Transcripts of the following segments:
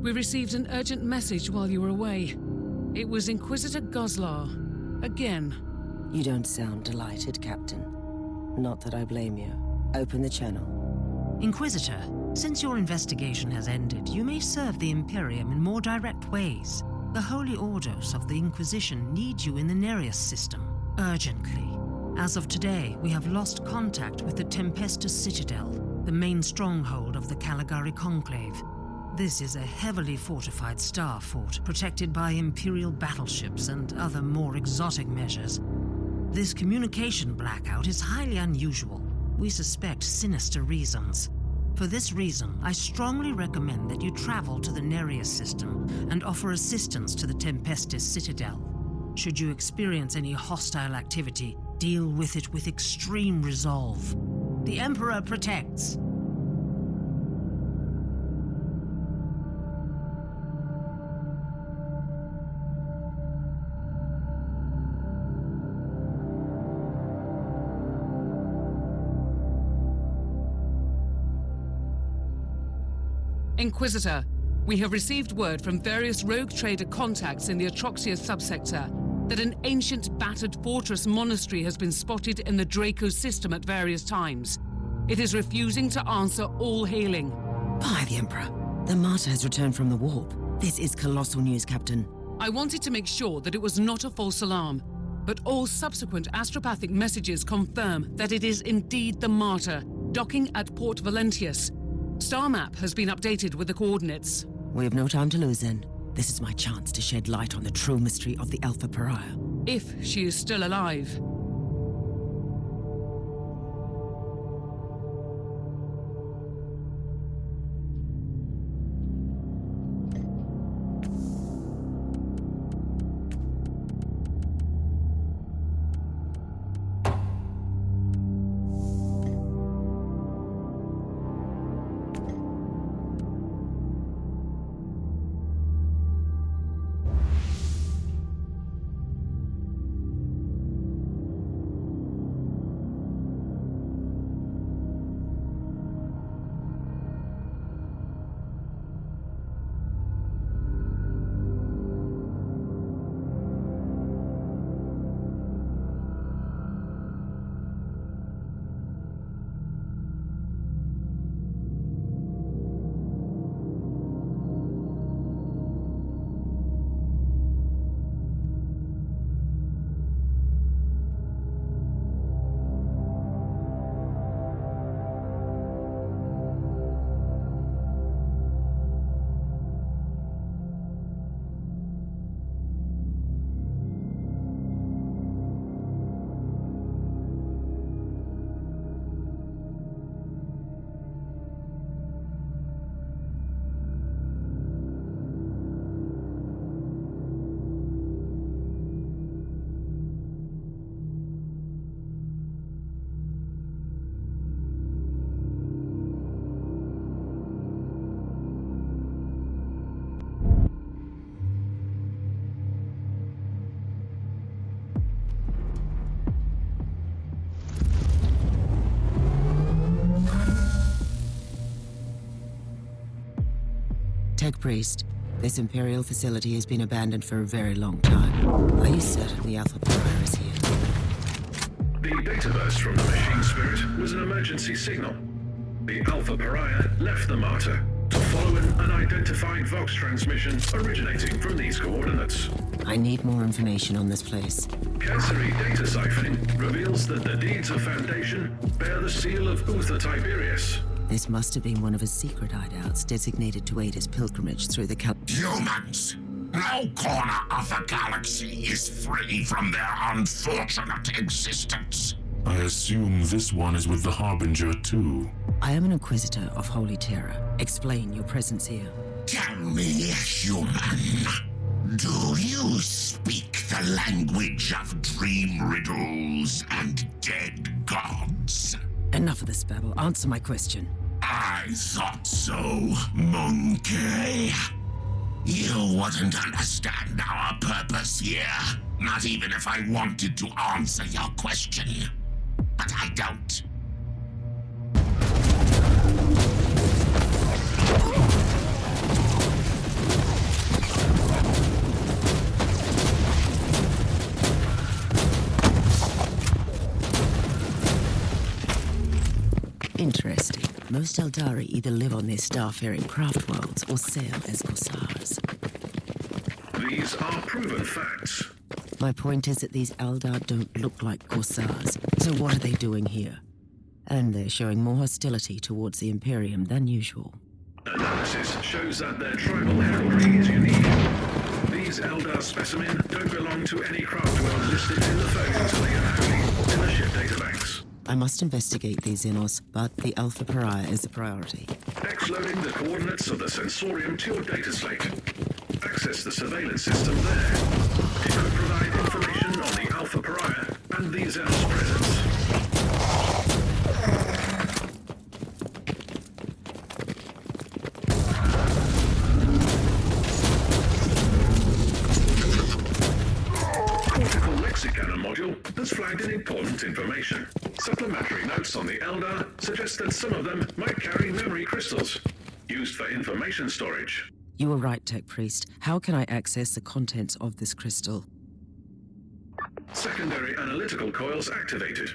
We received an urgent message while you were away. It was Inquisitor Goslar. Again. You don't sound delighted, Captain. Not that I blame you. Open the channel. Inquisitor, since your investigation has ended, you may serve the Imperium in more direct ways. The Holy Orders of the Inquisition need you in the Nereus system, urgently. As of today, we have lost contact with the Tempestus Citadel, the main stronghold of the Caligari Conclave. This is a heavily fortified star fort, protected by Imperial battleships and other more exotic measures. This communication blackout is highly unusual. We suspect sinister reasons. For this reason, I strongly recommend that you travel to the Nereus system and offer assistance to the Tempestus Citadel. Should you experience any hostile activity, deal with it with extreme resolve. The Emperor protects. Inquisitor, we have received word from various rogue trader contacts in the Atroxia subsector that an ancient battered fortress monastery has been spotted in the Draco system at various times. It is refusing to answer all hailing. By the Emperor, the martyr has returned from the warp. This is colossal news, Captain. I wanted to make sure that it was not a false alarm, but all subsequent astropathic messages confirm that it is indeed the martyr, docking at Port Valentius. Star map has been updated with the coordinates. We have no time to lose then. This is my chance to shed light on the true mystery of the Alpha Pariah. If she is still alive. Tech Priest, this Imperial facility has been abandoned for a very long time. Are you certain the Alpha Pariah is here? The data burst from the machine spirit was an emergency signal. The Alpha Pariah left the martyr to follow an unidentified Vox transmission originating from these coordinates. I need more information on this place. Cursory data siphoning reveals that the deeds of Foundation bear the seal of Uther Tiberius. This must have been one of his secret hideouts designated to aid his pilgrimage through the Humans! No corner of the galaxy is free from their unfortunate existence. I assume this one is with the Harbinger too. I am an Inquisitor of Holy Terror. Explain your presence here. Tell me, human, do you speak the language of dream riddles and dead gods? Enough of this babble. Answer my question. I thought so, monkey. You wouldn't understand our purpose here, not even if I wanted to answer your question. But I don't. Interesting. Most Eldari either live on their starfaring craft worlds or sail as corsairs. These are proven facts. My point is that these Eldar don't look like corsairs, so what are they doing here? And they're showing more hostility towards the Imperium than usual. Analysis shows that their tribal heraldry is unique. These Eldar specimen don't belong to any craft world listed in the photos of the Unholy in the ship databanks. I must investigate these Innos, but the Alpha Pariah is the priority. Exloading the coordinates of the sensorium to your data slate. Access the surveillance system there. It could provide information on the Alpha Pariah and these Innos' presence. Module has flagged an important information. Supplementary notes on the Eldar suggest that some of them might carry memory crystals, used for information storage. You were right, Tech Priest. How can I access the contents of this crystal? Secondary analytical coils activated.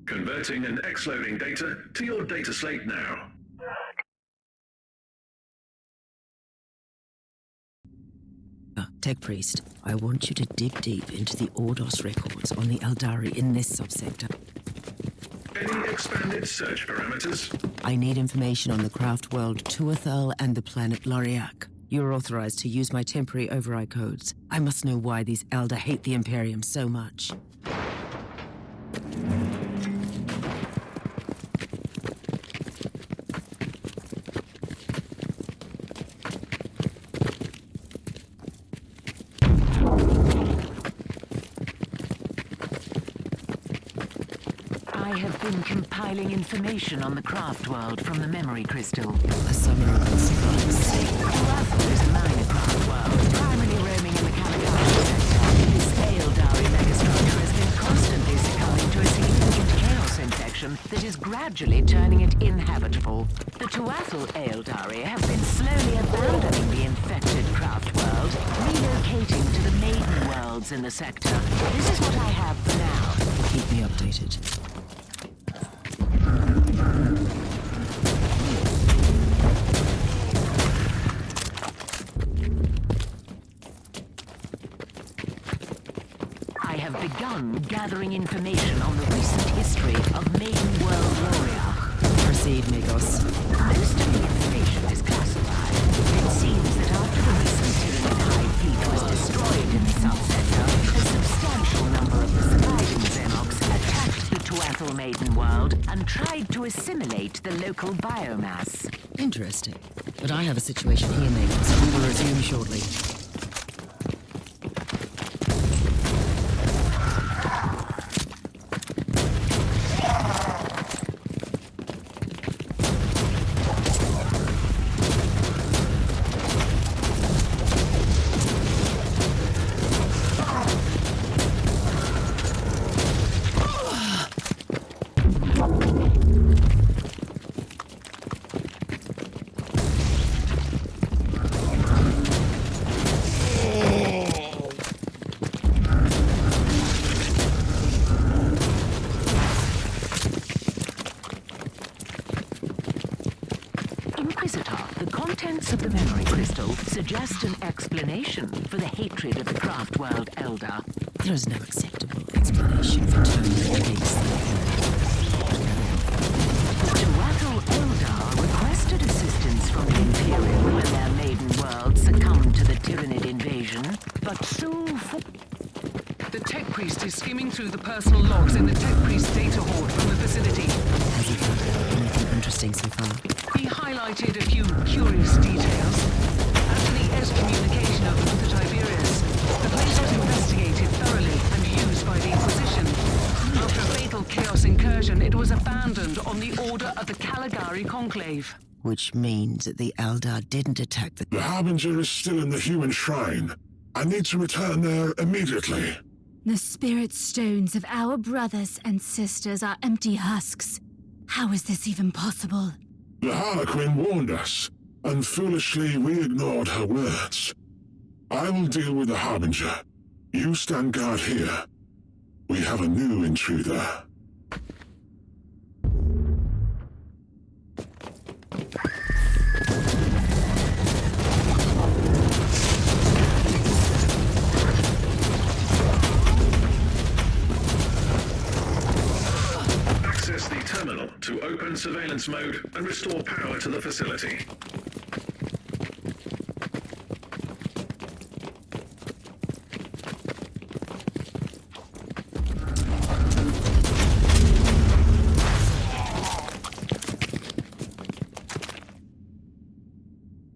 Converting and exloading data to your data slate now. Tech Priest, I want you to dig deep into the Ordos records on the Eldari in this subsector. Any expanded search parameters? I need information on the craft world Tuathal and the planet Loriak. You're authorized to use my temporary override codes. I must know why these Eldar hate the Imperium so much. I have been compiling information on the craft world from the memory crystal. A summary of surprise. Tuathal is a minor craft world, primarily roaming in the Caligari sector. This Eldari megastructure has been constantly succumbing to a significant chaos infection that is gradually turning it inhabitable. The Tuathal Eldari have been slowly abandoning the infected craft world, relocating to the maiden worlds in the sector. This is what I have for now. Keep me updated. I have begun gathering information on the recent history of Maiden World Warrior. Proceed, Migos. Most of the information is classified. It seems that after the recent Tyranid High Fleet was destroyed in the subsector, a substantial number of the surviving Xenox attacked the Tuathal Maiden World and tried to assimilate the local biomass. Interesting. But I have a situation here, Migos. We will resume shortly. Inquisitor, the contents of the memory crystal suggest an explanation for the hatred of the craft world Eldar. There is no acceptable explanation for turning the case. The Tuathal Eldar requested assistance from the Imperium when their maiden world succumbed to the Tyranid invasion, but so The Tech Priest is skimming through the personal logs in the Tech Priest data hoard from the facility. Has he found out anything interesting so far? He highlighted a few curious details. After the excommunication of Luther Tiberius, the place was investigated thoroughly and used by the Inquisition. After a fatal chaos incursion, it was abandoned on the order of the Caligari Conclave. Which means that the Eldar didn't attack the... The Harbinger is still in the human shrine. I need to return there immediately. The spirit stones of our brothers and sisters are empty husks. How is this even possible? The Harlequin warned us, and foolishly we ignored her words. I will deal with the Harbinger. You stand guard here. We have a new intruder. to open surveillance mode and restore power to the facility.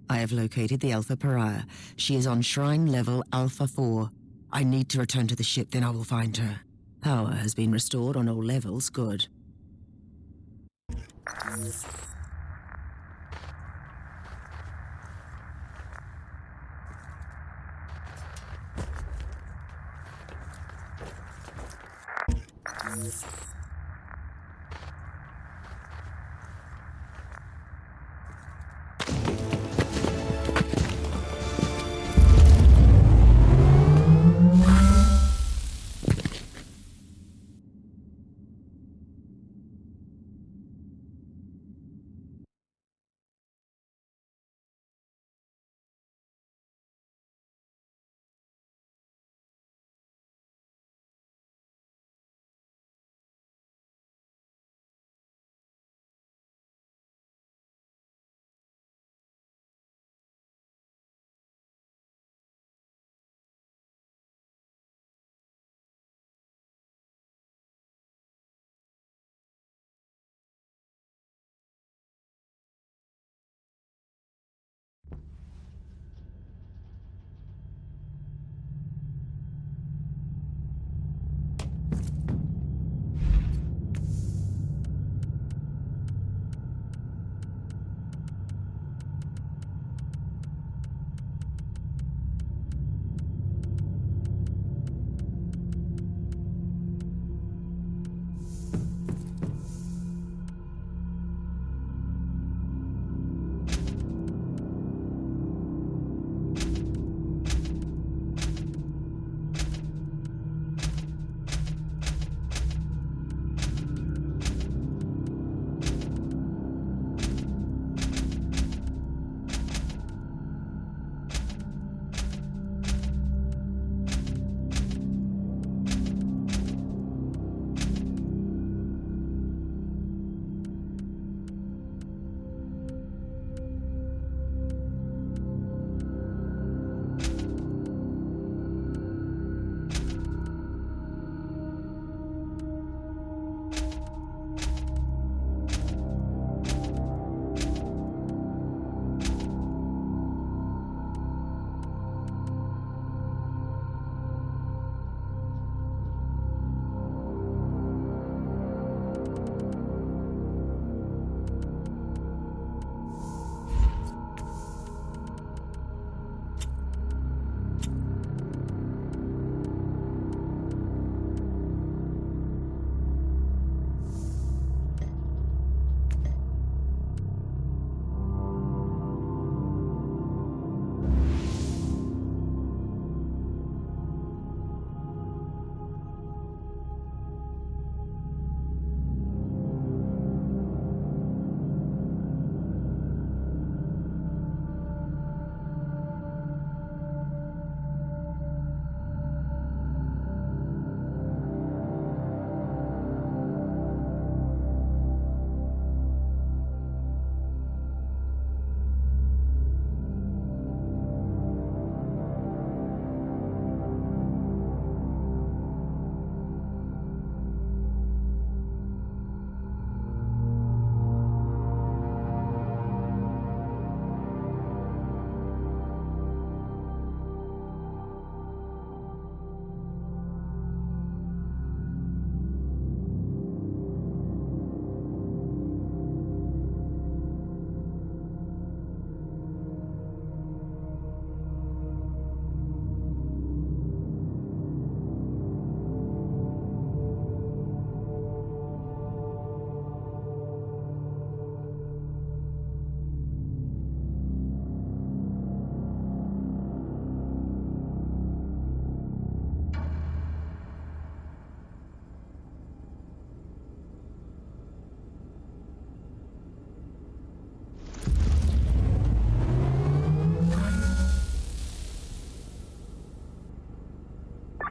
I have located the Alpha Pariah. She is on Shrine Level Alpha 4. I need to return to the ship, then I will find her. Power has been restored on all levels. Good.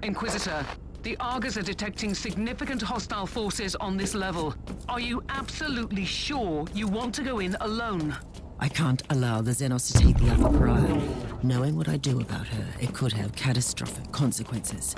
Inquisitor, The Argus are detecting significant hostile forces on this level. Are you absolutely sure you want to go in alone? I can't allow the Xenos to take the Alpha Pariah. Knowing what I do about her, it could have catastrophic consequences.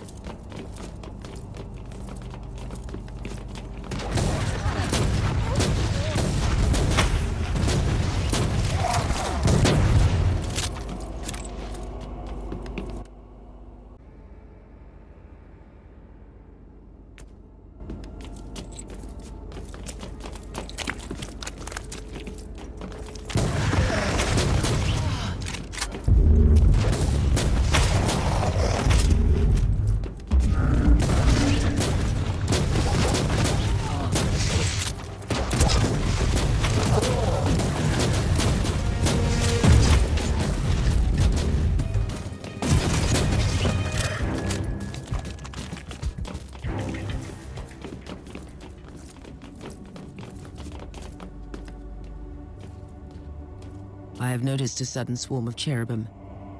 I have noticed a sudden swarm of cherubim.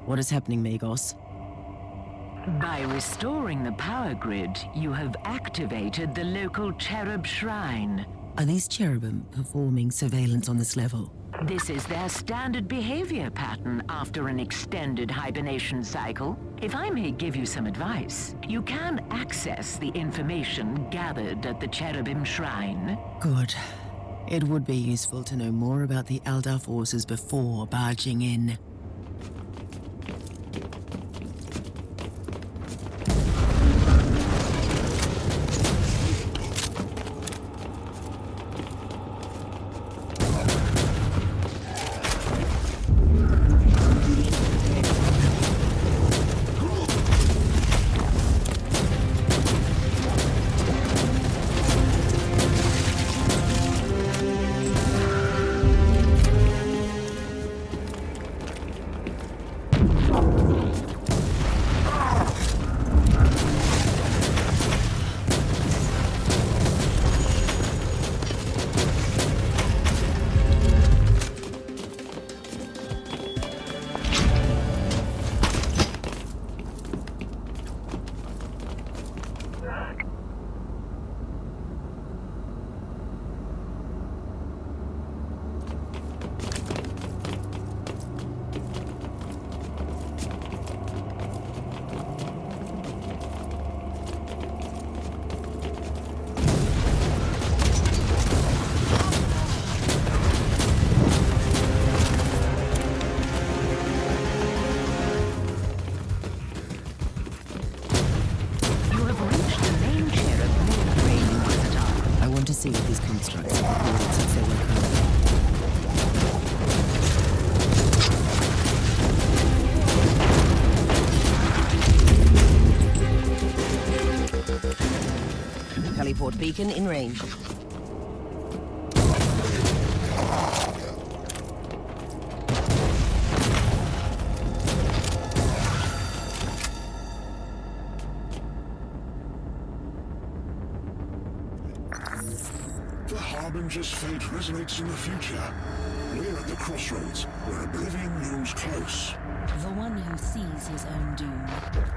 What is happening, Magos? By restoring the power grid, you have activated the local cherub shrine. Are these cherubim performing surveillance on this level? This is their standard behavior pattern after an extended hibernation cycle. If I may give you some advice, you can access the information gathered at the cherubim shrine. Good. It would be useful to know more about the Eldar forces before barging in. See what these constructs have recorded since they were created. Heliport beacon in range. The Harbinger's fate resonates in the future. We're at the crossroads, where oblivion looms close. The one who sees his own doom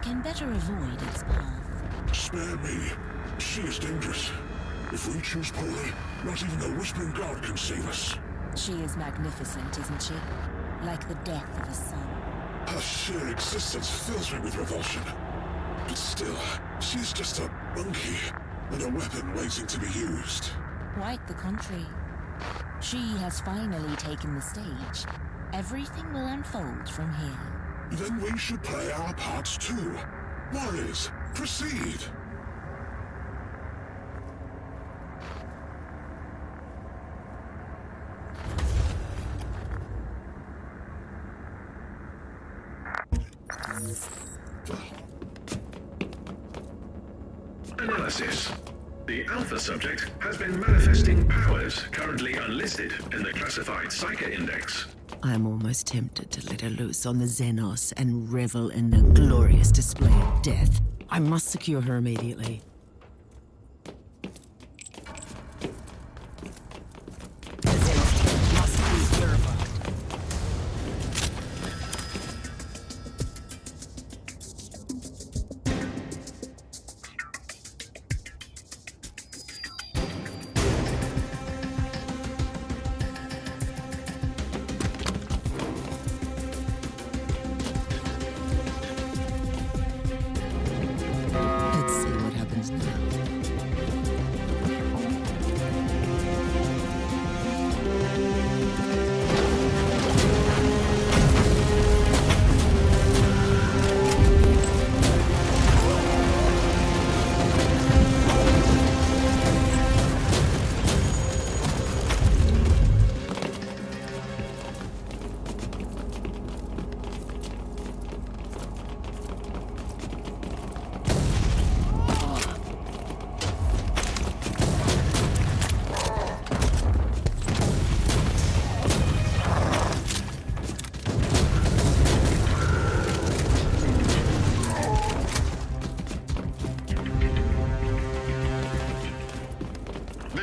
can better avoid its path. Spare me. She is dangerous. If we choose poorly, not even the Whispering God can save us. She is magnificent, isn't she? Like the death of a son. Her sheer existence fills me with revulsion. But still, she's just a monkey, and a weapon waiting to be used. Quite the contrary. She has finally taken the stage. Everything will unfold from here. Then we should play our parts too. Warriors, proceed! Analysis. The Alpha subject has been manifesting powers currently unlisted in the classified Psyche Index. I'm almost tempted to let her loose on the Xenos and revel in the glorious display of death. I must secure her immediately. The Xenos must be purified.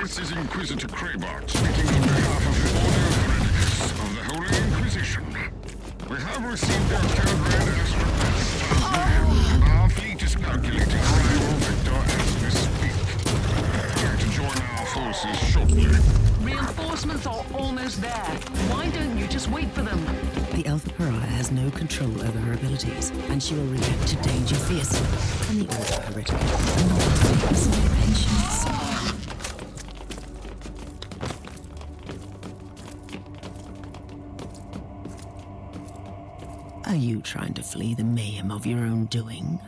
This is Inquisitor Kraybart speaking on behalf of the Order of Predicus of the Holy Inquisition. We have received your code red as request transmission. Our fleet is calculating arrival vector as we speak. Prepare to join our forces shortly. Reinforcements are almost there. Why don't you just wait for them? The Alpha Pariah has no control over her abilities, and she will react to danger fiercely. And the Order Hereticus are not things of dimensions. Are you trying to flee the mayhem of your own doing?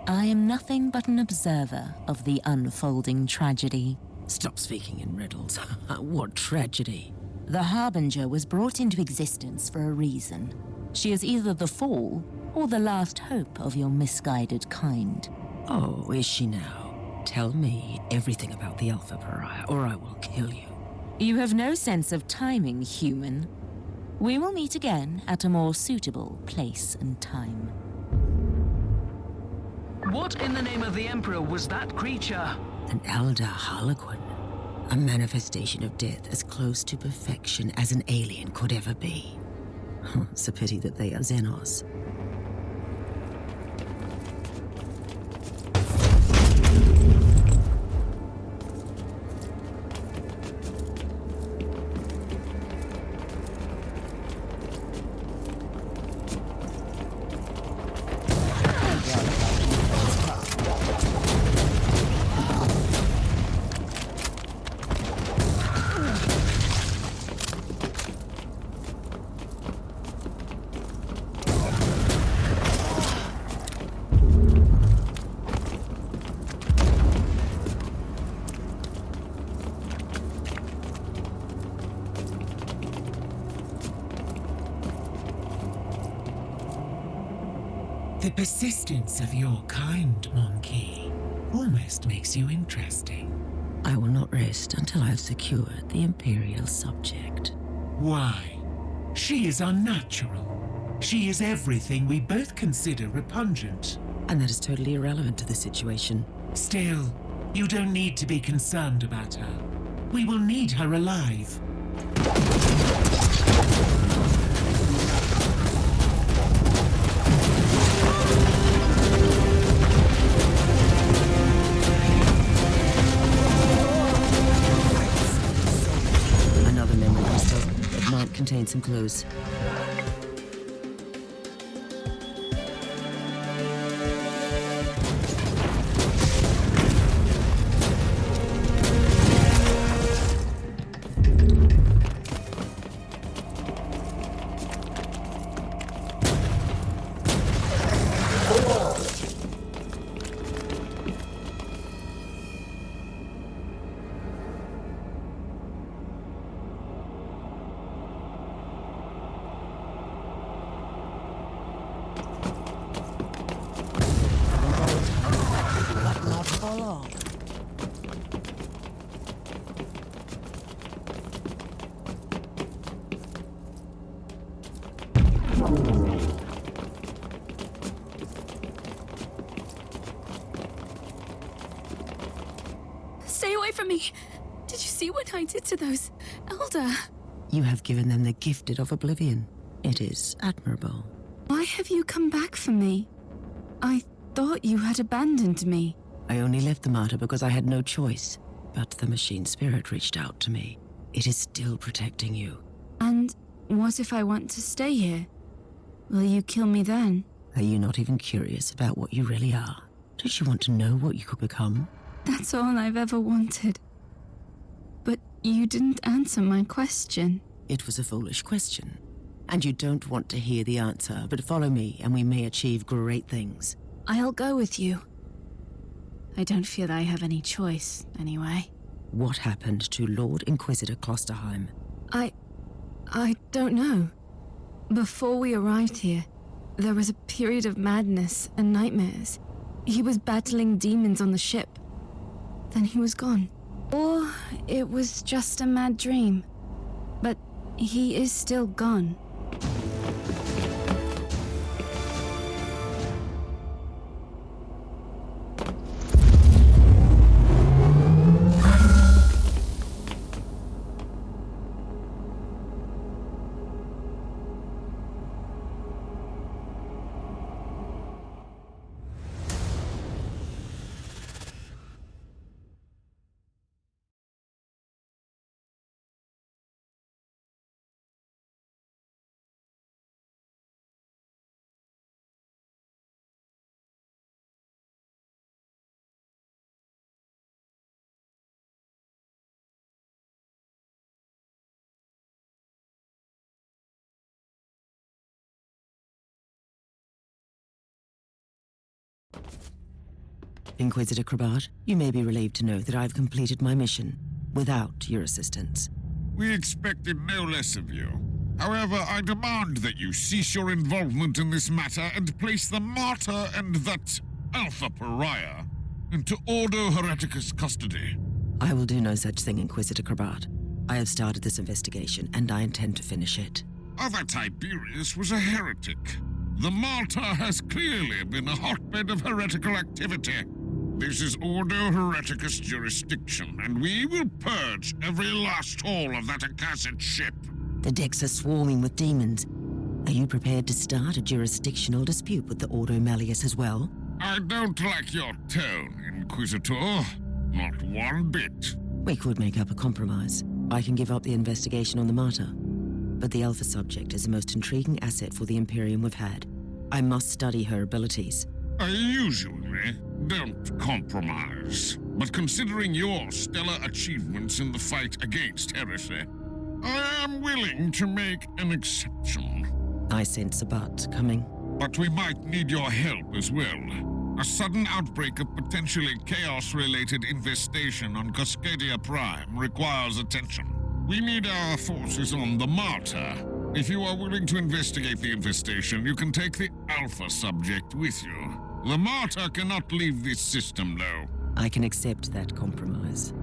I am nothing but an observer of the unfolding tragedy. Stop speaking in riddles. What tragedy? The Harbinger was brought into existence for a reason. She is either the fall or the last hope of your misguided kind. Oh, is she now? Tell me everything about the Alpha Pariah, or I will kill you. You have no sense of timing, human. We will meet again at a more suitable place and time. What in the name of the Emperor was that creature? An elder Harlequin. A manifestation of death as close to perfection as an alien could ever be. It's a pity that they are Xenos. The persistence of your kind, Monkey, almost makes you interesting. I will not rest until I have secured the Imperial subject. Why? She is unnatural. She is everything we both consider repugnant. And that is totally irrelevant to the situation. Still, you don't need to be concerned about her. We will need her alive. Another memory crystal. It might contain some clues. Stay away from me! Did you see what I did to those Elder? You have given them the gifted of oblivion. It is admirable. Why have you come back for me? I thought you had abandoned me. I only left the martyr because I had no choice. But the machine spirit reached out to me. It is still protecting you. And what if I want to stay here? Will you kill me then? Are you not even curious about what you really are? Don't you want to know what you could become? That's all I've ever wanted. But you didn't answer my question. It was a foolish question. And you don't want to hear the answer, but follow me and we may achieve great things. I'll go with you. I don't feel I have any choice, anyway. What happened to Lord Inquisitor Klosterheim? I don't know. Before we arrived here, there was a period of madness and nightmares. He was battling demons on the ship. Then he was gone. Or it was just a mad dream. But he is still gone. Inquisitor Krabat, you may be relieved to know that I've completed my mission without your assistance. We expected no less of you. However, I demand that you cease your involvement in this matter and place the Martyr and that Alpha Pariah into Ordo Hereticus custody. I will do no such thing, Inquisitor Krabat. I have started this investigation, and I intend to finish it. Other Tiberius was a heretic. The Martyr has clearly been a hotbed of heretical activity. This is Ordo Hereticus jurisdiction, and we will purge every last hole of that accursed ship. The decks are swarming with demons. Are you prepared to start a jurisdictional dispute with the Ordo Malleus as well? I don't like your tone, Inquisitor. Not one bit. We could make up a compromise. I can give up the investigation on the Martyr. But the Alpha subject is the most intriguing asset for the Imperium we've had. I must study her abilities. I usually don't compromise. But considering your stellar achievements in the fight against heresy, I am willing to make an exception. I sense a but coming. But we might need your help as well. A sudden outbreak of potentially chaos-related infestation on Cascadia Prime requires attention. We need our forces on the Martyr. If you are willing to investigate the infestation, you can take the Alpha subject with you. The Martyr cannot leave this system, though. I can accept that compromise.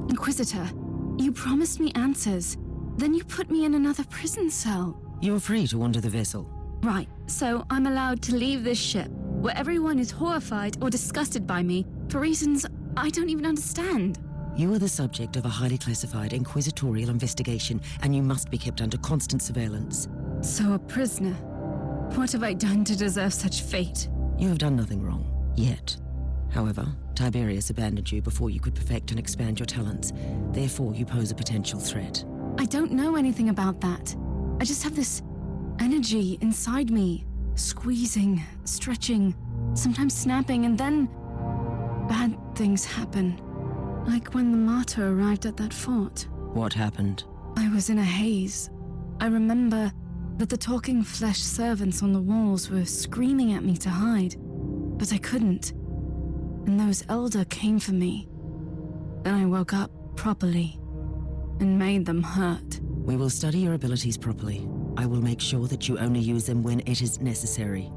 Inquisitor, you promised me answers. Then you put me in another prison cell. You're free to wander the vessel. Right, so I'm allowed to leave this ship, where everyone is horrified or disgusted by me for reasons I don't even understand. You are the subject of a highly classified inquisitorial investigation, and you must be kept under constant surveillance. So a prisoner. What have I done to deserve such fate? You have done nothing wrong. Yet. However, Tiberius abandoned you before you could perfect and expand your talents. Therefore, you pose a potential threat. I don't know anything about that. I just have this energy inside me, squeezing, stretching, sometimes snapping, and then bad things happen. Like when the Martyr arrived at that fort. What happened? I was in a haze. I remember that the talking flesh servants on the walls were screaming at me to hide, but I couldn't. And those Elder came for me. Then I woke up properly and made them hurt. We will study your abilities properly. I will make sure that you only use them when it is necessary.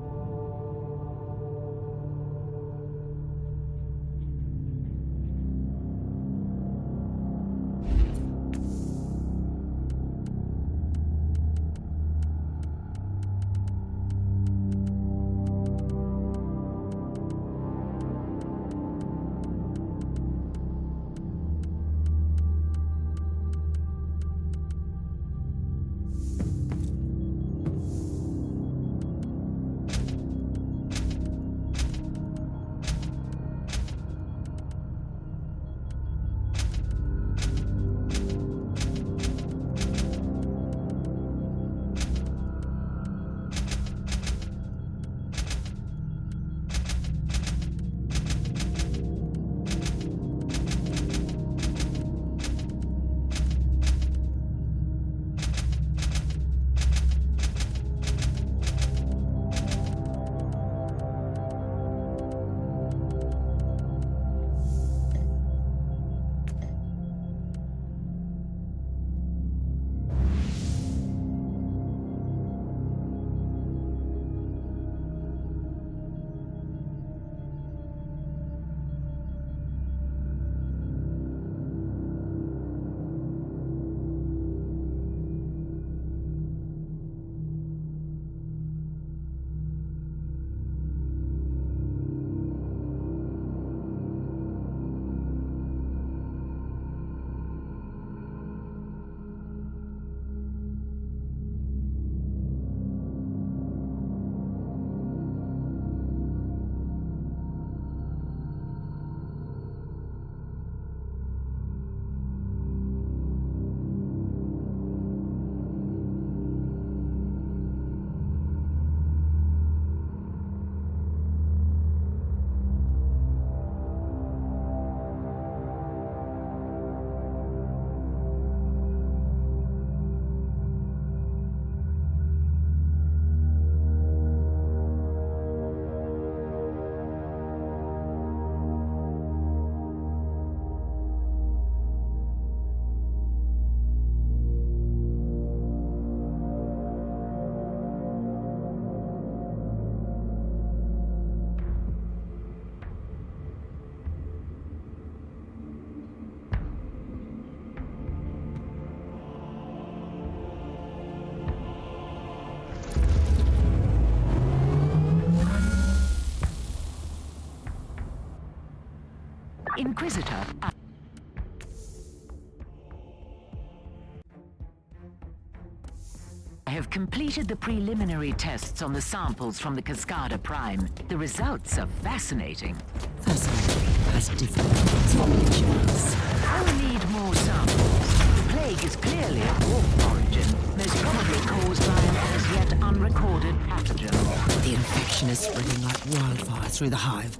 have completed the preliminary tests on the samples from the Cascada Prime. The results are fascinating. Fascinating has different meanings for each of us. I'll need more samples. The plague is clearly of warp origin, most probably caused by an as yet unrecorded pathogen. The infection is spreading like wildfire through the hive.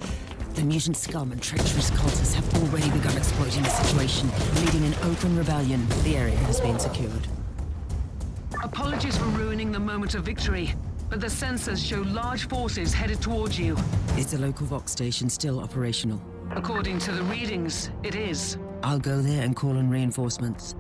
The mutant scum and treacherous cultists have already begun exploiting the situation, leading an open rebellion. The area has been secured. Apologies for ruining the moment of victory, but the sensors show large forces headed towards you. Is the local Vox station still operational? According to the readings, it is. I'll go there and call in reinforcements.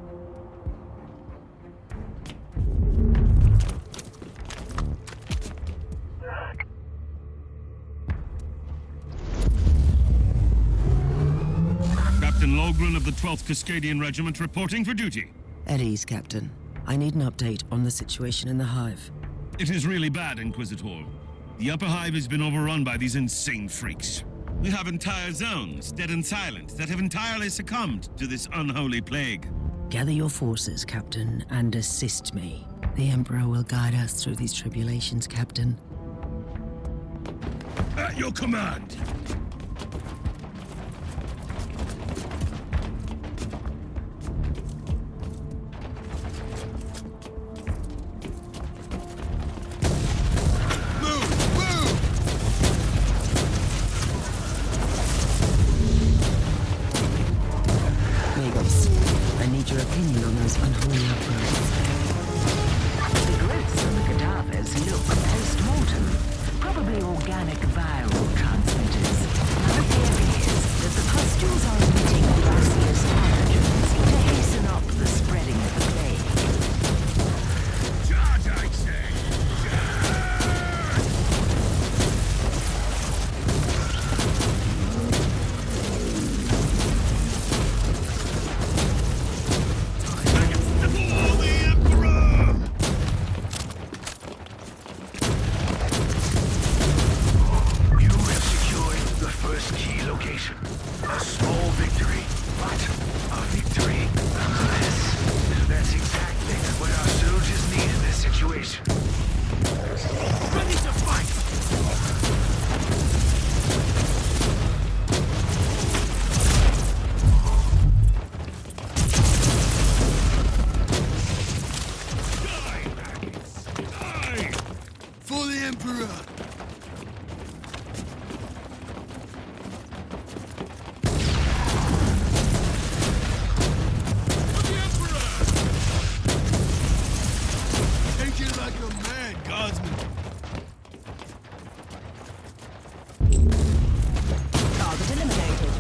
Captain Logren of the 12th Cascadian Regiment reporting for duty. At ease, Captain. I need an update on the situation in the hive. It is really bad, Inquisitor. The upper hive has been overrun by these insane freaks. We have entire zones, dead and silent, that have entirely succumbed to this unholy plague. Gather your forces, Captain, and assist me. The Emperor will guide us through these tribulations, Captain. At your command! I need your opinion on those unholy upgrades. The growths on the cadavers look post-mortem. Probably organic viral transmitters. My theory is that the pustules are emitting gaseous pathogens to hasten up the spreading of the plague. Charge, I say! A small victory, but a victory nonetheless. That's exactly what our soldiers need in this situation. Ready to fight! Die, maggots! Die! For the Emperor! Target eliminated.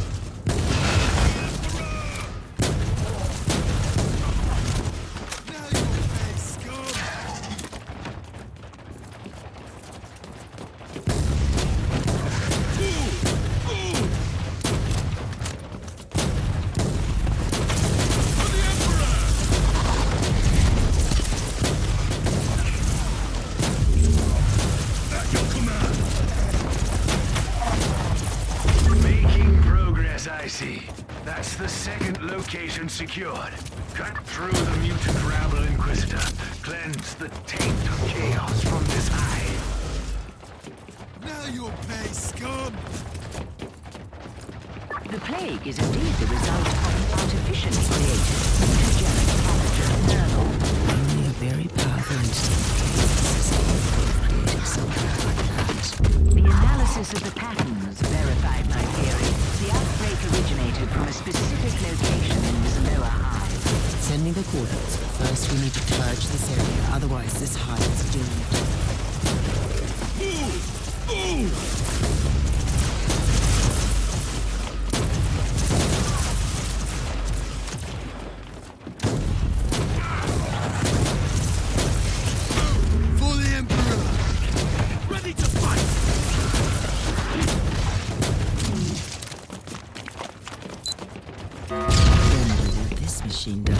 I see. That's the second location secured. Cut through the mutant rabble, Inquisitor. Cleanse the taint of chaos from this hive. Now you'll pay, scum! The plague is indeed the result of an artificially created mutagenic pathogen kernel. Only a very powerful instinct creating something like that. The analysis of the patterns verified my theory. The outbreak originated from a specific location in this lower hive. Send me the coordinates, but first we need to purge this area, otherwise this hive is doomed. For the Emperor! Ready to fight! Wonder what this machine does.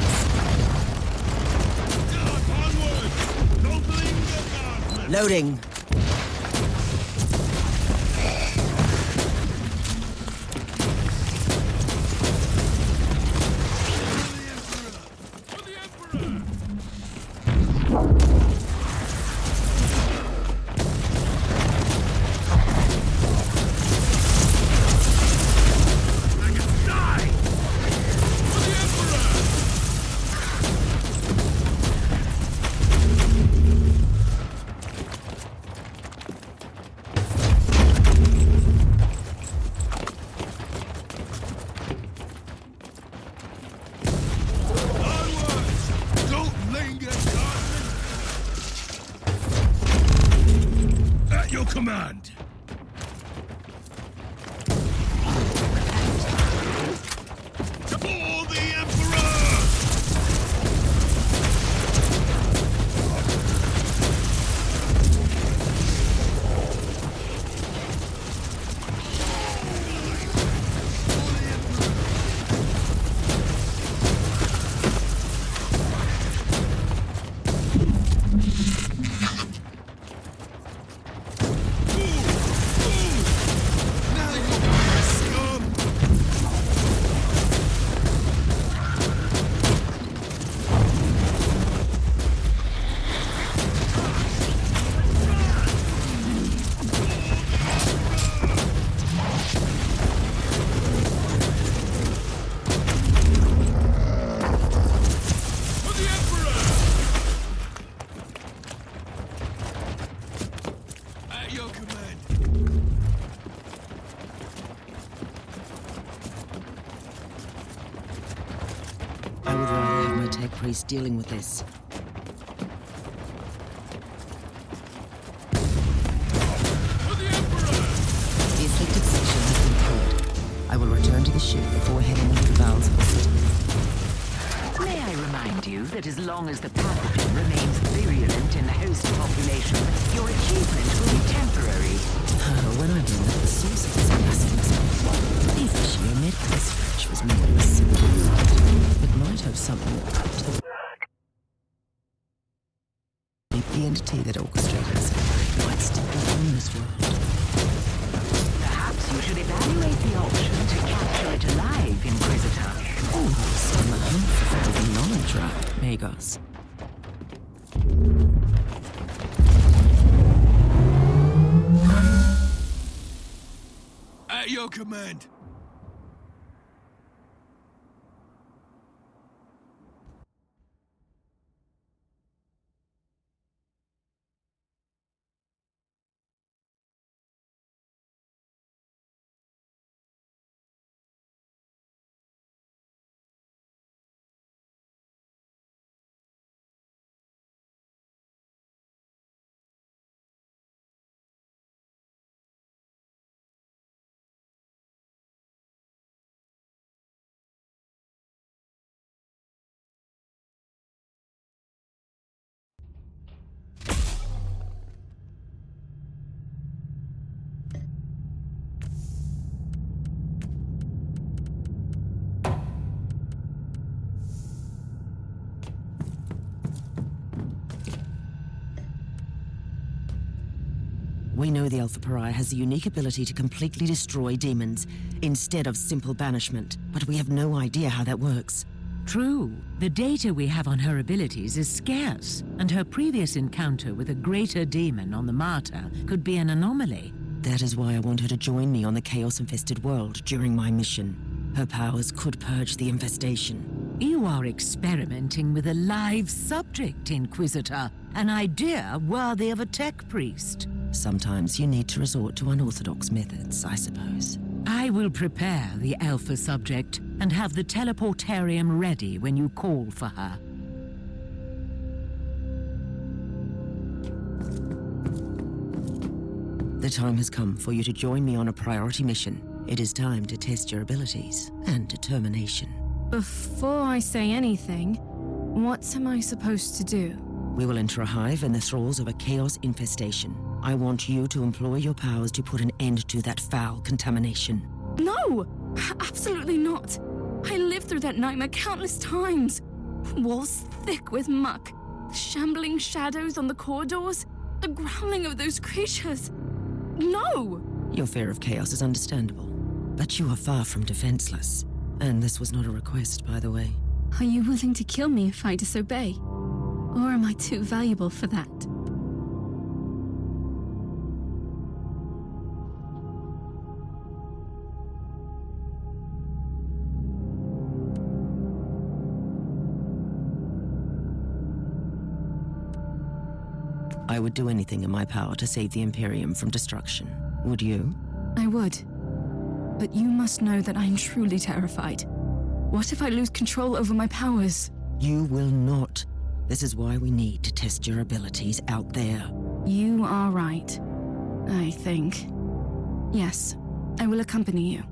Onward! Don't believe the God! Loading! For the Emperor! command! For the Emperor! I would rather have my tech priest dealing with this. The afflicted section has been cleared. I will return to the ship before heading into the bowels of the city. May I remind you that as long as the pathogen remains virulent in the host population, your achievement will be temporary. When I learned that the source of this blasphemous even sheer medical research was merely a simple it might have something to the the entity that orchestrated this might still be on this world. Perhaps you should evaluate the option to capture it alive, Inquisitor. Oh, some unfulfilled knowledge, right, Magos? At your command. We know the Alpha Pariah has the unique ability to completely destroy demons, instead of simple banishment, but we have no idea how that works. True. The data we have on her abilities is scarce, and her previous encounter with a greater demon on the Martyr could be an anomaly. That is why I want her to join me on the chaos-infested world during my mission. Her powers could purge the infestation. You are experimenting with a live subject, Inquisitor. An idea worthy of a tech priest. Sometimes you need to resort to unorthodox methods, I suppose. I will prepare the Alpha subject and have the teleportarium ready when you call for her. The time has come for you to join me on a priority mission. It is time to test your abilities and determination. Before I say anything, what am I supposed to do? We will enter a hive in the thralls of a chaos infestation. I want you to employ your powers to put an end to that foul contamination. No! Absolutely not! I lived through that nightmare countless times. Walls thick with muck, the shambling shadows on the corridors, the growling of those creatures. No! Your fear of chaos is understandable, but you are far from defenseless. And this was not a request, by the way. Are you willing to kill me if I disobey? Or am I too valuable for that? I would do anything in my power to save the Imperium from destruction. Would you? I would. But you must know that I'm truly terrified. What if I lose control over my powers? You will not. This is why we need to test your abilities out there. You are right. I think. Yes, I will accompany you.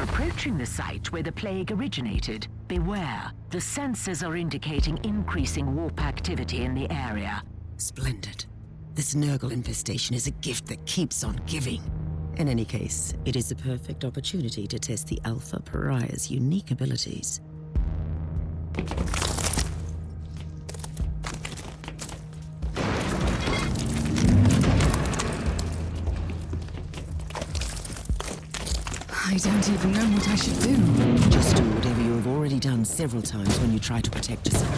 Approaching the site where the plague originated. Beware, the sensors are indicating increasing warp activity in the area. Splendid. This Nurgle infestation is a gift that keeps on giving. In any case, it is the perfect opportunity to test the Alpha Pariah's unique abilities. I don't even know what I should do. Just do whatever you have already done several times when you try to protect yourself.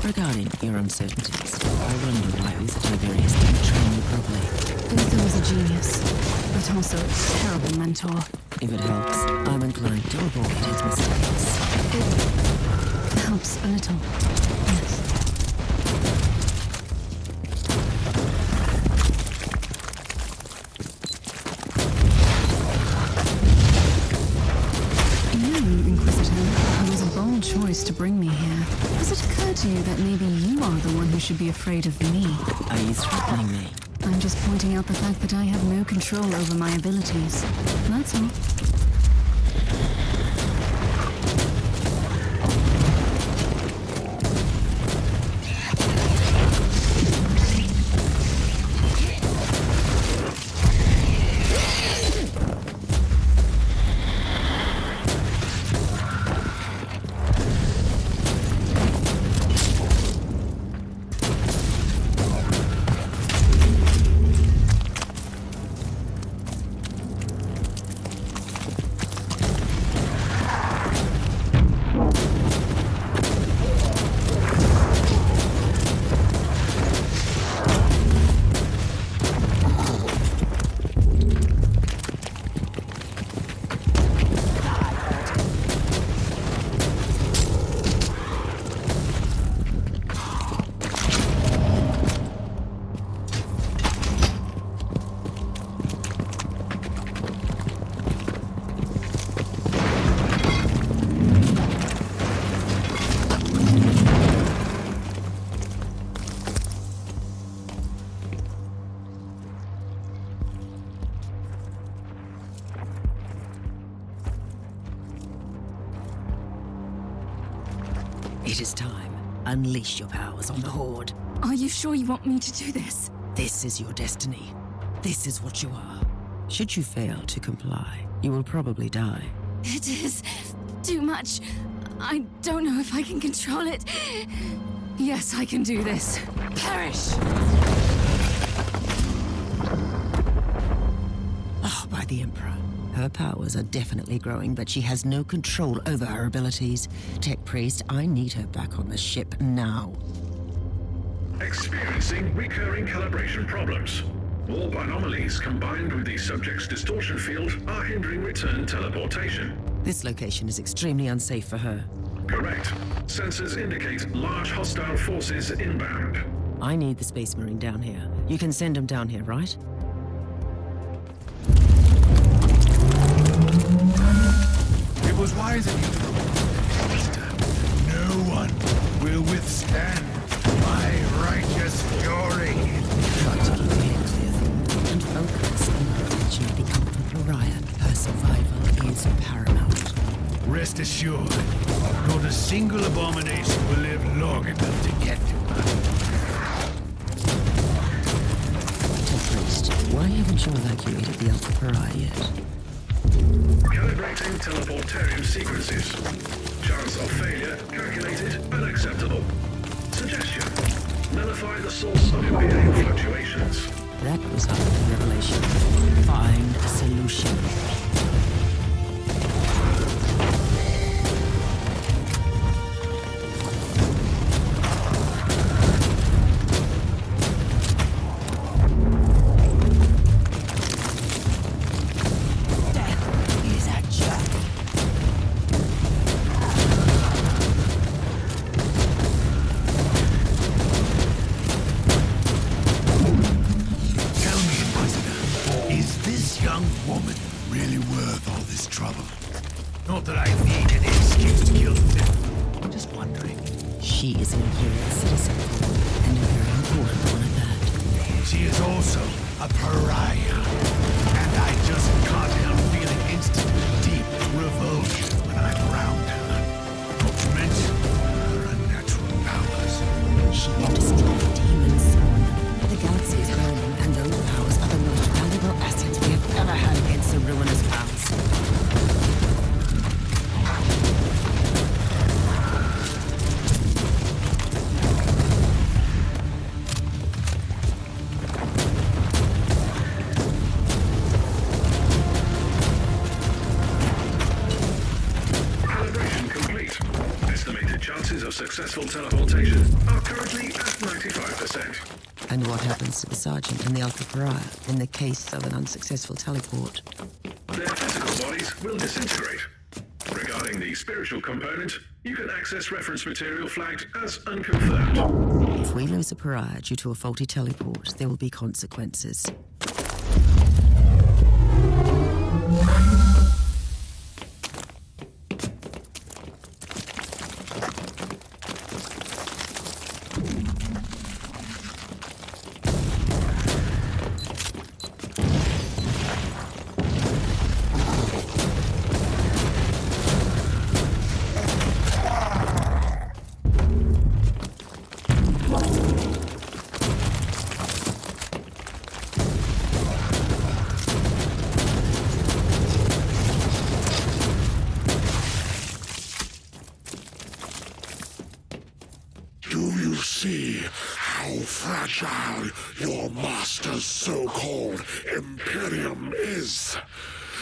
Regarding your uncertainties, I wonder why Uther Tiberius didn't train you properly. Uther was a genius, but also a terrible mentor. If it helps, I'm inclined to avoid his mistakes. It helps a little, yes. You, Inquisitor, it was a bold choice to bring me here. Has it occurred to you that maybe you are the one who should be afraid of me? Are you threatening me? I'm just pointing out the fact that I have no control over my abilities. That's all. It is time. Unleash your powers on the Horde. Are you sure you want me to do this? This is your destiny. This is what you are. Should you fail to comply, you will probably die. It is too much. I don't know if I can control it. Yes, I can do this. Perish! Oh, by the Emperor. Her powers are definitely growing, but she has no control over her abilities. Tech Priest, I need her back on the ship now. Experiencing recurring calibration problems. Warp anomalies combined with the subject's distortion field are hindering return teleportation. This location is extremely unsafe for her. Correct. Sensors indicate large hostile forces inbound. I need the Space Marine down here. You can send him down here, right? It was wise of you to go. No one will withstand my righteous fury. Try to keep your head clear and focus on the protection of the Alpha Pariah. Her survival is paramount. Rest assured, not a single abomination will live long enough to get to her. Priest, why haven't you evacuated the Alpha Pariah yet? Calibrating teleportarium sequences. Chance of failure calculated unacceptable. Suggestion. Nullify the source of Imperial fluctuations. That was our revelation. Find a solution. woman really worth all this trouble? Not that I need an excuse to kill them. Just wondering. She is an Imperial citizen, and a very important one at that. She is also a pariah. And I just can't help feeling instant, deep revulsion when I'm around her. Not to mention her unnatural powers. She can destroy demons, Spawn. The galaxy is burning, and those powers are the most valuable assets we have ever had against the ruinous powers. Chances of successful teleportation are currently at 95%. And what happens to the Sergeant and the Alpha Pariah in the case of an unsuccessful teleport? Their physical bodies will disintegrate. Regarding the spiritual component, you can access reference material flagged as unconfirmed. If we lose a Pariah due to a faulty teleport, there will be consequences. See how fragile your master's so-called Imperium is.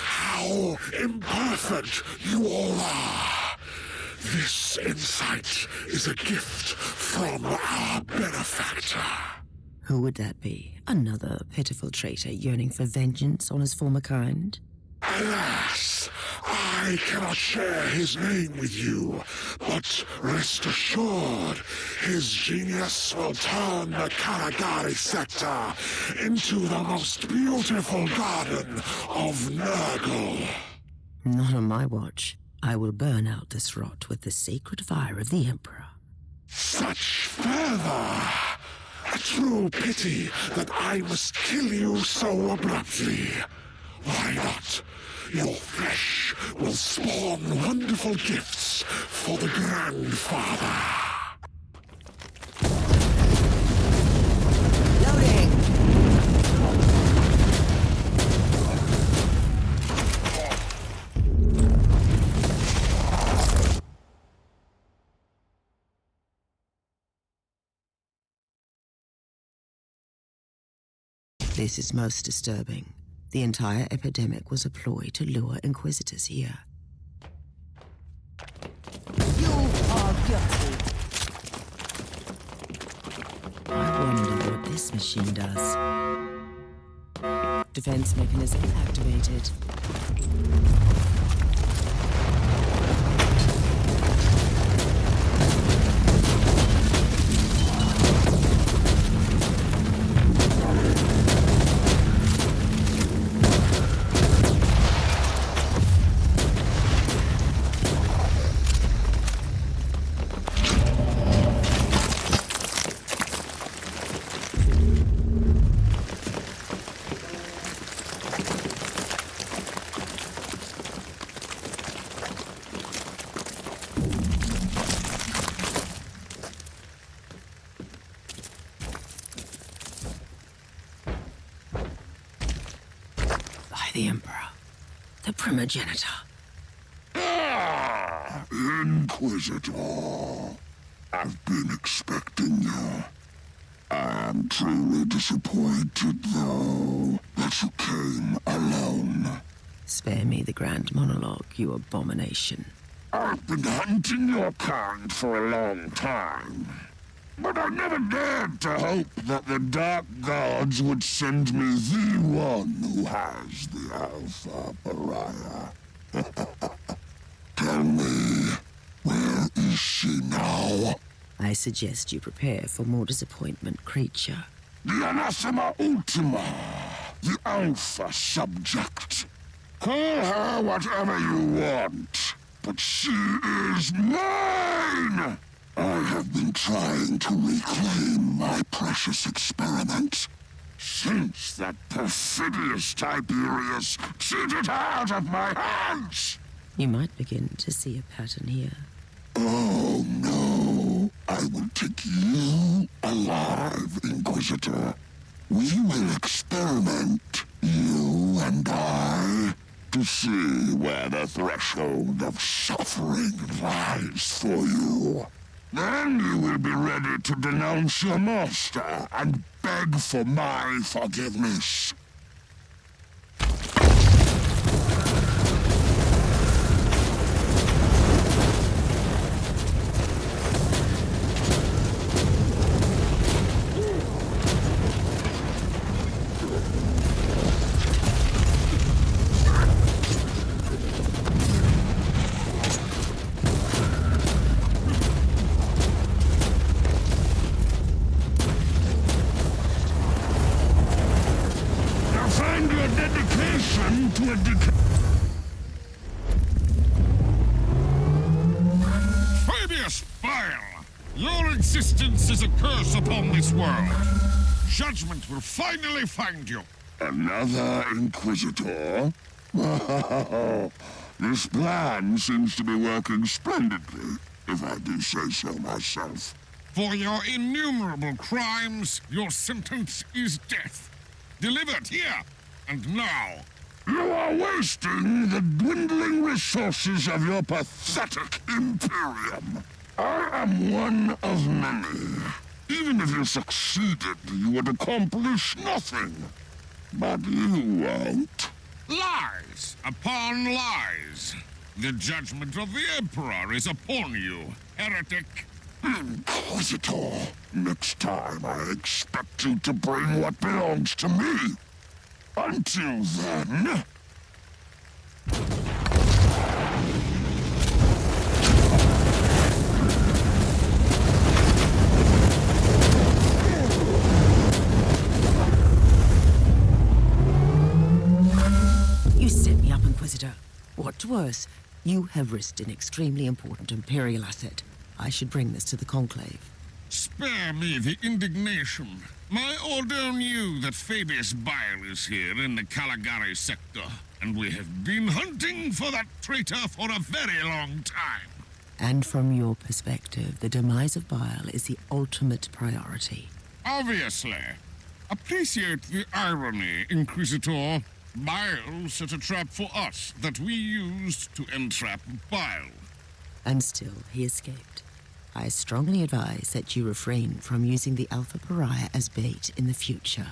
How imperfect you all are. This insight is a gift from our benefactor. Who would that be? Another pitiful traitor yearning for vengeance on his former kind? Alas, I cannot share his name with you, but rest assured, his genius will turn the Caligari sector into the most beautiful garden of Nurgle. Not on my watch. I will burn out this rot with the sacred fire of the Emperor. Such fervor! A true pity that I must kill you so abruptly. Why not? Your flesh will spawn wonderful gifts for the Grandfather. Loading! This is most disturbing. The entire epidemic was a ploy to lure Inquisitors here. You are guilty. I wonder what this machine does. Defense mechanism activated. The Emperor. The primogenitor. Inquisitor. I've been expecting you. I am truly disappointed, though, that you came alone. Spare me the grand monologue, you abomination. I've been hunting your kind for a long time. But I never dared to hope that the Dark Gods would send me the one who has the Alpha Pariah. Tell me, where is she now? I suggest you prepare for more disappointment, creature. The Anathema Ultima, the Alpha subject. Call her whatever you want, but she is mine! I have been trying to reclaim my precious experiment since that perfidious Tiberius cheated her out of my hands! You might begin to see a pattern here. Oh no, I will take you alive, Inquisitor. We will experiment, you and I, to see where the threshold of suffering lies for you. Then you will be ready to denounce your master and beg for my forgiveness. Fabius Bile! Your existence is a curse upon this world. Judgment will finally find you. Another Inquisitor? This plan seems to be working splendidly, if I do say so myself. For your innumerable crimes, your sentence is death. Delivered here and now. You are wasting the dwindling resources of your pathetic Imperium. I am one of many. Even if you succeeded, you would accomplish nothing. But you won't. Lies upon lies. The judgment of the Emperor is upon you, heretic. Inquisitor, next time I expect you to bring what belongs to me. Until then... You set me up, Inquisitor. What's worse, you have risked an extremely important Imperial asset. I should bring this to the Conclave. Spare me the indignation. My order knew that Fabius Bile is here in the Caligari sector, and we have been hunting for that traitor for a very long time. And from your perspective, the demise of Bile is the ultimate priority. Obviously. Appreciate the irony, Inquisitor. Bile set a trap for us that we used to entrap Bile. And still, he escaped. I strongly advise that you refrain from using the Alpha Pariah as bait in the future.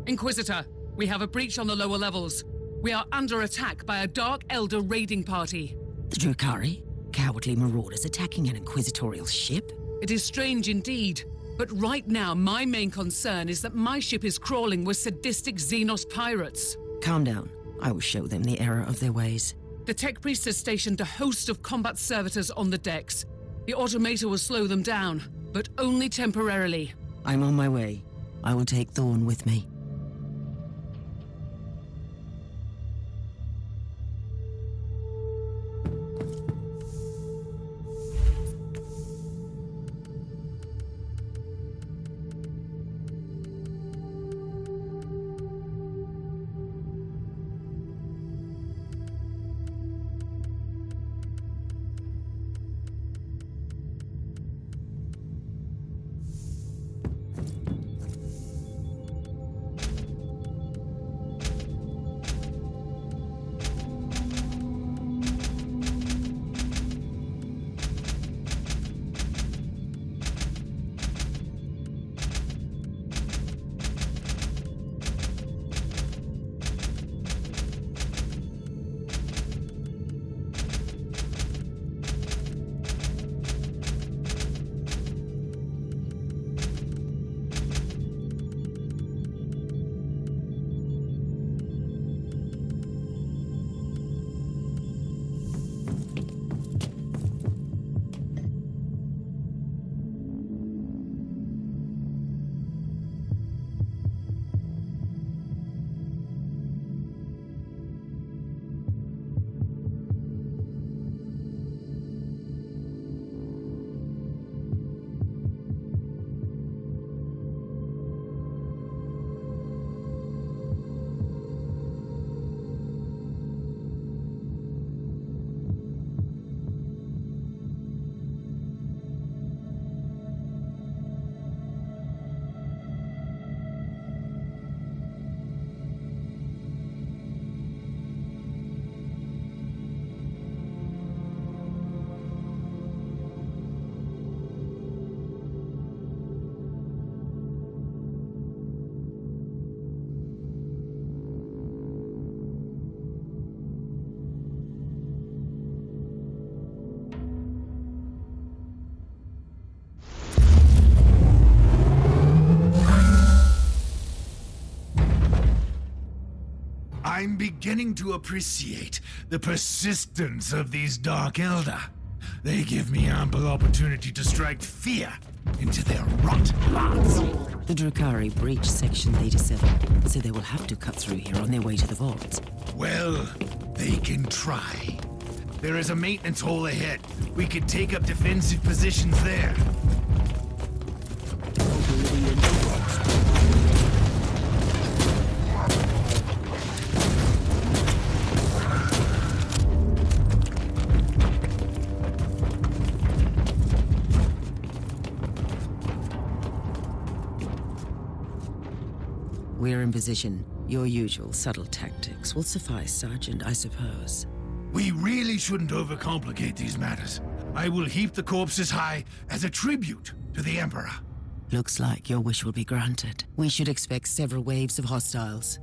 Inquisitor, we have a breach on the lower levels. We are under attack by a Dark Elder raiding party. The Drukhari? Cowardly marauders attacking an Inquisitorial ship? It is strange indeed, but right now my main concern is that my ship is crawling with sadistic Xenos pirates. Calm down. I will show them the error of their ways. The Tech Priest has stationed a host of combat servitors on the decks. The Automator will slow them down, but only temporarily. I'm on my way. I will take Thorn with me. I'm beginning to appreciate the persistence of these Dark Elder. They give me ample opportunity to strike fear into their rot hearts. The Drukhari breached Section 87, so they will have to cut through here on their way to the vault. Well, they can try. There is a maintenance hole ahead. We could take up defensive positions there. We're in position. Your usual subtle tactics will suffice, Sergeant, I suppose. We really shouldn't overcomplicate these matters. I will heap the corpses high as a tribute to the Emperor. Looks like your wish will be granted. We should expect several waves of hostiles.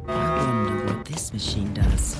I wonder what this machine does.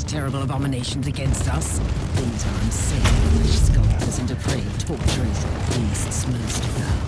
Terrible abominations against us. These are insane flesh skulkers and depraved torturers, beasts most foul.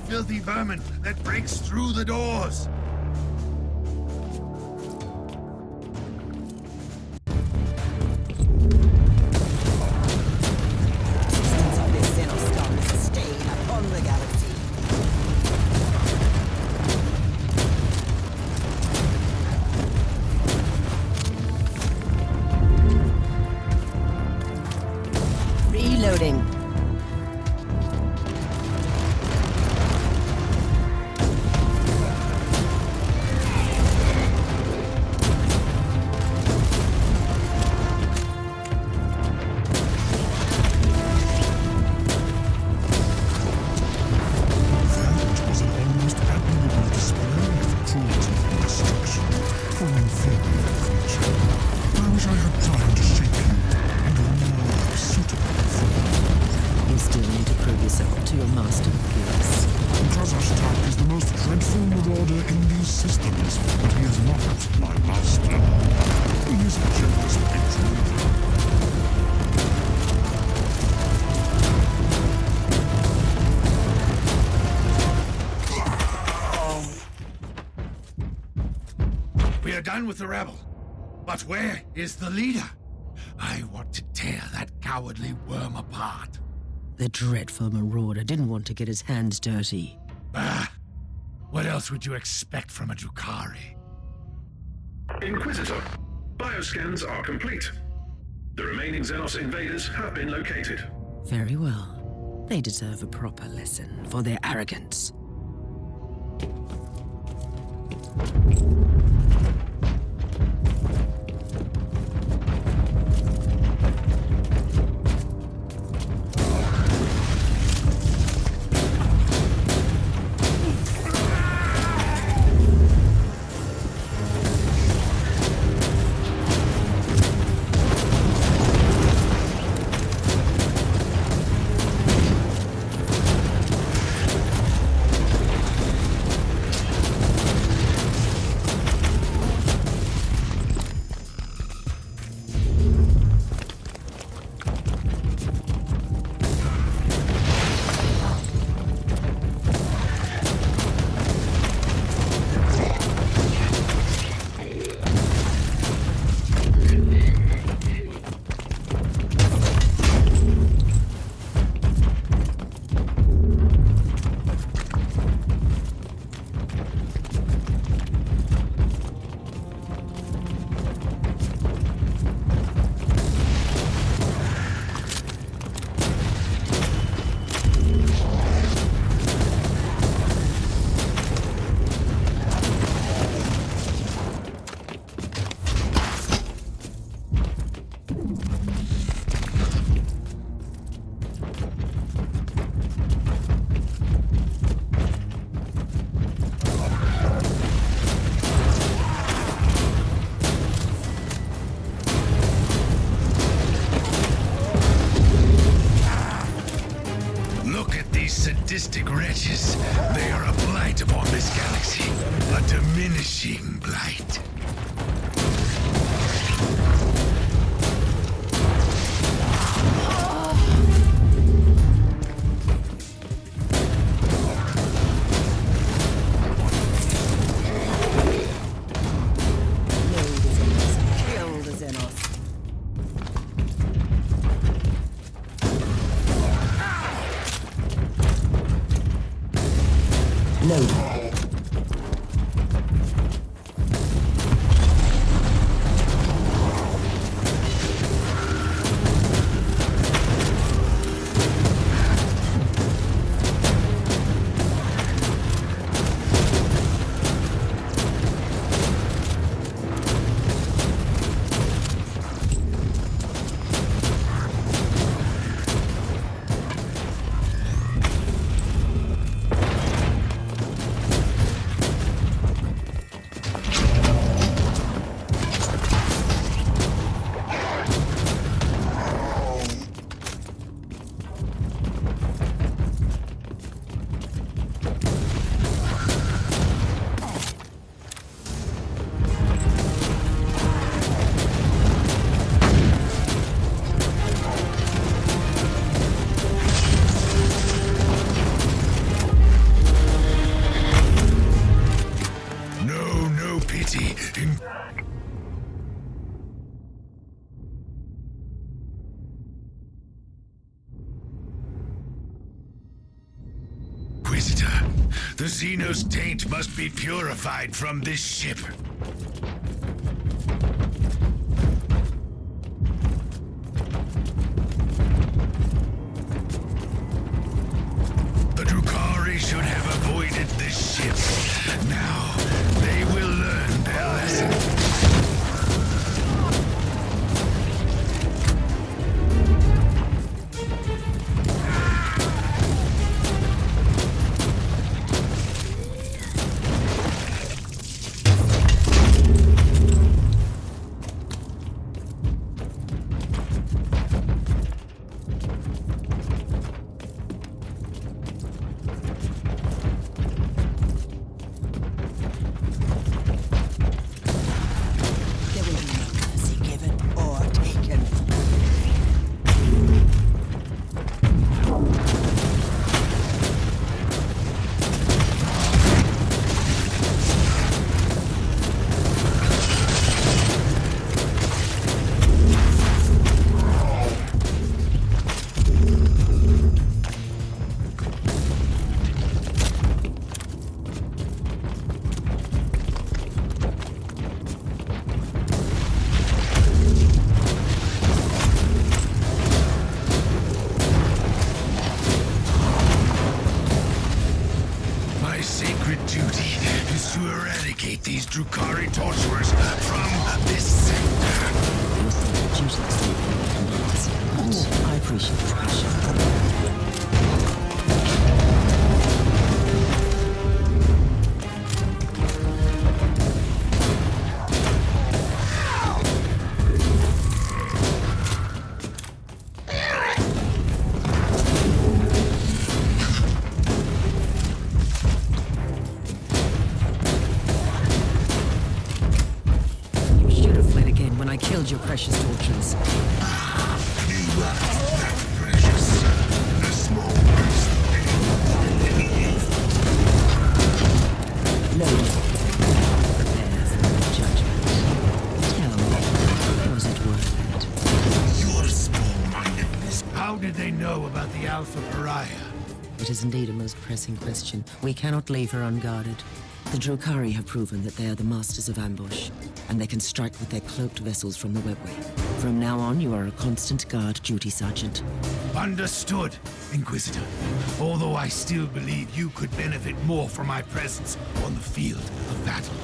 Filthy vermin that breaks through the doors. Existence of this Xenostar is a stain upon the galaxy. Reloading. Done with the rebel. But where is the leader? I want to tear that cowardly worm apart. The dreadful marauder didn't want to get his hands dirty. Ah, what else would you expect from a Drukhari? Inquisitor, bioscans are complete. The remaining Xenos invaders have been located. Very well. They deserve a proper lesson for their arrogance. Raging blight. Kill the Xenos. Loading. No pity. Inquisitor, the Xenos taint must be purified from this ship. The Drukhari should have avoided this ship. Now, they will learn their lesson. These Drukhari torturers from this sector. I appreciate the passion. I killed your precious torturers. You are that precious. A small person. Loaded. Prepare for judgment. Tell me, was it worth it? Your small-mindedness. How did they know about the Alpha Pariah? It is indeed a most pressing question. We cannot leave her unguarded. The Drukhari have proven that they are the masters of ambush, and they can strike with their cloaked vessels from the webway. From now on, you are a constant guard duty sergeant. Understood, Inquisitor. Although I still believe you could benefit more from my presence on the field of battle.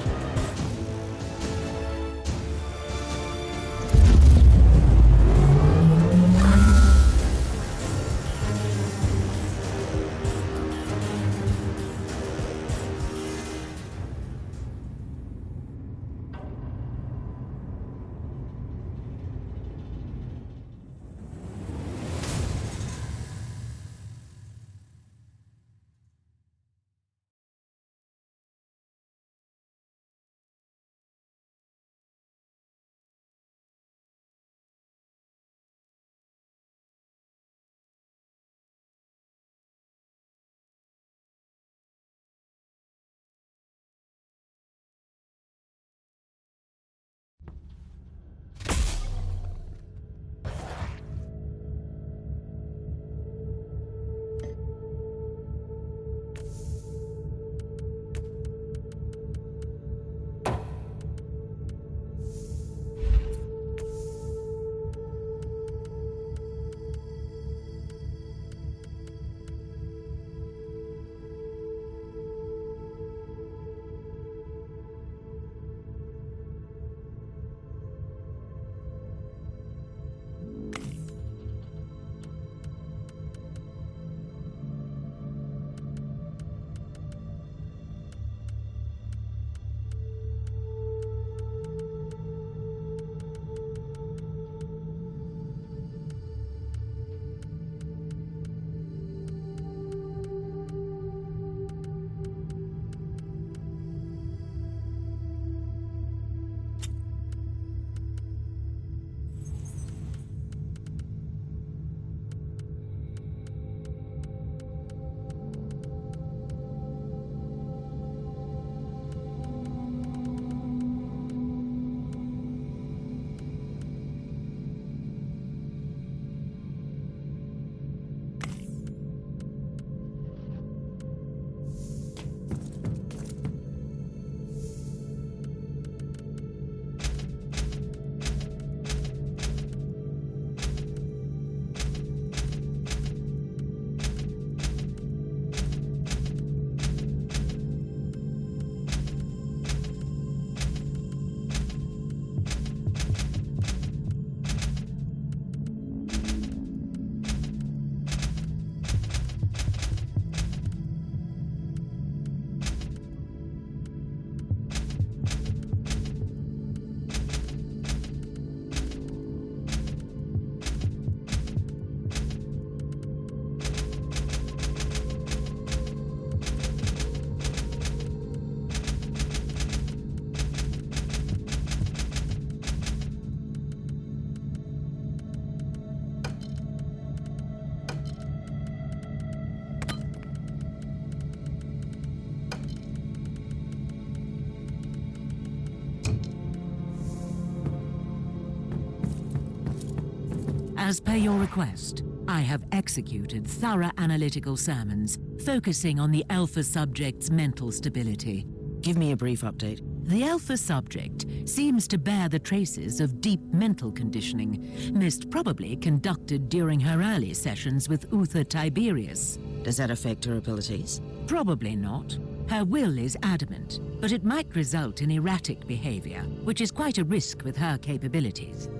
As per your request, I have executed thorough analytical sermons, focusing on the Alpha subject's mental stability. Give me a brief update. The Alpha subject seems to bear the traces of deep mental conditioning, most probably conducted during her early sessions with Uther Tiberius. Does that affect her abilities? Probably not. Her will is adamant, but it might result in erratic behavior, which is quite a risk with her capabilities.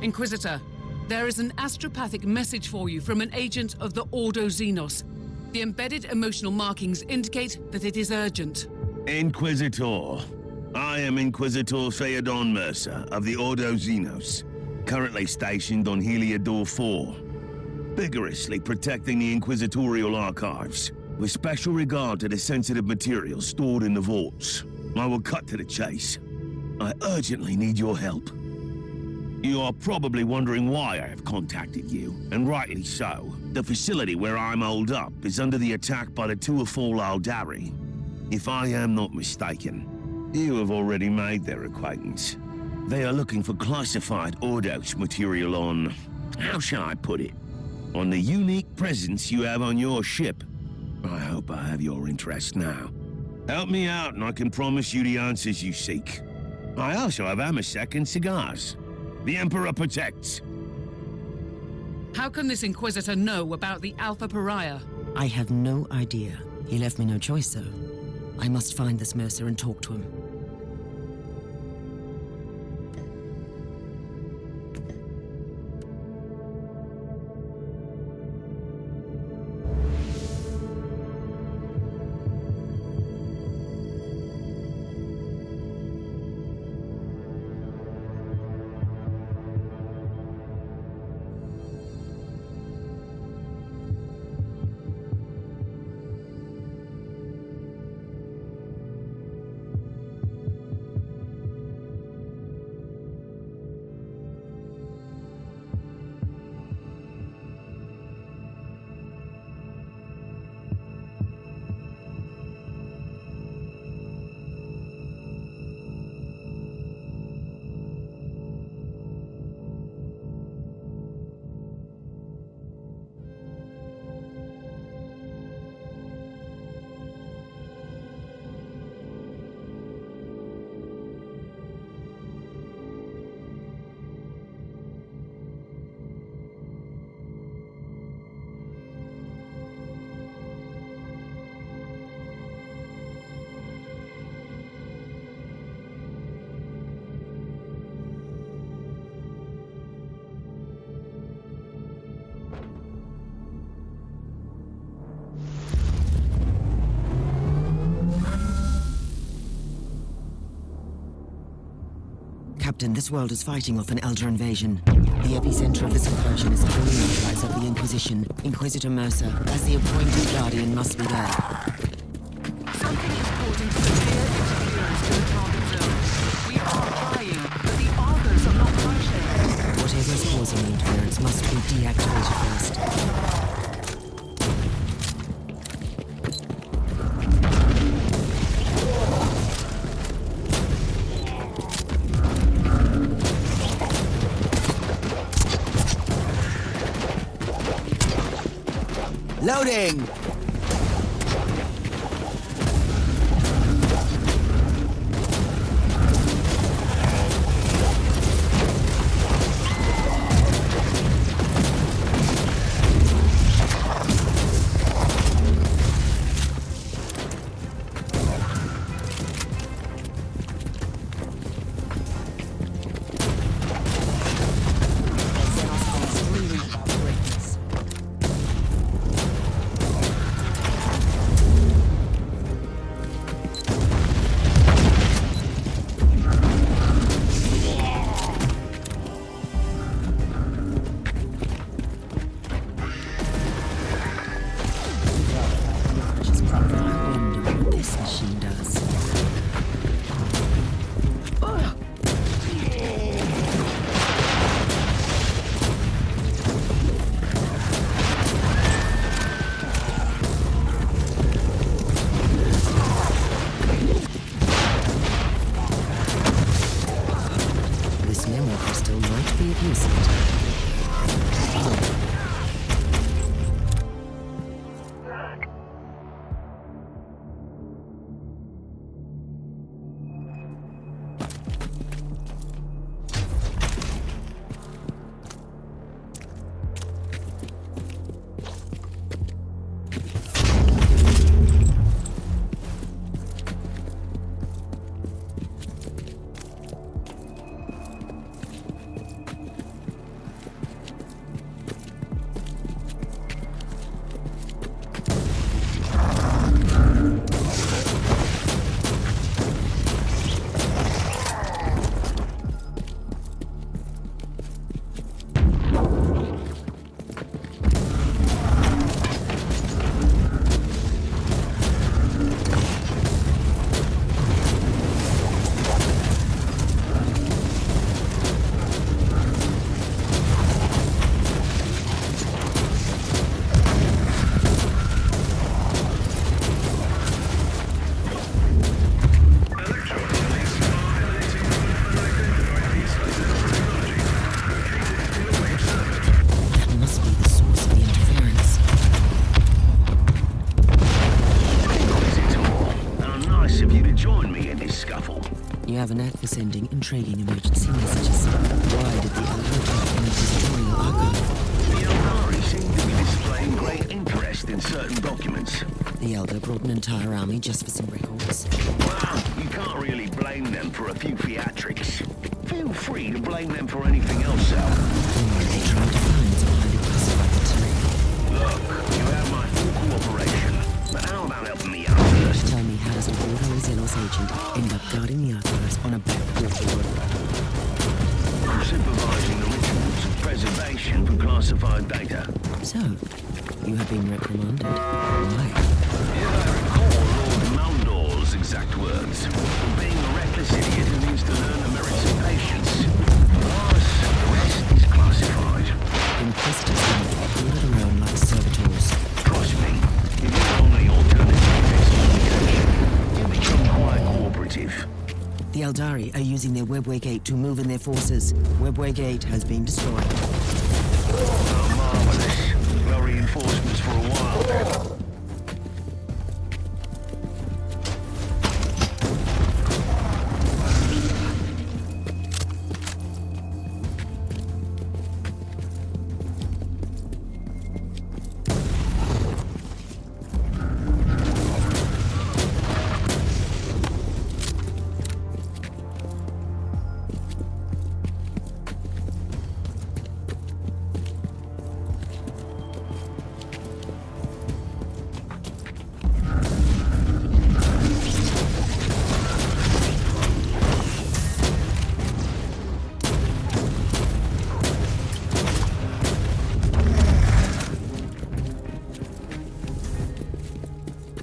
Inquisitor, there is an astropathic message for you from an agent of the Ordo Xenos. The embedded emotional markings indicate that it is urgent. Inquisitor. I am Inquisitor Theodon Mercer of the Ordo Xenos, currently stationed on Heliodor 4, vigorously protecting the Inquisitorial archives, with special regard to the sensitive materials stored in the vaults. I will cut to the chase. I urgently need your help. You are probably wondering why I have contacted you, and rightly so. The facility where I'm holed up is under the attack by the Tuatha Aldari. If I am not mistaken, you have already made their acquaintance. They are looking for classified Ordos material on... how shall I put it? On the unique presence you have on your ship. I hope I have your interest now. Help me out and I can promise you the answers you seek. I also have Amasek and cigars. The Emperor protects. How can this Inquisitor know about the Alpha Pariah? I have no idea. He left me no choice, though. I must find this Mercer and talk to him. Captain, this world is fighting off an Elder invasion. The epicenter of this incursion is the holy archives of the Inquisition. Inquisitor Mercer, as the appointed guardian, must be there. Something is causing severe interference to the target zone. We are trying, but the Argos are not functioning. Whatever is causing the interference must be deactivated first. Loading! material might be of use at the time. You have a knack for sending intriguing emergency messages. Why did the Elder attack an inquisitorial archive? The Eldari seem to be displaying great interest in certain documents. The Elder brought an entire army just for some records. Well, you can't really blame them for a few theatrics. Feel free to blame them for anything else, Sal. Or are they trying to find some highly classified material? Look, you have my full cooperation, but how about helping me out first? Tell me, how does an Ordo Zelos agent end up guarding the archives on a backwater road? I'm supervising the rituals of preservation for classified data. So, you have been reprimanded. Why? If I recall Lord Maldor's exact words, being a reckless idiot who needs to learn the merits of patience. Plus, the rest is classified. Inquisitors don't hold it around like servitors. Trust me, if you only alternative excommunication, you become quite cooperative. The Eldari are using their Webway Gate to move in their forces. Webway Gate has been destroyed. Oh, marvelous. No reinforcements for a while.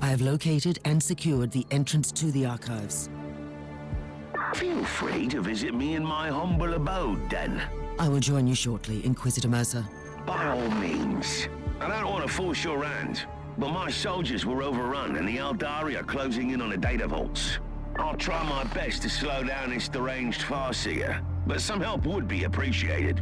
I have located and secured the entrance to the archives. Feel free to visit me in my humble abode, then. I will join you shortly, Inquisitor Mercer. By all means. I don't want to force your hand, but my soldiers were overrun and the Eldari are closing in on the data vaults. I'll try my best to slow down this deranged farseer, but some help would be appreciated.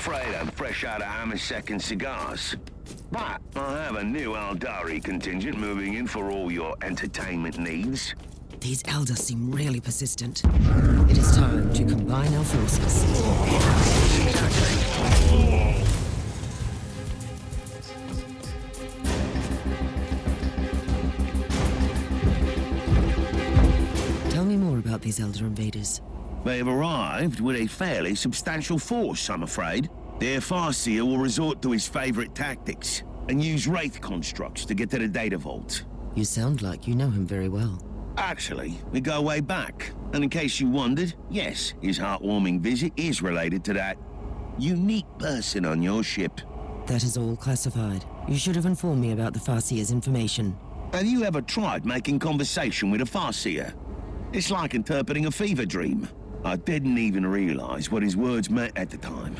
afraid I'm fresh out of Amasek and cigars. But I have a new Aldari contingent moving in for all your entertainment needs. These elders seem really persistent. It is time to combine our forces. Tell me more about these elder invaders. They've arrived with a fairly substantial force, I'm afraid. Their Farseer will resort to his favorite tactics and use Wraith constructs to get to the data vault. You sound like you know him very well. Actually, we go way back. And in case you wondered, yes, his heartwarming visit is related to that unique person on your ship. That is all classified. You should have informed me about the Farseer's information. Have you ever tried making conversation with a Farseer? It's like interpreting a fever dream. I didn't even realize what his words meant at the time.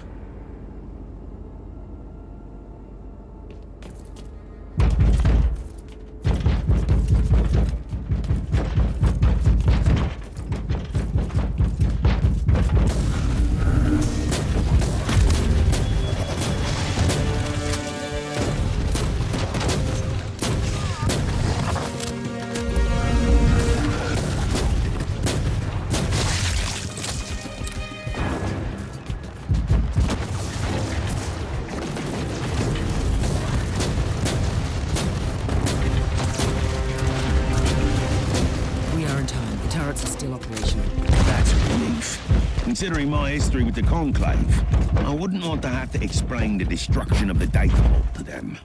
Considering my history with the Conclave, I wouldn't want to have to explain the destruction of the data vault to them.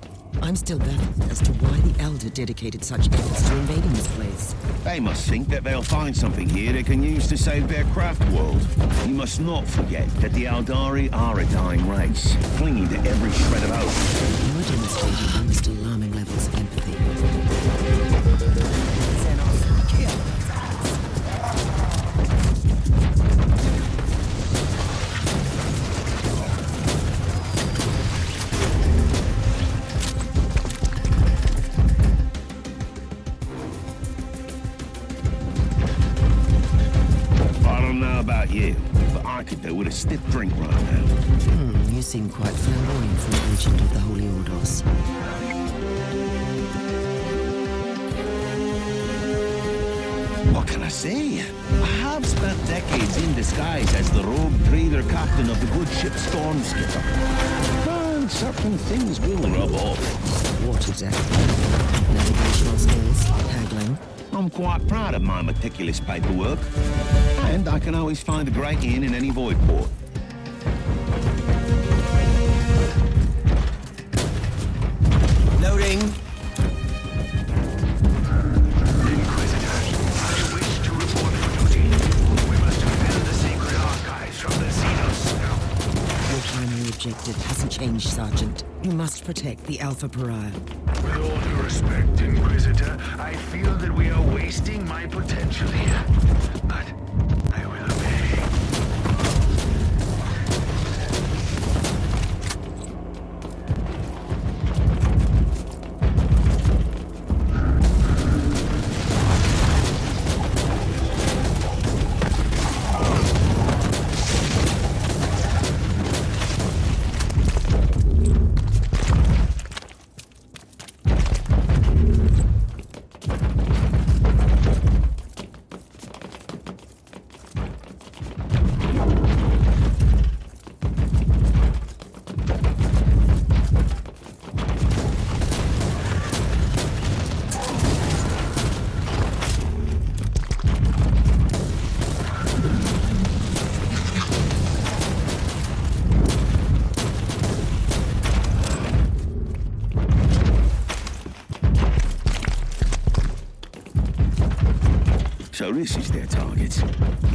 I'm still baffled as to why the Elder dedicated such efforts to invading this place. They must think that they'll find something here they can use to save their craft world. You must not forget that the Aldari are a dying race, clinging to every shred of hope. You are demonstrating almost alarming levels of empathy. You, but I could do with a stiff drink right now. You seem quite flamboyant for an agent of the Holy Ordos. What can I say? I have spent decades in disguise as the rogue trader captain of the good ship Stormskipper. And certain things will rub off. What exactly? Navigational skills? Haggling? I'm quite proud of my meticulous paperwork. And I can always find a great inn in any void port. Loading. Inquisitor, I wish to report for duty. We must defend the sacred archives from the Xenos now. Your primary objective hasn't changed, Sergeant. You must protect the Alpha Pariah. With all due respect, Inquisitor, I feel that we are wasting my potential here. But I will obey. So this is their target.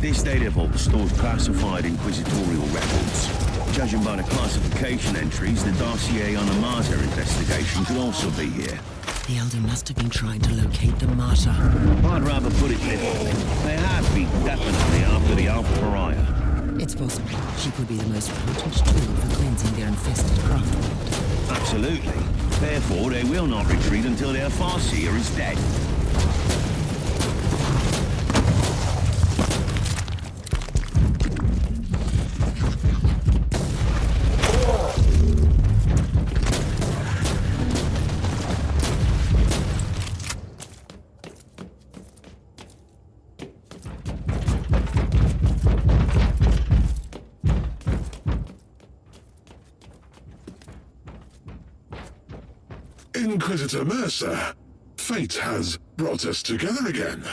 This data vault stores classified inquisitorial records. Judging by the classification entries, the dossier on the Martyr investigation could also be here. The Elder must have been trying to locate the Martyr. I'd rather put it differently. They have been definitely after the Alpha Pariah. It's possible. She could be the most potent tool for cleansing their infested craft world. Absolutely. Therefore, they will not retreat until their Farseer is dead. Inquisitor Mercer. Fate has brought us together again.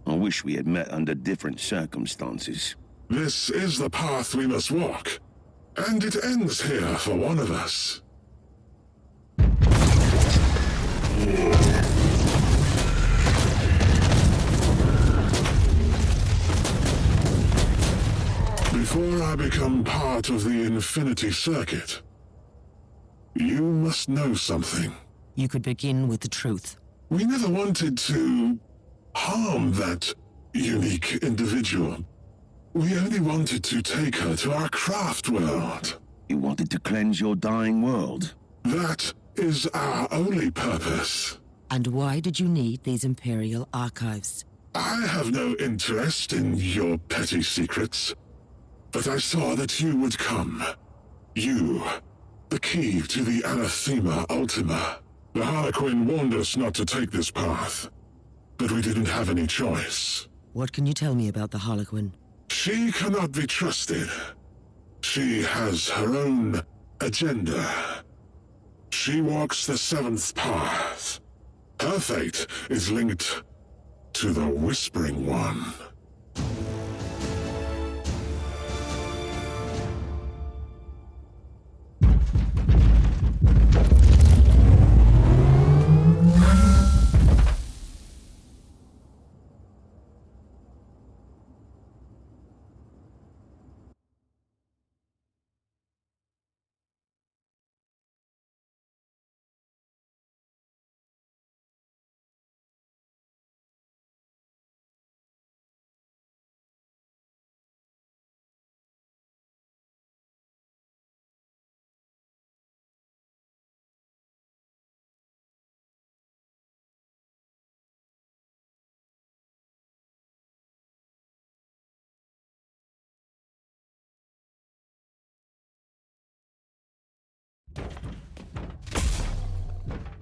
I wish we had met under different circumstances. This is the path we must walk, and it ends here for one of us. Before I become part of the Infinity Circuit, you must know something. You could begin with the truth. We never wanted to harm that unique individual. We only wanted to take her to our craft world. You wanted to cleanse your dying world? That is our only purpose. And why did you need these Imperial archives? I have no interest in your petty secrets, but I saw that you would come. You, the key to the Anathema Ultima. The Harlequin warned us not to take this path, but we didn't have any choice. What can you tell me about the Harlequin? She cannot be trusted. She has her own agenda. She walks the seventh path. Her fate is linked to the Whispering One.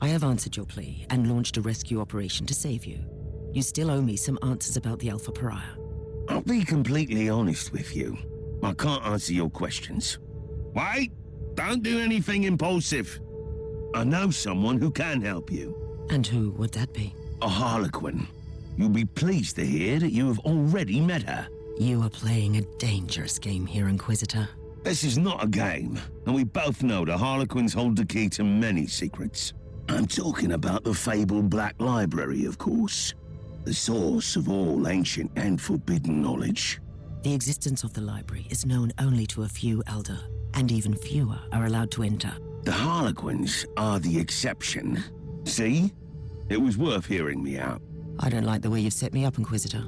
I have answered your plea and launched a rescue operation to save you. You still owe me some answers about the Alpha Pariah. I'll be completely honest with you. I can't answer your questions. Wait! Don't do anything impulsive. I know someone who can help you. And who would that be? A Harlequin. You'll be pleased to hear that you have already met her. You are playing a dangerous game here, Inquisitor. This is not a game, and we both know the Harlequins hold the key to many secrets. I'm talking about the fabled Black Library, of course. The source of all ancient and forbidden knowledge. The existence of the library is known only to a few Elder, and even fewer are allowed to enter. The Harlequins are the exception. See? It was worth hearing me out. I don't like the way you've set me up, Inquisitor.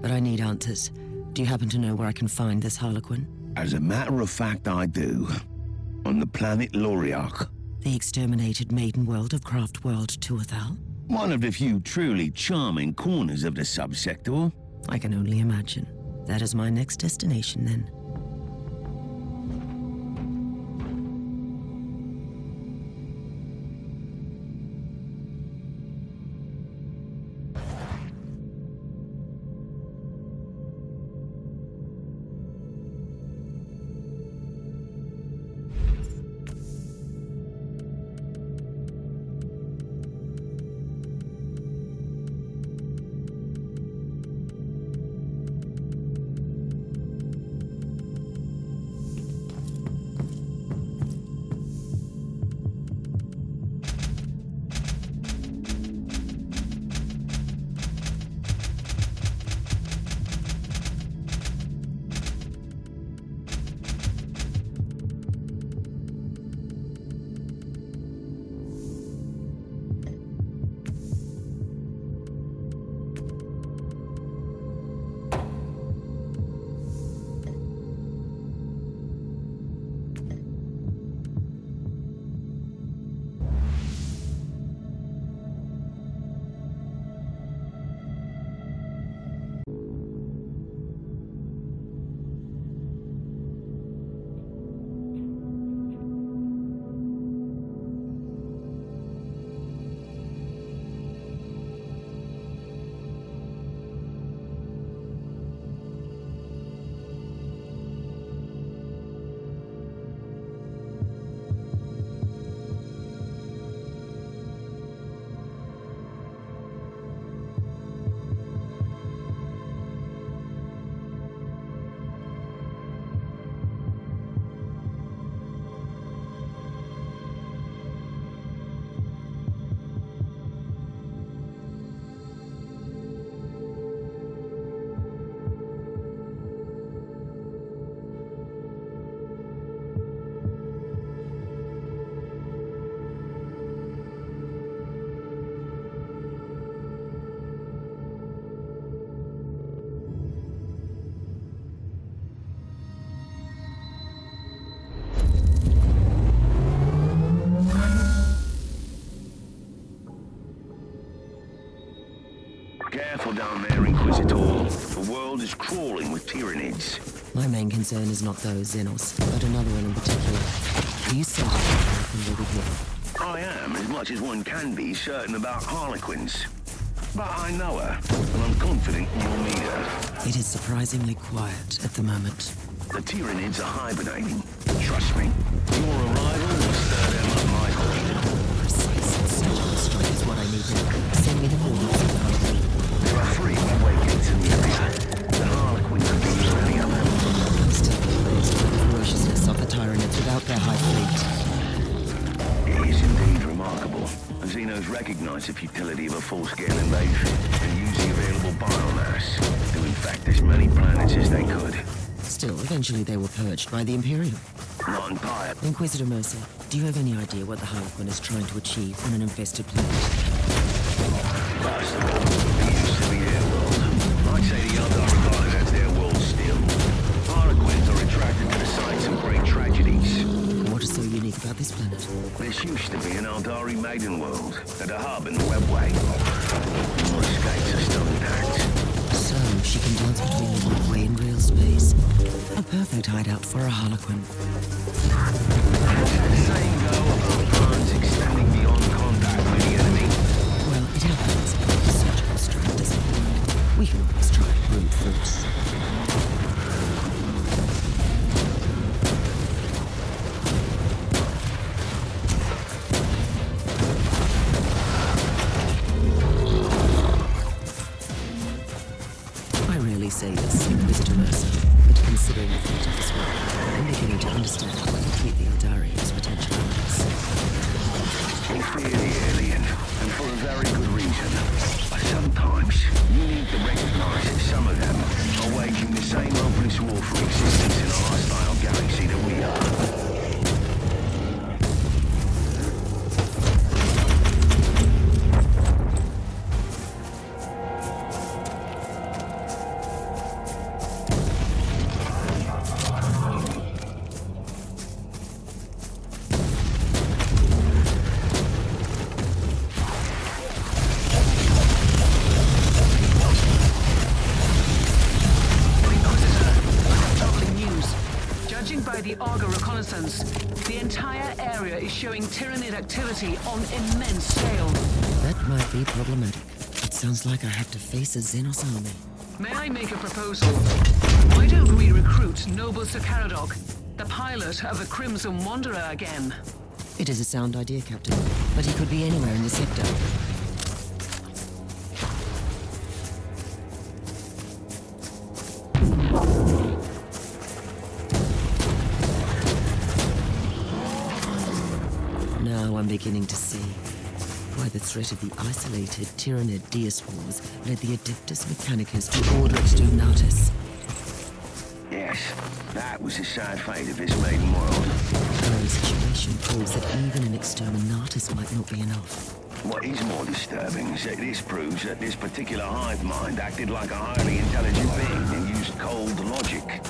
But I need answers. Do you happen to know where I can find this Harlequin? As a matter of fact, I do. On the planet Loriarch. The exterminated maiden world of Craft World Tuathal? One of the few truly charming corners of the subsector. I can only imagine. That is my next destination, then. Careful down there, Inquisitor. The world is crawling with tyrannids. My main concern is not those Xenos, but another one in particular. Are you certain Harlequin will be here? I am, as much as one can be, certain about Harlequins. But I know her, and I'm confident you'll meet her. It is surprisingly quiet at the moment. The Tyranids are hibernating. Trust me. Your arrival will stir them up, my queen. Precise surgical strike is what I need now. Send me the coordinates of the Harlequin. There are 3 one-way gates in the area. The Harlequin could be near any of them. I'm still amazed by the ferociousness of the Tyranids without their high fleet. It is indeed remarkable. Xenos recognize the futility of a full-scale invasion and use the available biomass to infect as many planets as they could. Still, eventually they were purged by the Imperium. Not entire. Inquisitor Mercer, do you have any idea what the Harlequin is trying to achieve on an infested planet? First of all, it used to be their world. I'd say the Eldar regard it as their world still. Harlequins are attracted to the sites of great tragedies. What is so unique about this planet? This used to be an Eldari maiden world, at a hub in the webway. More escapes are still intact. So, she can dance between the webway and real space. A perfect hideout for a Harlequin. That saying go about plans extending beyond contact with the enemy. Well, it happens, but the surgical strike doesn't work. We can always try brute force. Say this, Inquisitor Mercer, but considering the fate of this world, I'm beginning to understand why you treat the Eldari as potential allies. We fear the alien, and for a very good reason. But sometimes, you need to recognize that some of them are waging the same hopeless war for existence in a hostile galaxy that we are. The entire area is showing Tyranid activity on immense scale. That might be problematic. It sounds like I have to face a Xenos army. May I make a proposal? Why don't we recruit Noble Sakaradok, the pilot of the Crimson Wanderer, again? It is a sound idea, Captain, but he could be anywhere in the sector. Now I'm beginning to see why the threat of the isolated Tyranid Diaspores led the Adeptus Mechanicus to order Exterminatus. Yes, that was the sad fate of this maiden world. The current situation proves that even an Exterminatus might not be enough. What is more disturbing is that this proves that this particular hive mind acted like a highly intelligent being and used cold logic.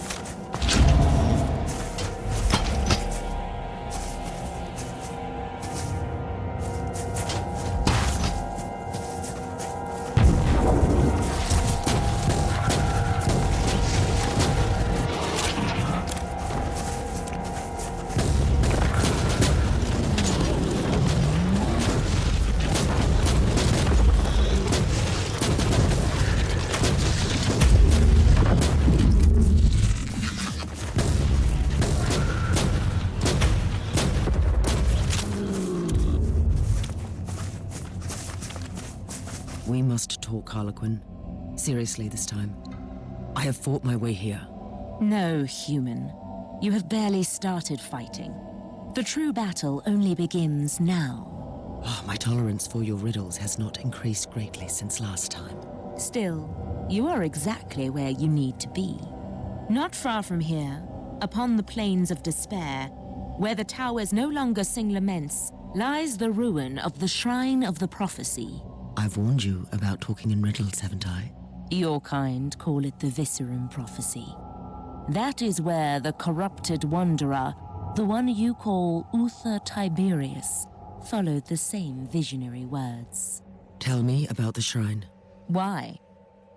We must talk, Harlequin. Seriously this time. I have fought my way here. No, human. You have barely started fighting. The true battle only begins now. Oh, my tolerance for your riddles has not increased greatly since last time. Still, you are exactly where you need to be. Not far from here, upon the plains of despair, where the towers no longer sing laments, lies the ruin of the Shrine of the Prophecy. I've warned you about talking in riddles, haven't I? Your kind call it the Viscerum Prophecy. That is where the corrupted wanderer, the one you call Uther Tiberius, followed the same visionary words. Tell me about the shrine. Why?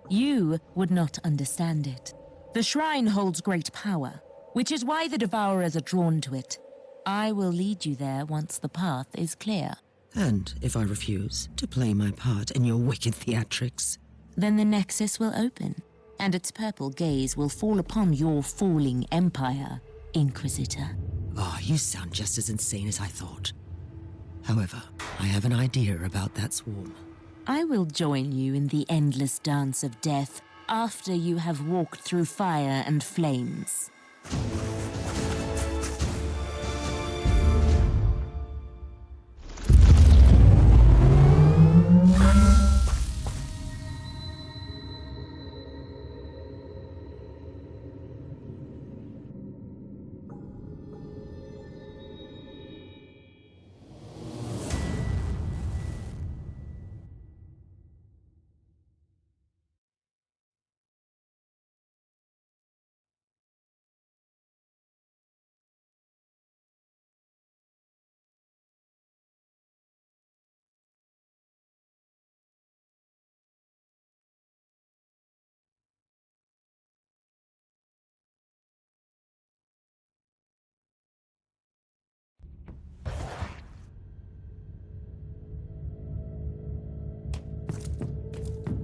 You would not understand it. The shrine holds great power, which is why the Devourers are drawn to it. I will lead you there once the path is clear. And if I refuse to play my part in your wicked theatrics? Then the Nexus will open, and its purple gaze will fall upon your falling empire, Inquisitor. Oh, you sound just as insane as I thought. However, I have an idea about that swarm. I will join you in the endless dance of death after you have walked through fire and flames.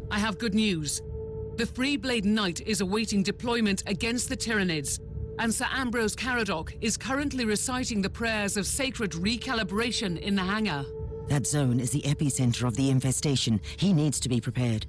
I have good news. The Freeblade Knight is awaiting deployment against the Tyranids, and Sir Ambrose Caradoc is currently reciting the prayers of sacred recalibration in the hangar. That zone is the epicenter of the infestation. He needs to be prepared.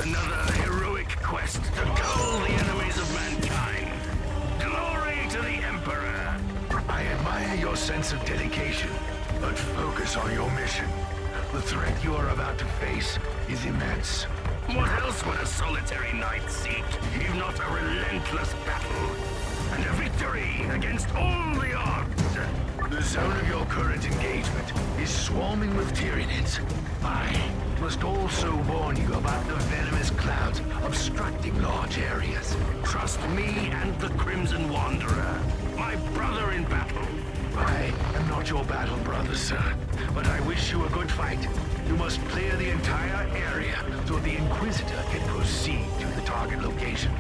Another heroic quest to cull the enemies of mankind. Glory to the Emperor! I admire your sense of dedication, but focus on your mission. The threat you are about to face is immense. What else would a solitary knight seek, if not a relentless battle? And a victory against all the odds! The zone of your current engagement is swarming with Tyranids. I must also warn you about the venomous clouds obstructing large areas. Trust me and the Crimson Wanderer, my brother in battle. I am not your battle brother, sir, but I wish you a good fight. You must clear the entire area so the Inquisitor can proceed to the target location.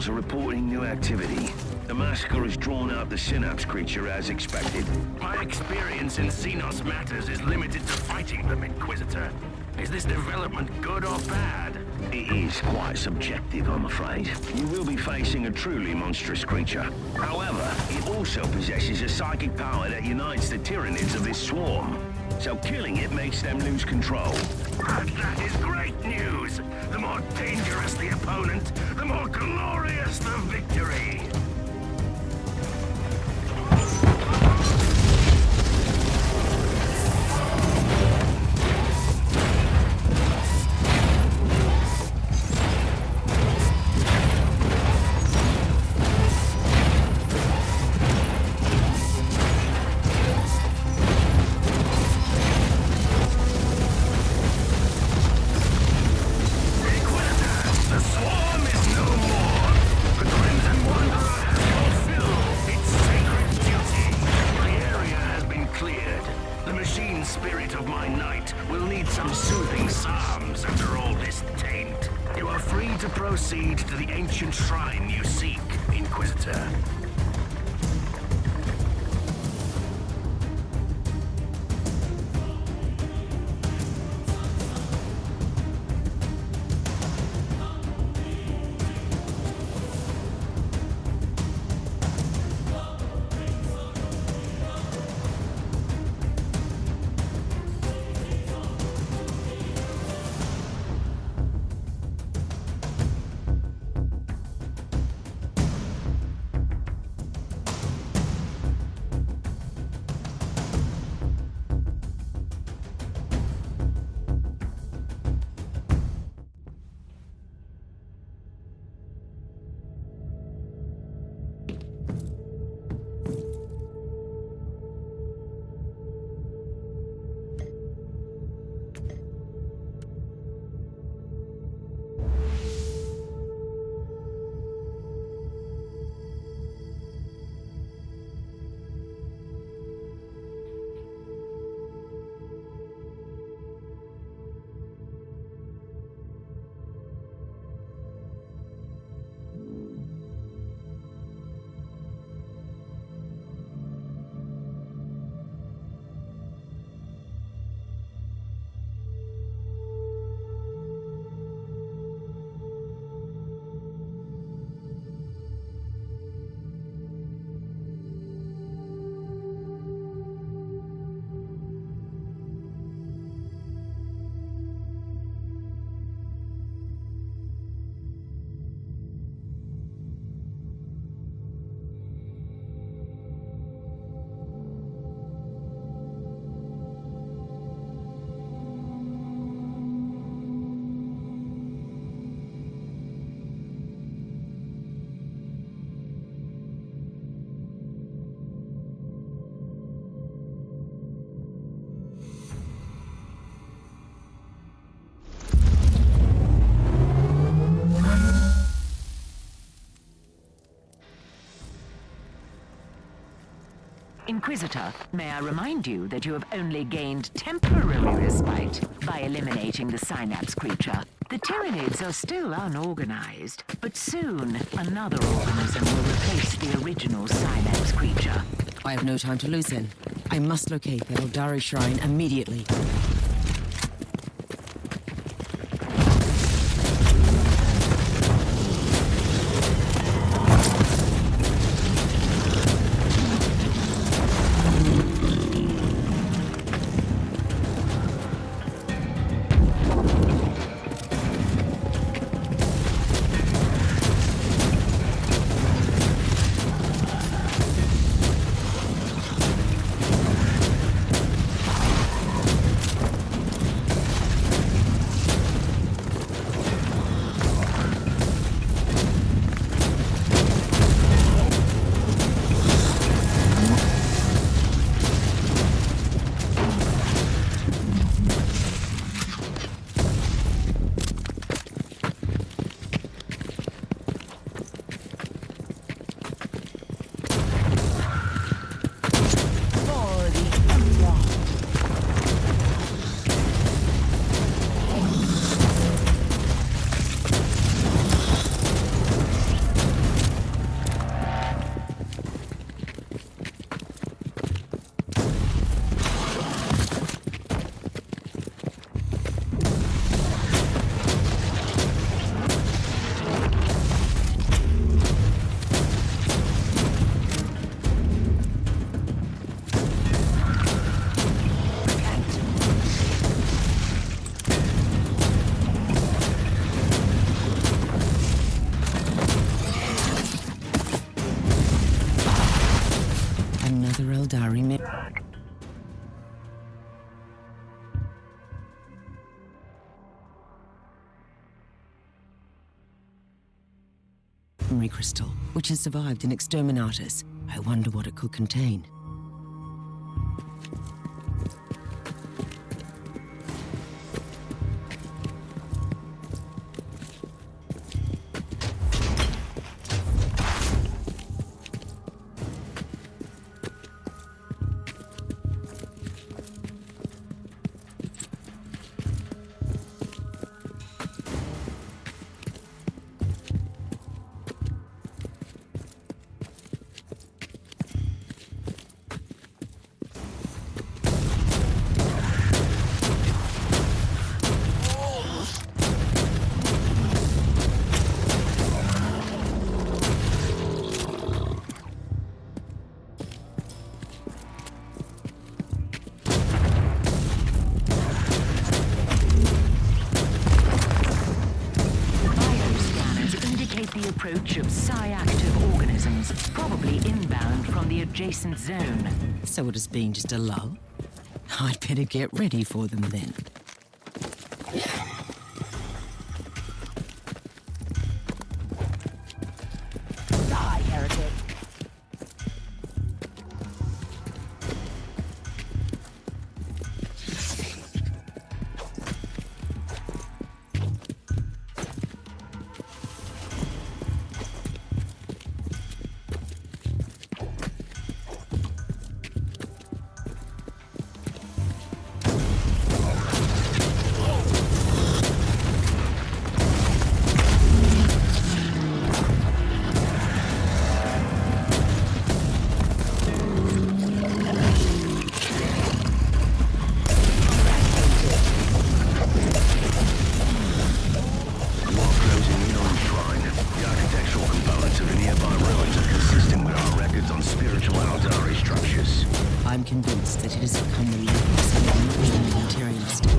are reporting new activity. The massacre has drawn out the Synapse creature as expected. My experience in Xenos matters is limited to fighting them, Inquisitor. Is this development good or bad? It is quite subjective, I'm afraid. You will be facing a truly monstrous creature. However, it also possesses a psychic power that unites the Tyranids of this swarm. So killing it makes them lose control. That is great news! The more dangerous the opponent, the more glorious the victory! Proceed to the ancient shrine you seek, Inquisitor. Inquisitor, may I remind you that you have only gained temporary respite by eliminating the Synapse creature. The Tyranids are still unorganized, but soon another organism will replace the original Synapse creature. I have no time to lose then. I must locate the Eldari Shrine immediately. weaponry crystal, which has survived in Exterminatus. I wonder what it could contain. The approach of psi-active organisms, probably inbound from the adjacent zone. So it has been just a lull? I'd better get ready for them then. Die, heretic. I'm convinced that it has become the legacy of the materialistic.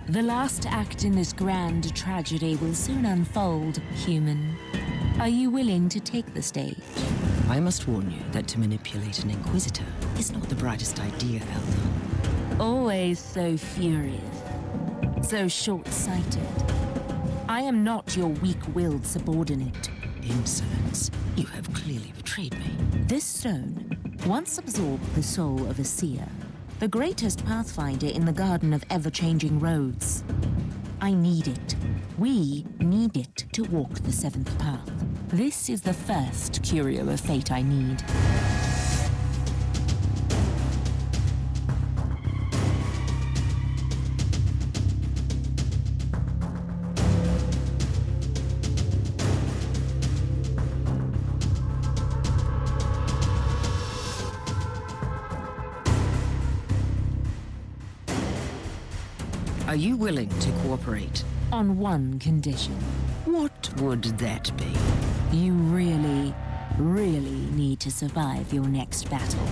The last act in this grand tragedy will soon unfold, human. Are you willing to take the stage? I must warn you that to manipulate an Inquisitor is not the brightest idea, Elder. Always so furious, so short-sighted. I am not your weak-willed subordinate. Insolence. You have clearly betrayed me. This stone once absorbed the soul of a seer, the greatest pathfinder in the Garden of Ever-Changing Roads. I need it. We need it to walk the seventh path. This is the first curio of fate I need. Are you willing to cooperate? On one condition. What would that be? You really, really need to survive your next battle.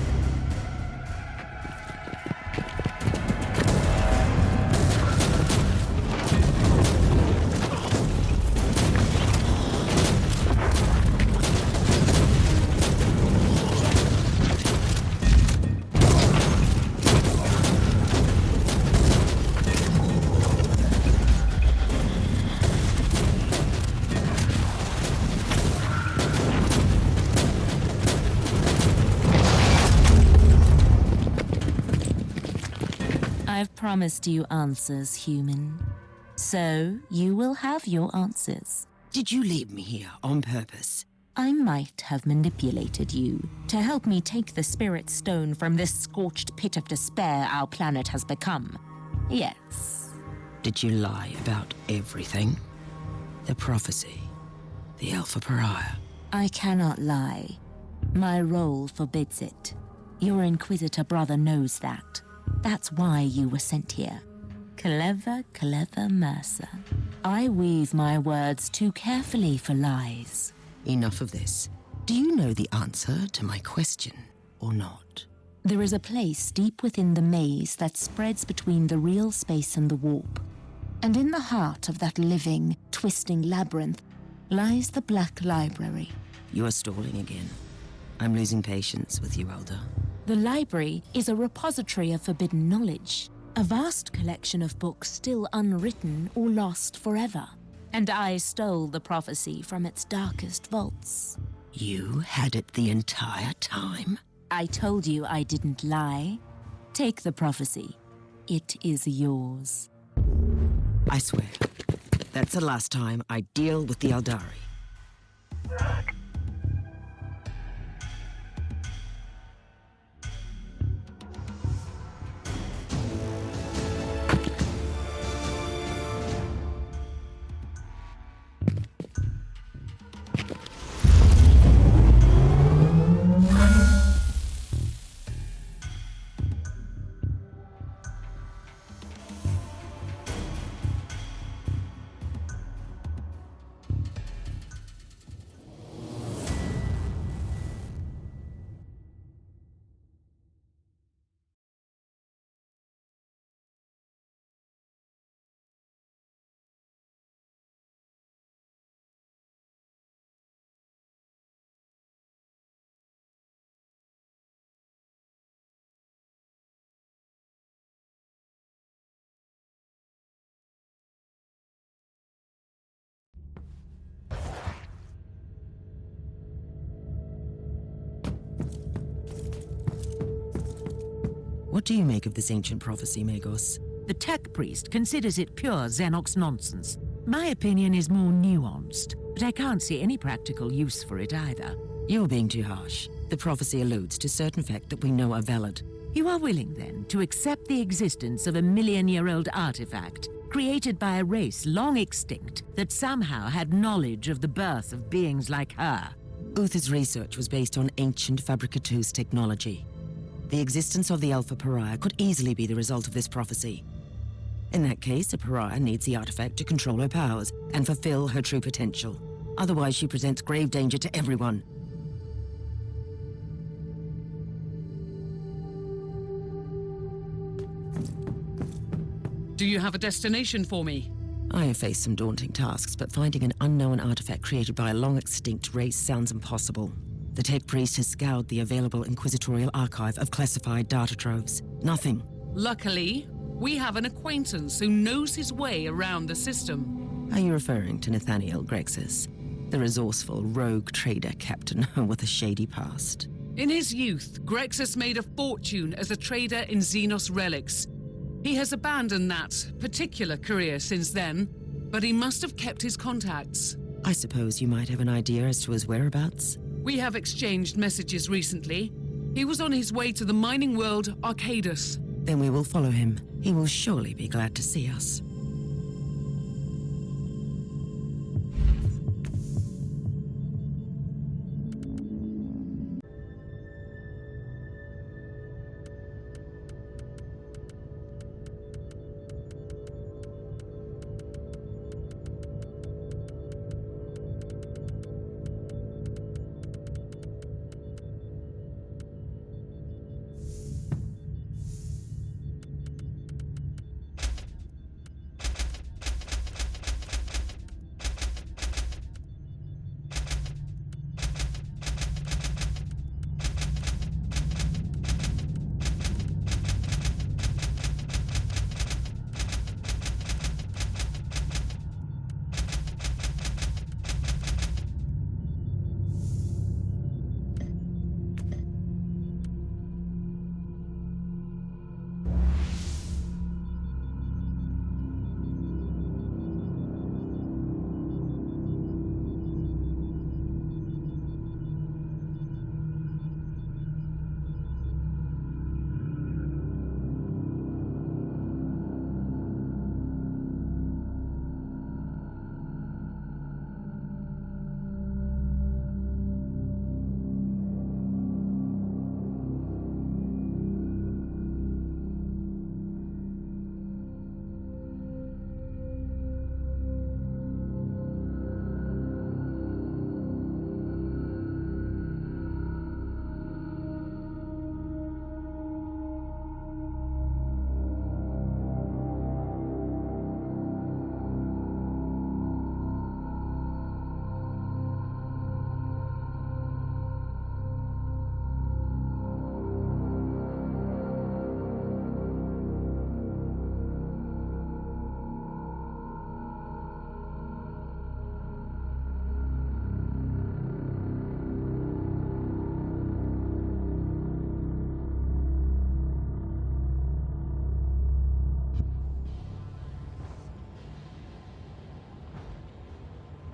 I've promised you answers, human. So, you will have your answers. Did you leave me here on purpose? I might have manipulated you to help me take the Spirit Stone from this scorched pit of despair our planet has become. Yes. Did you lie about everything? The prophecy, The Alpha Pariah. I cannot lie. My role forbids it. Your Inquisitor brother knows that. That's why you were sent here. Clever, clever Mercer. I weave my words too carefully for lies. Enough of this. Do you know the answer to my question, or not? There is a place deep within the maze that spreads between the real space and the warp. And in the heart of that living, twisting labyrinth lies the Black Library. You are stalling again. I'm losing patience with you, Elder. The library is a repository of forbidden knowledge, a vast collection of books still unwritten or lost forever. And I stole the prophecy from its darkest vaults. You had it the entire time? I told you I didn't lie. Take the prophecy. It is yours. I swear, that's the last time I deal with the Eldari. What do you make of this ancient prophecy, Magos? The tech priest considers it pure Xenox nonsense. My opinion is more nuanced, but I can't see any practical use for it either. You're being too harsh. The prophecy alludes to certain facts that we know are valid. You are willing, then, to accept the existence of a million-year-old artifact created by a race long extinct that somehow had knowledge of the birth of beings like her? Uther's research was based on ancient Fabricatus technology. The existence of the Alpha Pariah could easily be the result of this prophecy. In that case, a Pariah needs the artifact to control her powers and fulfill her true potential. Otherwise, she presents grave danger to everyone. Do you have a destination for me? I have faced some daunting tasks, but finding an unknown artifact created by a long-extinct race sounds impossible. The tech priest has scoured the available inquisitorial archive of classified data troves. Nothing. Luckily, we have an acquaintance who knows his way around the system. Are you referring to Nathaniel Grexus, the resourceful rogue trader captain with a shady past? In his youth, Grexus made a fortune as a trader in Xenos relics. He has abandoned that particular career since then, but he must have kept his contacts. I suppose you might have an idea as to his whereabouts? We have exchanged messages recently. He was on his way to the mining world Arcadus. Then we will follow him. He will surely be glad to see us.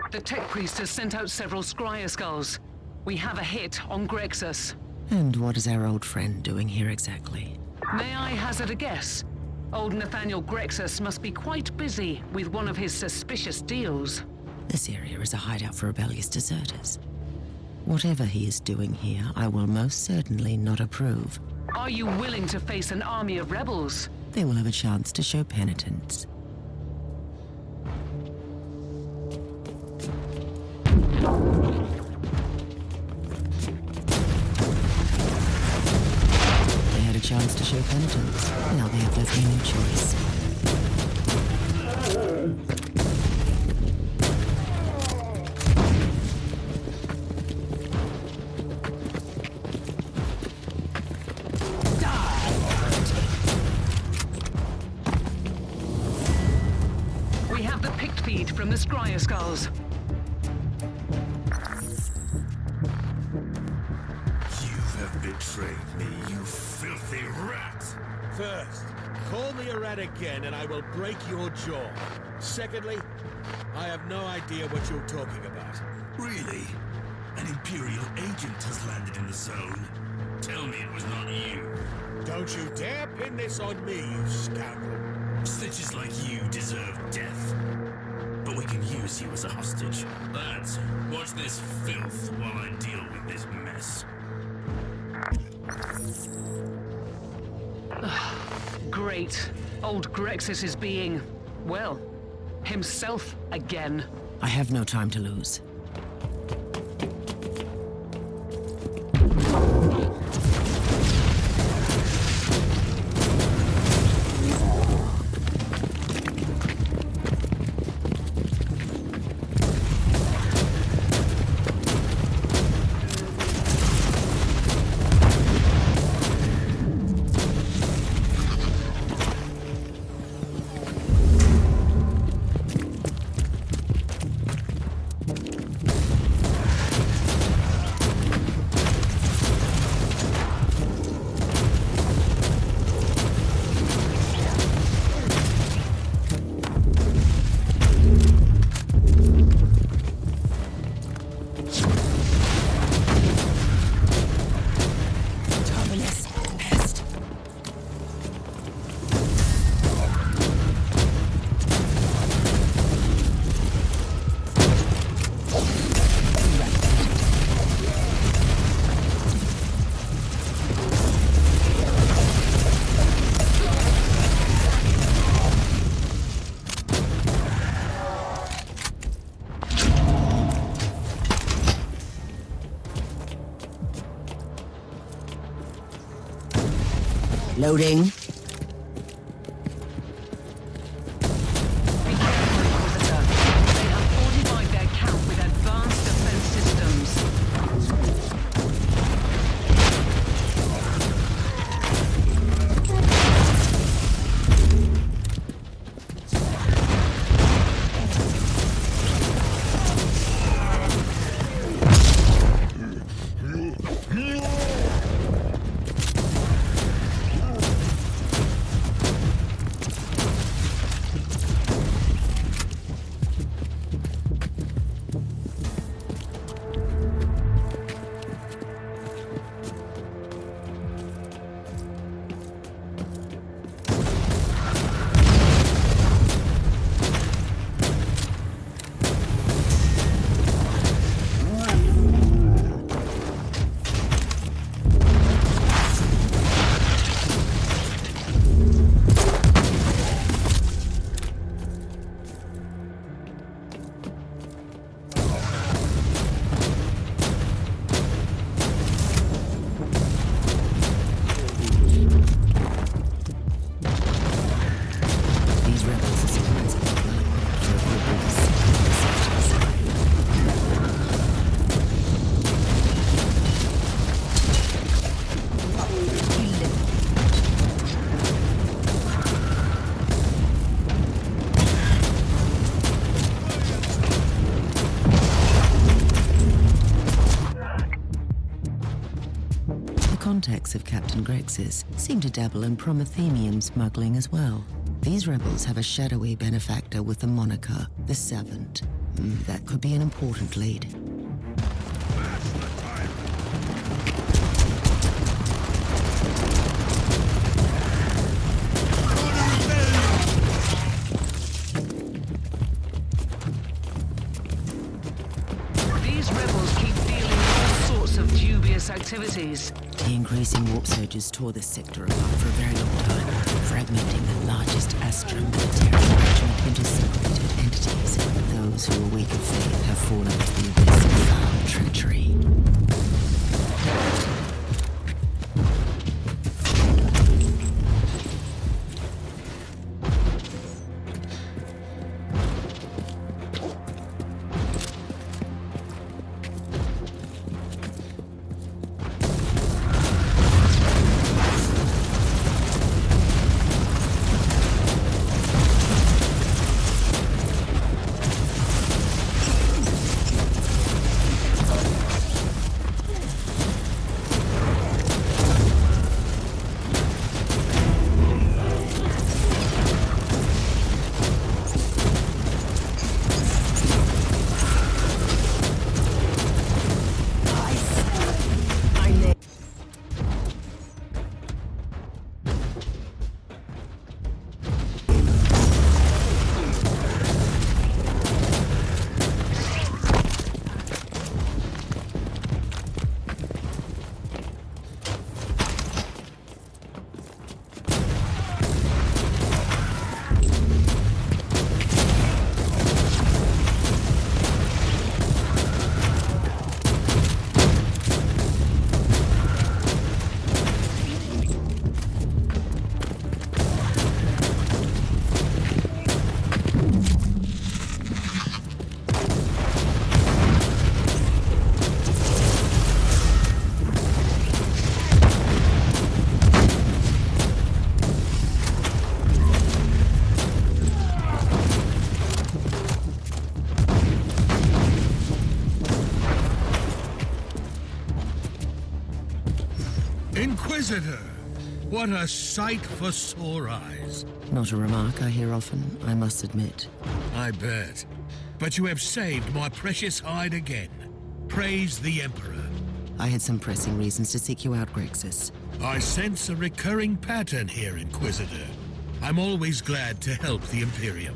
The tech priest has sent out several scryer skulls. We have a hit on Grexus. And what is our old friend doing here exactly? May I hazard a guess? Old Nathaniel Grexus must be quite busy with one of his suspicious deals. This area is a hideout for rebellious deserters. Whatever he is doing here, I will most certainly not approve. Are you willing to face an army of rebels? They will have a chance to show penitence. They had a chance to show penitence. Now they have left me no choice. We have the picked feed from the scryer skulls. You have betrayed me, you filthy rat! First, call me a rat again and I will break your jaw. Secondly, I have no idea what you're talking about. Really? An Imperial agent has landed in the zone. Tell me it was not you. Don't you dare pin this on me, you scoundrel. Snitches like you deserve death. But we can use you as a hostage. Lads, watch this filth while I deal with this mess. Great. Old Grexus is being, well, himself again. I have no time to lose. Loading. Be careful, Inquisitor. They have fortified their camp with advanced defense systems. Contacts of Captain Grex's seem to dabble in Promethenium smuggling as well. These rebels have a shadowy benefactor with the moniker The Servant. That could be an important lead. That's the time. These rebels keep dealing with all sorts of dubious activities. The increasing warp surges tore this sector apart for a very long time, fragmenting the largest Astra military region into separated entities. Those who are weak of faith have fallen into the abyss of foul treachery. Inquisitor! What a sight for sore eyes. Not a remark I hear often, I must admit. I bet. But you have saved my precious hide again. Praise the Emperor. I had some pressing reasons to seek you out, Grexis. I sense a recurring pattern here, Inquisitor. I'm always glad to help the Imperium.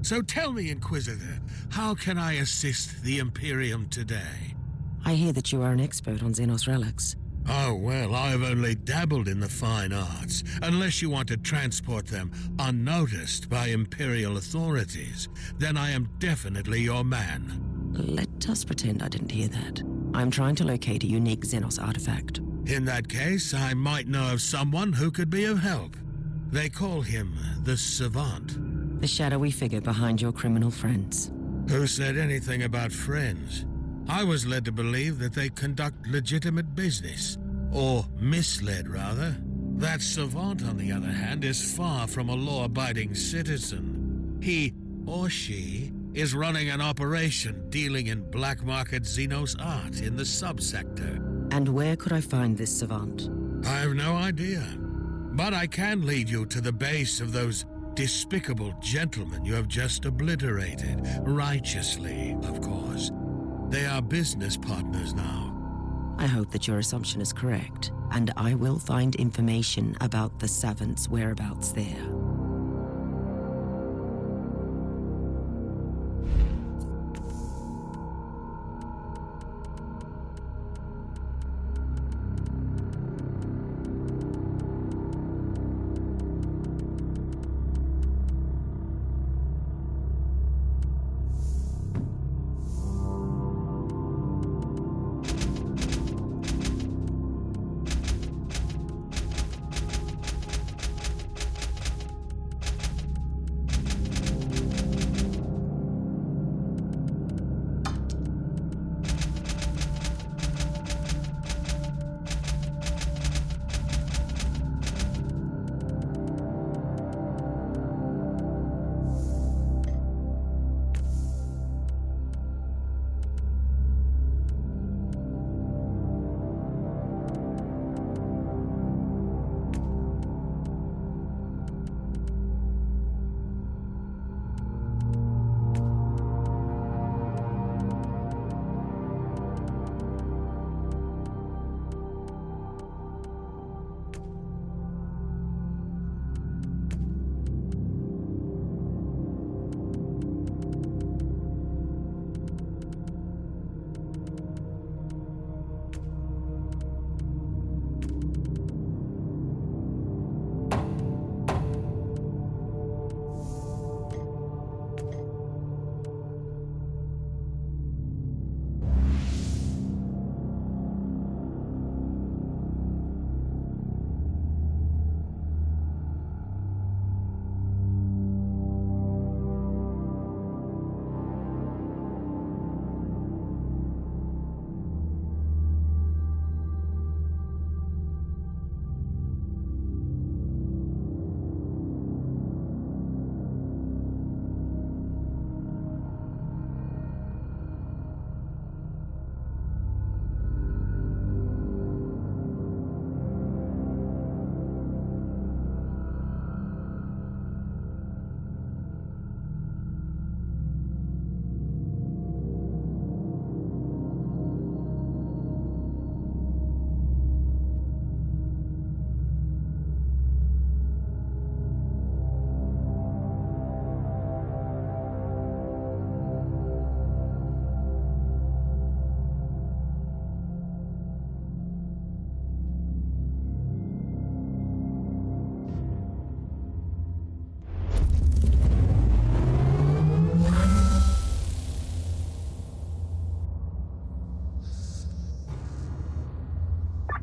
So tell me, Inquisitor, how can I assist the Imperium today? I hear that you are an expert on Xenos relics. Oh, well, I've only dabbled in the fine arts, unless you want to transport them unnoticed by Imperial authorities. Then I am definitely your man. Let us pretend I didn't hear that. I'm trying to locate a unique Xenos artifact. In that case, I might know of someone who could be of help. They call him the Savant. The shadowy figure behind your criminal friends. Who said anything about friends? I was led to believe that they conduct legitimate business. Or misled, rather. That Savant, on the other hand, is far from a law-abiding citizen. He, or she, is running an operation dealing in black market Xenos art in the subsector. And where could I find this Savant? I have no idea. But I can lead you to the base of those despicable gentlemen you have just obliterated. Righteously, of course. They are business partners now. I hope that your assumption is correct, and I will find information about the Savant's whereabouts there.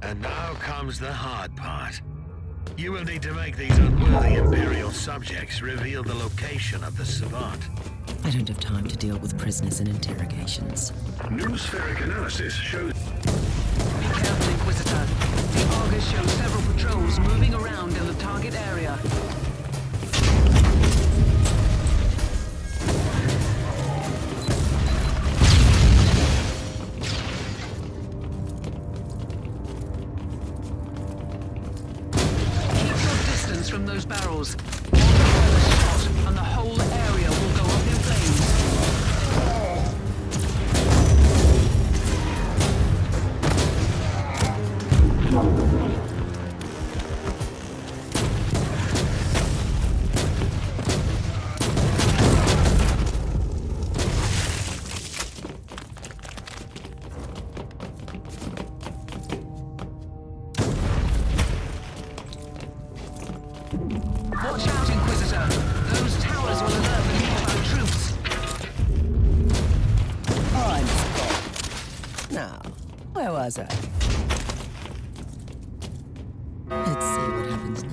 And now comes the hard part. You will need to make these unworthy Imperial subjects reveal the location of the Savant. I don't have time to deal with prisoners and interrogations. Noospheric analysis shows... Be careful, Inquisitor. The Argus shows several patrols moving around in the target area. From those barrels. One careless shot, and the whole area will go up in flames. Watch out, Inquisitor! Those towers will alert the nearby troops! I'm Scott. Now, where was I? Let's see what happens now.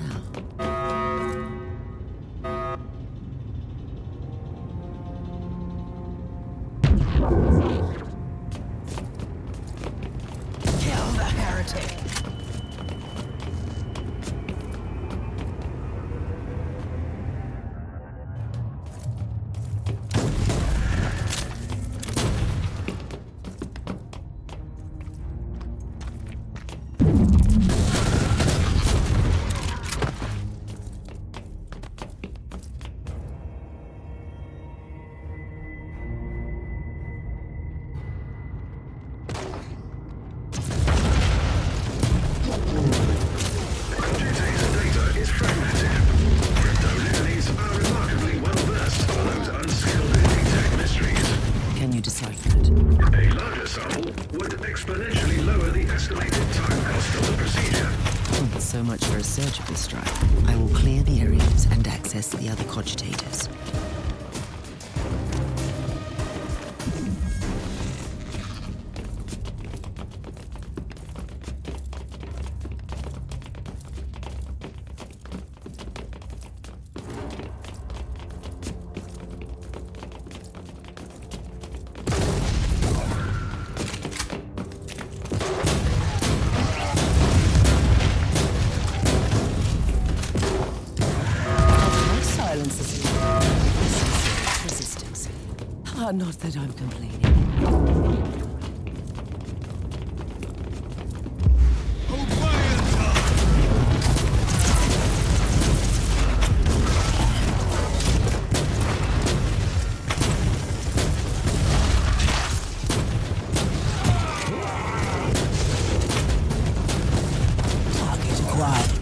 Kill the heretic! Can you decipher it? A larger sample would exponentially lower the estimated time cost of the procedure. So much for a surgical strike. I will clear the areas and access the other cogitators. Resistance. Not that I'm complaining. Target acquired.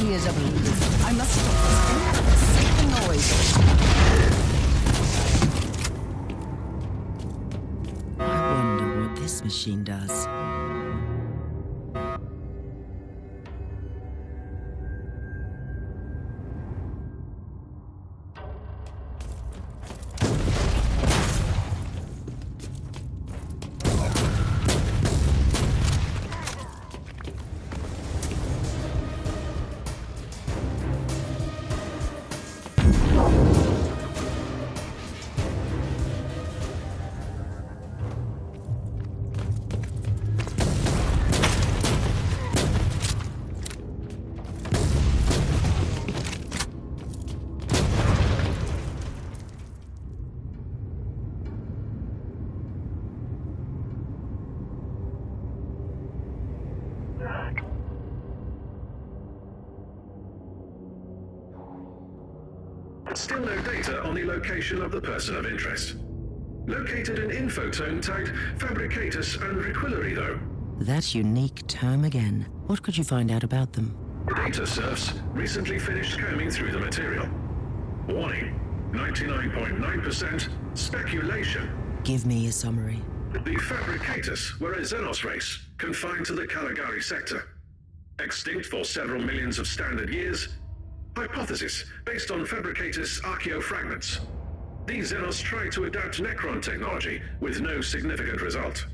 Ears are bleeding. I must stop this. Sick noise. I wonder what this machine does. Still no data data on the location of the person of interest. Located an infotone tagged Fabricatus and Requillery, though. That unique term again. What could you find out about them? Data serfs recently finished combing through the material. Warning, 99.9% speculation. Give me a summary. The Fabricatus were a Xenos race, confined to the Caligari sector. Extinct for several millions of standard years. Hypothesis, based on Fabricatus archaeofragments. These Xenos tried to adapt Necron technology, with no significant result.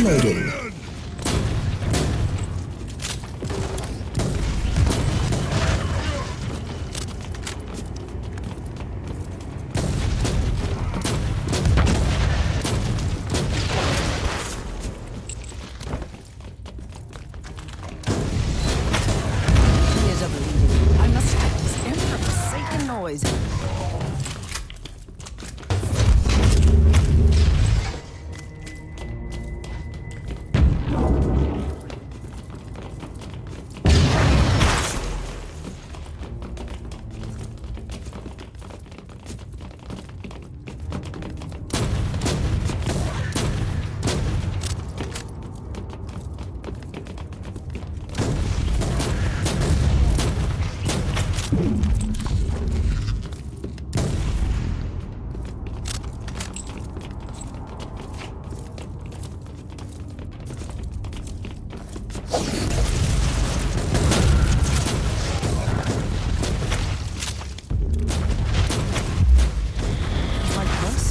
Reloading. I must stop this infamous Satan noise.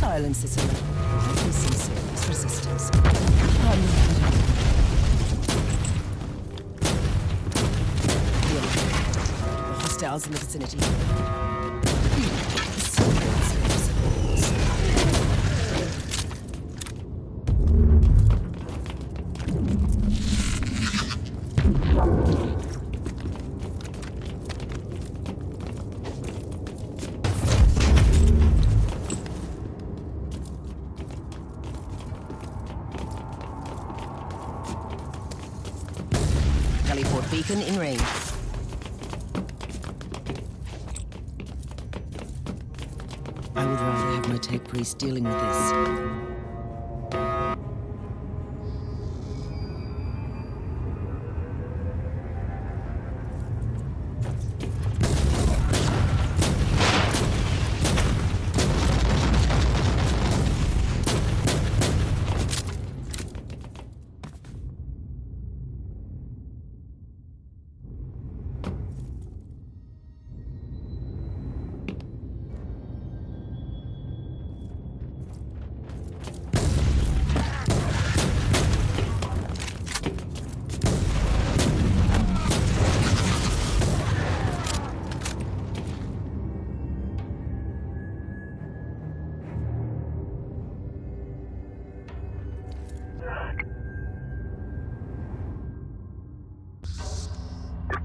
Silences are I can see serious resistance. The hostiles in the vicinity. Teleport beacon in range. I would rather have my tech priest dealing with this.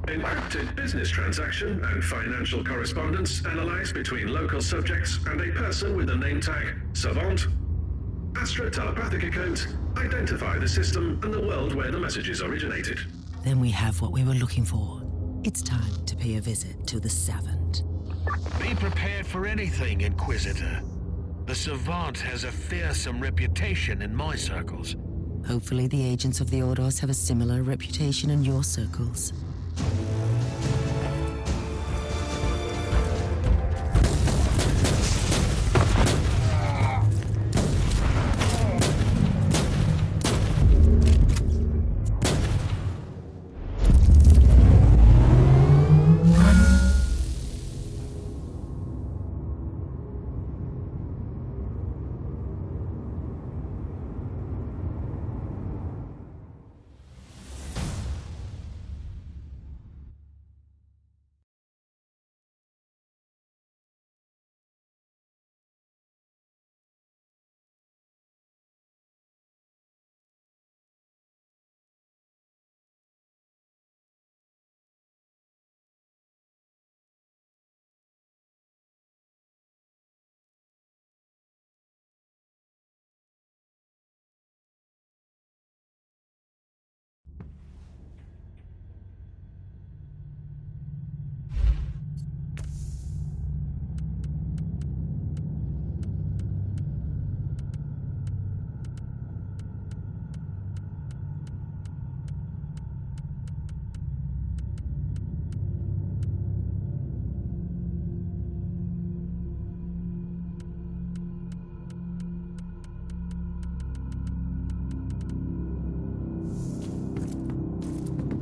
Encrypted business transaction and financial correspondence analyzed between local subjects and a person with the name tag Savant. Astro-telepathic accounts identify the system and the world where the messages originated. Then we have what we were looking for. It's time to pay a visit to the Savant. Be prepared for anything, Inquisitor. The Savant has a fearsome reputation in my circles. Hopefully the agents of the Ordos have a similar reputation in your circles.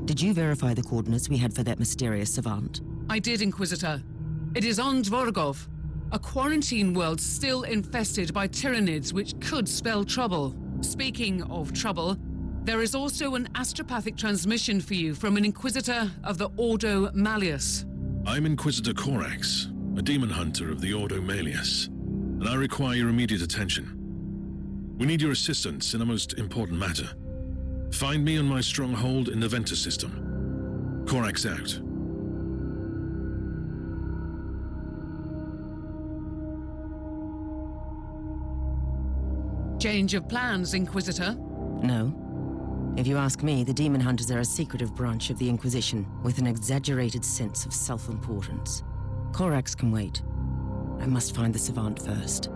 Did you verify the coordinates we had for that mysterious savant? I did, Inquisitor. It is on Dvorgov, a quarantine world still infested by tyrannids which could spell trouble. Speaking of trouble, there is also an astropathic transmission for you from an Inquisitor of the Ordo Malleus. I'm Inquisitor Corax, a demon hunter of the Ordo Malleus, and I require your immediate attention. We need your assistance in a most important matter. Find me on my stronghold in the Ventus system. Corax out. Change of plans, Inquisitor? No. If you ask me, the Demon Hunters are a secretive branch of the Inquisition with an exaggerated sense of self-importance. Corax can wait. I must find the Savant first.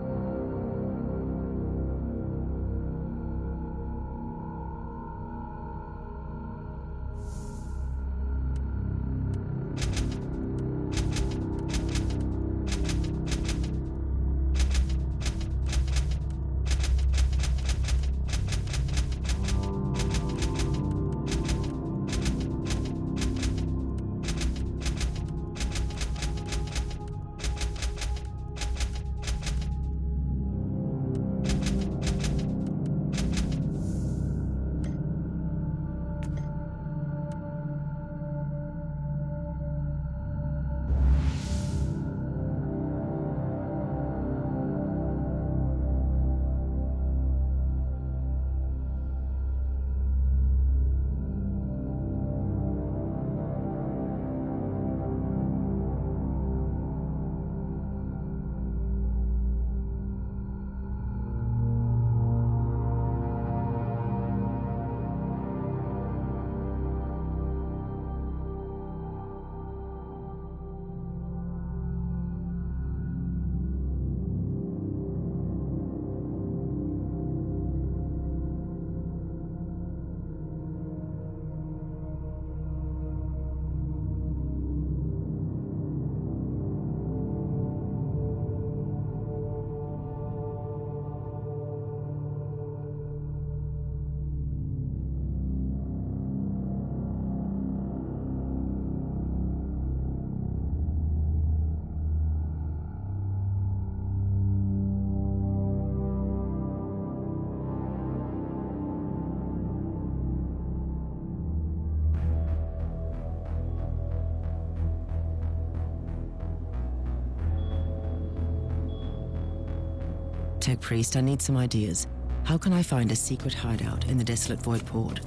Tech Priest, I need some ideas. How can I find a secret hideout in the desolate void port?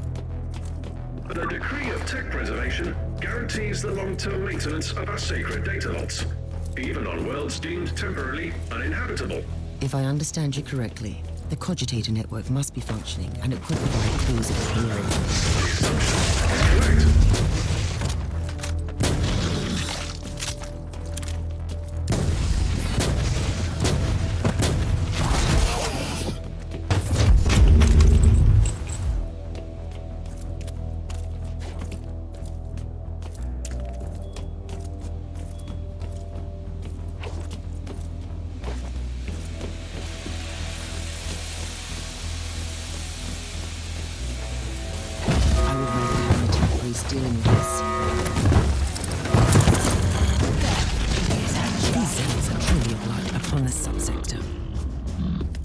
The decree of tech preservation guarantees the long-term maintenance of our sacred data lots, even on worlds deemed temporarily uninhabitable. If I understand you correctly, The cogitator network must be functioning, and it could provide clues of the area. Correct. Dealing with this. These cells are truly a blight upon the subsector.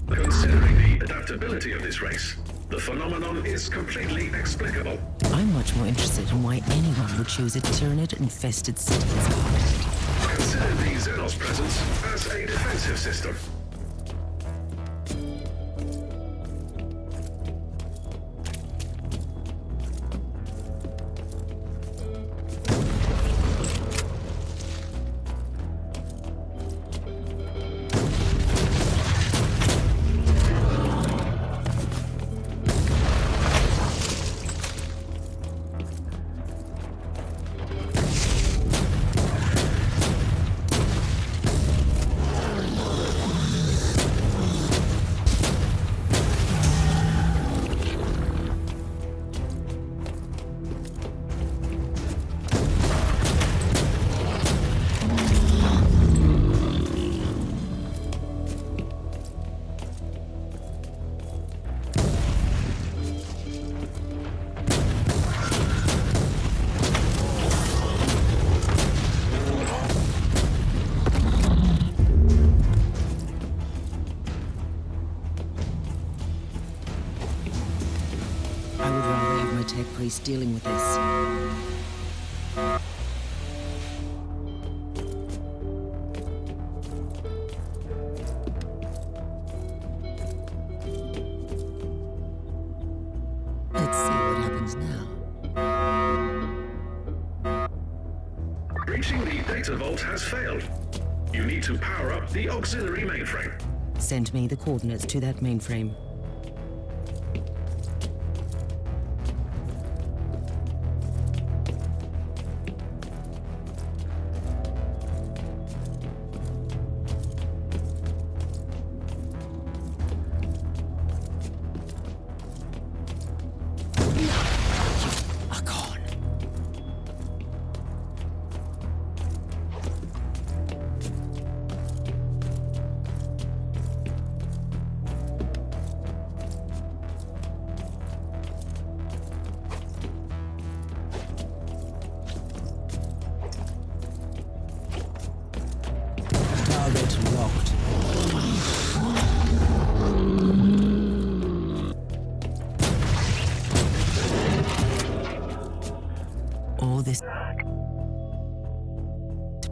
Considering the adaptability of this race, the phenomenon is completely explicable. I'm much more interested in why anyone would choose a Tyranid-infested city as a host. Consider the Xenos presence as a defensive system. Priest dealing with this. Let's see what happens now. Breaching the data vault has failed. You need to power up the auxiliary mainframe. Send me the coordinates to that mainframe.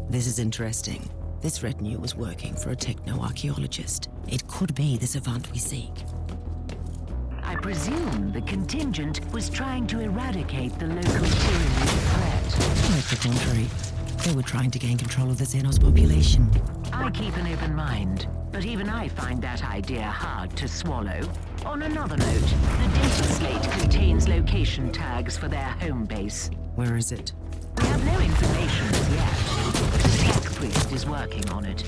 This is interesting. This retinue was working for a techno-archaeologist. It could be the savant we seek. I presume the contingent was trying to eradicate the local Tyranid threat. Quite the contrary. They were trying to gain control of the Xenos population. I keep an open mind, but even I find that idea hard to swallow. On another note, the data slate contains location tags for their home base. Where is it? We have no information as yet. The tech priest is working on it.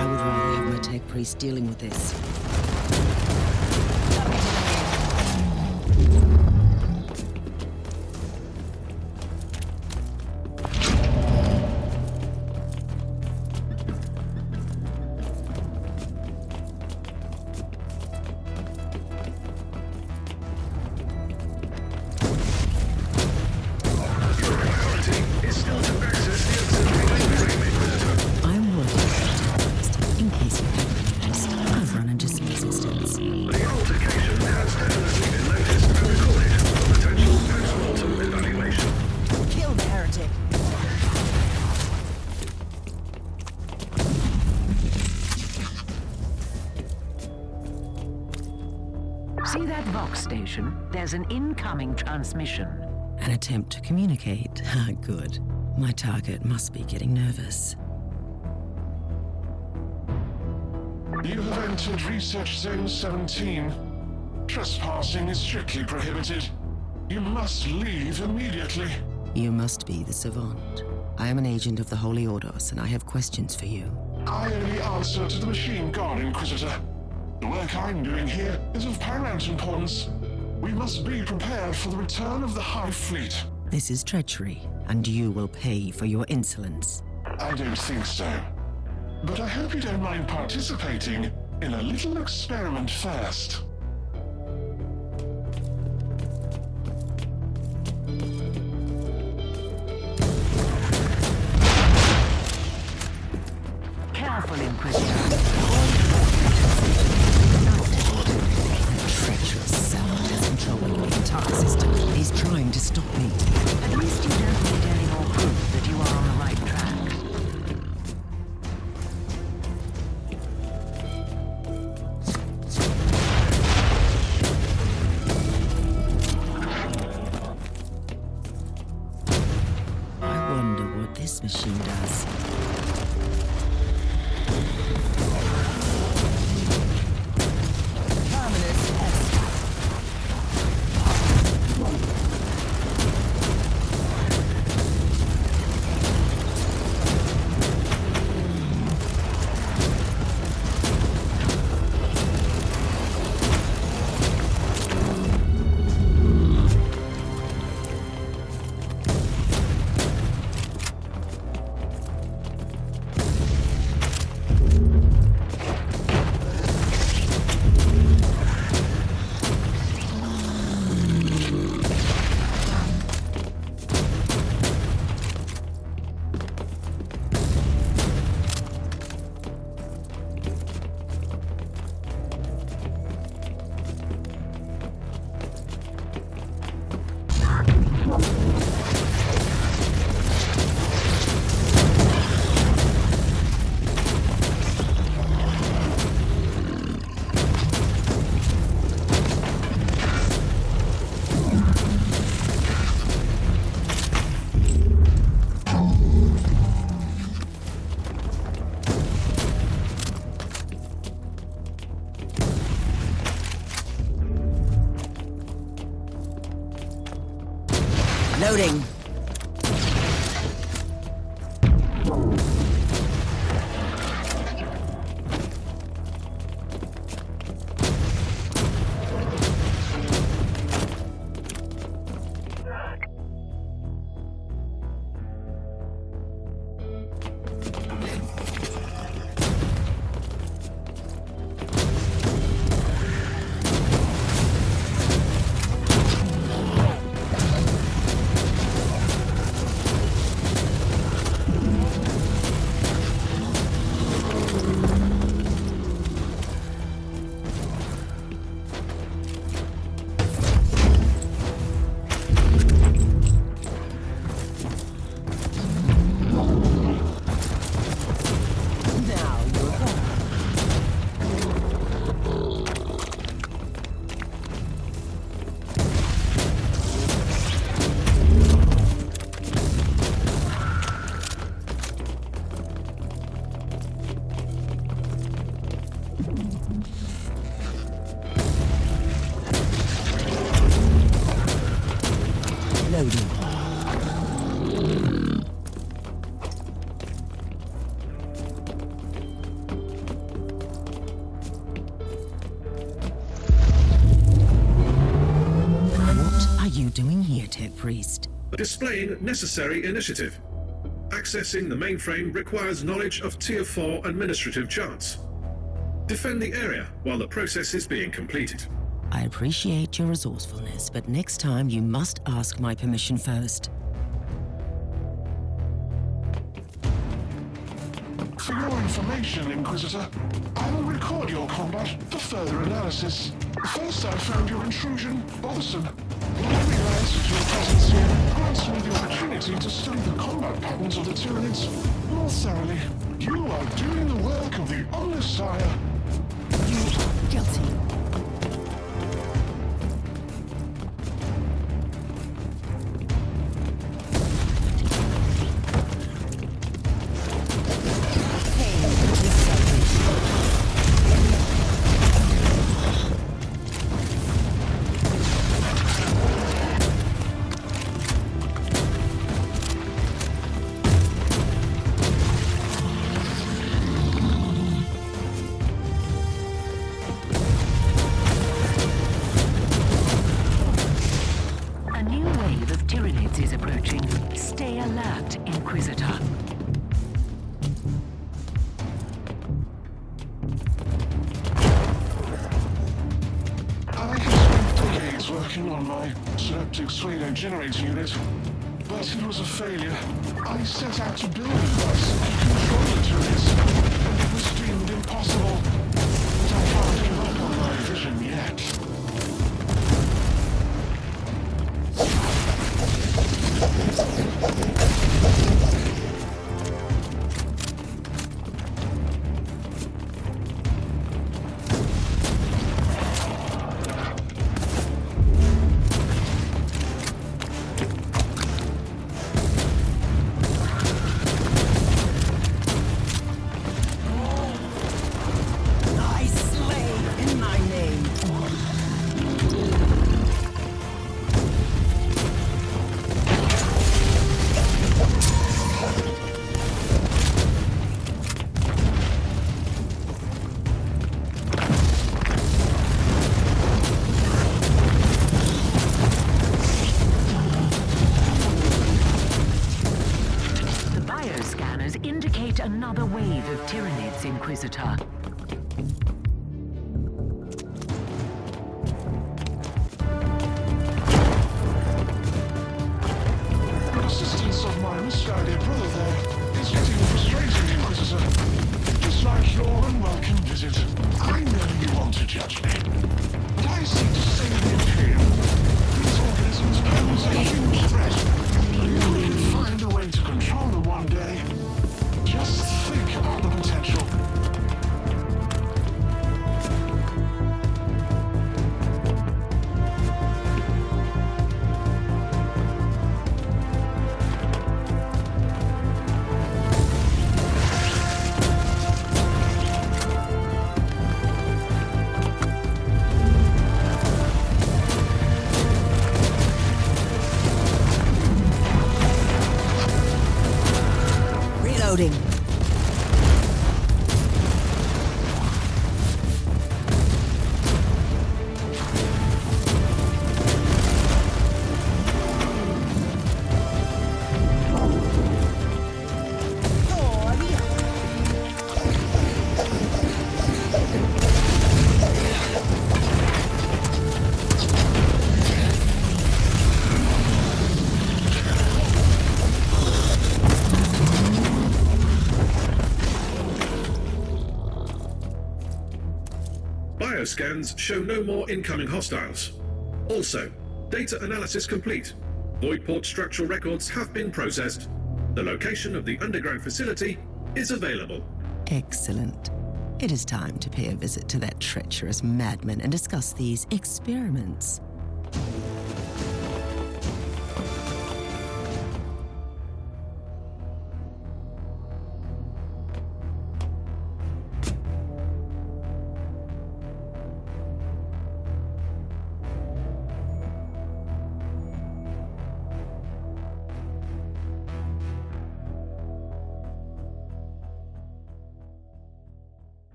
I would rather have my tech priest dealing with this. See that Vox station? There's an incoming transmission. An attempt to communicate. Ah, good. My target must be getting nervous. You have entered Research Zone 17. Trespassing is strictly prohibited. You must leave immediately. You must be the Savant. I am an agent of the Holy Ordos, and I have questions for you. I only answer to the Machine God, Inquisitor. The work I'm doing here is of paramount importance. We must be prepared for the return of the High Fleet. This is treachery, and you will pay for your insolence. I don't think so. But I hope you don't mind participating in a little experiment first. Careful, Inquisitor. Treacherous Savant is controlling the entire system. He's trying to stop me. At least you don't need any more proof that you are on the right track. I wonder what this machine does. Loading. you doing here, Tech Priest? Displaying necessary initiative. Accessing the mainframe requires knowledge of Tier 4 administrative charts. Defend the area while the process is being completed. I appreciate your resourcefulness, but next time you must ask my permission first. For your information, Inquisitor, I will record your combat for further analysis. First, I found your intrusion bothersome. But I realized that your presence here grants me the opportunity to study the combat patterns of the Tyranids more thoroughly. You are doing the work of the Omnissiah. You guilty. Is approaching. Stay alert, Inquisitor. I have spent decades working on my synaptic pseudo generator unit, but it was a failure. I set out to build a device to control the turrets, and it was deemed impossible. But I can't give up on my vision yet. Indicate another wave of Tyranids, Inquisitor. The persistence of my misguided brother there is getting frustrating, Inquisitor. Just like your unwelcome visit. I know you want to judge me, but I seek to save the Imperium. These organisms pose a huge threat. If we can find a way to control them one day, just think about the potential. Reloading. Bioscans show no more incoming hostiles. Also, data analysis complete. Voidport structural records have been processed. The location of the underground facility is available. Excellent. It is time to pay a visit to that treacherous madman and discuss these experiments.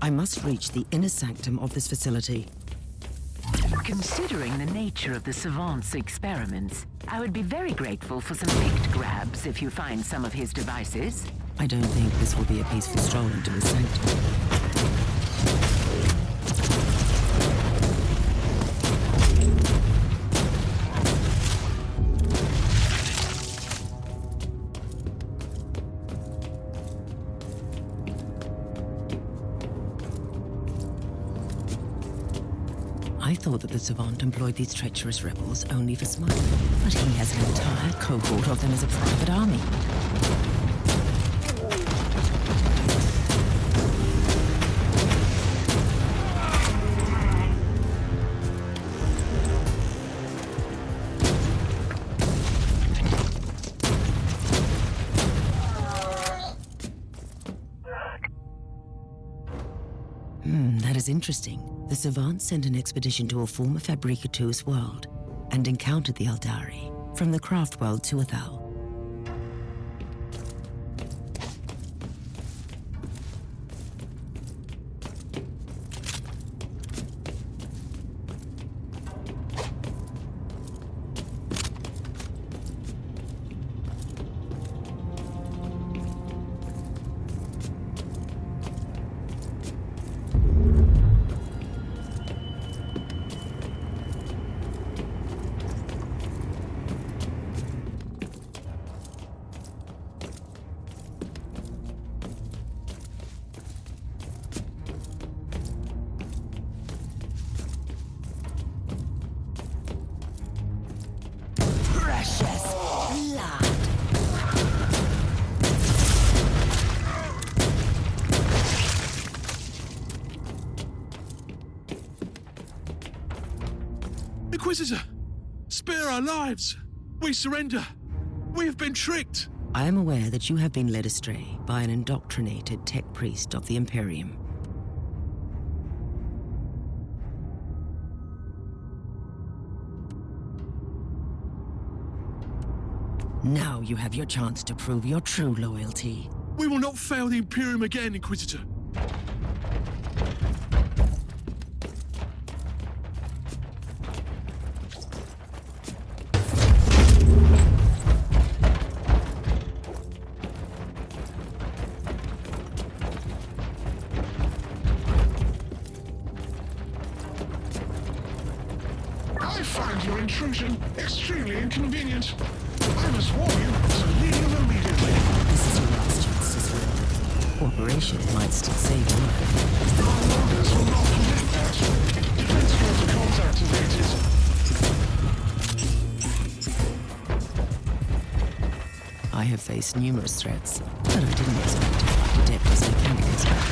I must reach the inner sanctum of this facility. Considering the nature of the Savant's experiments, I would be very grateful for some baked grabs if you find some of his devices. I don't think this will be a peaceful stroll into his sanctum. I thought that the Savant employed these treacherous rebels only for smuggling, but he has an entire cohort of them as a private army. That is interesting. The Savant sent an expedition to a former Fabricato's world and encountered the Eldari from the craft world Tuathal. Inquisitor! Spare our lives! We surrender! We have been tricked! I am aware that you have been led astray by an indoctrinated tech priest of the Imperium. Now you have your chance to prove your true loyalty. We will not fail the Imperium again, Inquisitor. I find your intrusion extremely inconvenient. I must warn you to leave immediately. This is your last chance, Cicero. Cooperation might still save your life. Our orders will not permit that. Defense protocols activated. I have faced numerous threats, but I didn't expect to fight adept as mechanicals back.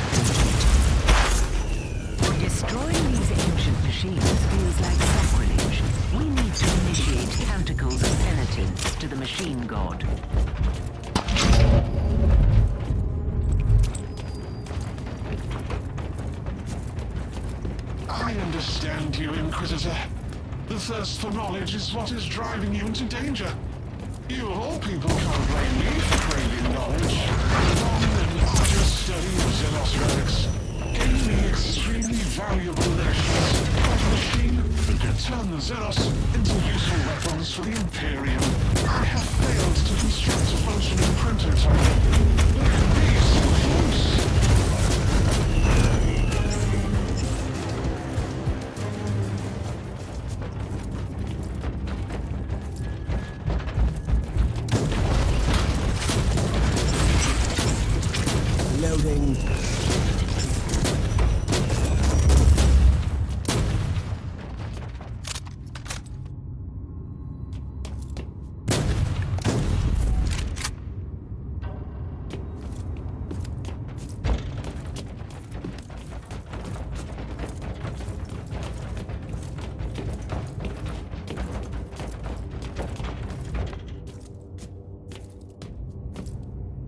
Destroying these ancient machines feels like sacrilege. We need to initiate canticles of penitence to the machine god. I understand you, Inquisitor. The thirst for knowledge is what is driving you into danger. You of all people can't blame me for craving knowledge. Long and arduous study of Xenos relics gave me extremely valuable lessons about a machine that could turn the Xenos into useful weapons for the Imperium. I have failed to construct a functioning prototype that can be so close. Loading.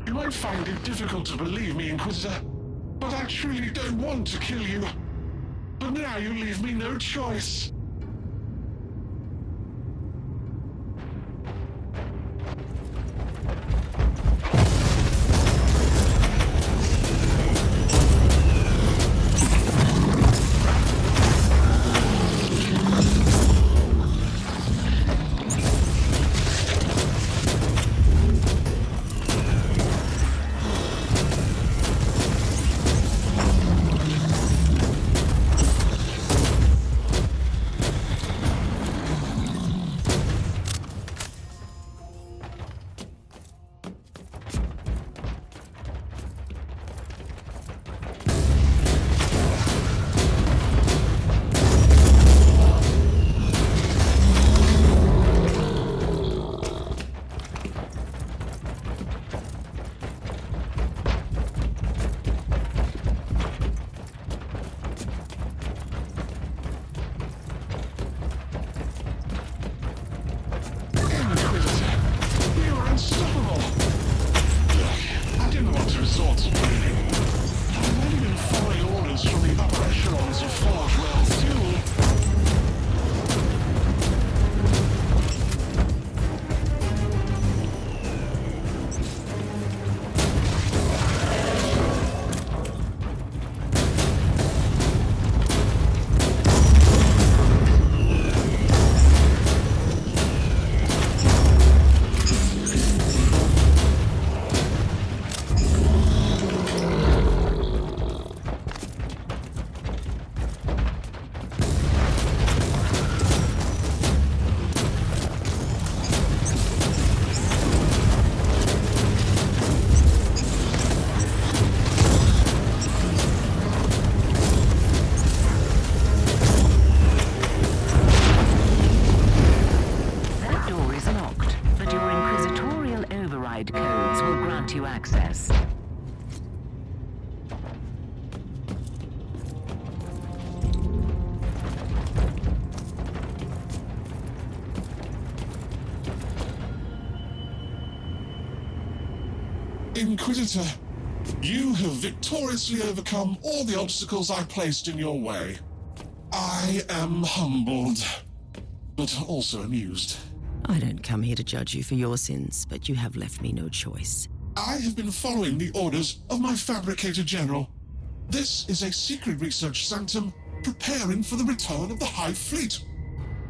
You might find it difficult to believe me, Inquisitor, but I truly don't want to kill you. But now you leave me no choice. verified codes will grant you access. Inquisitor, you have victoriously overcome all the obstacles I placed in your way. I am humbled, but also amused. I don't come here to judge you for your sins, but you have left me no choice. I have been following the orders of my Fabricator General. This is a secret research sanctum preparing for the return of the High Fleet.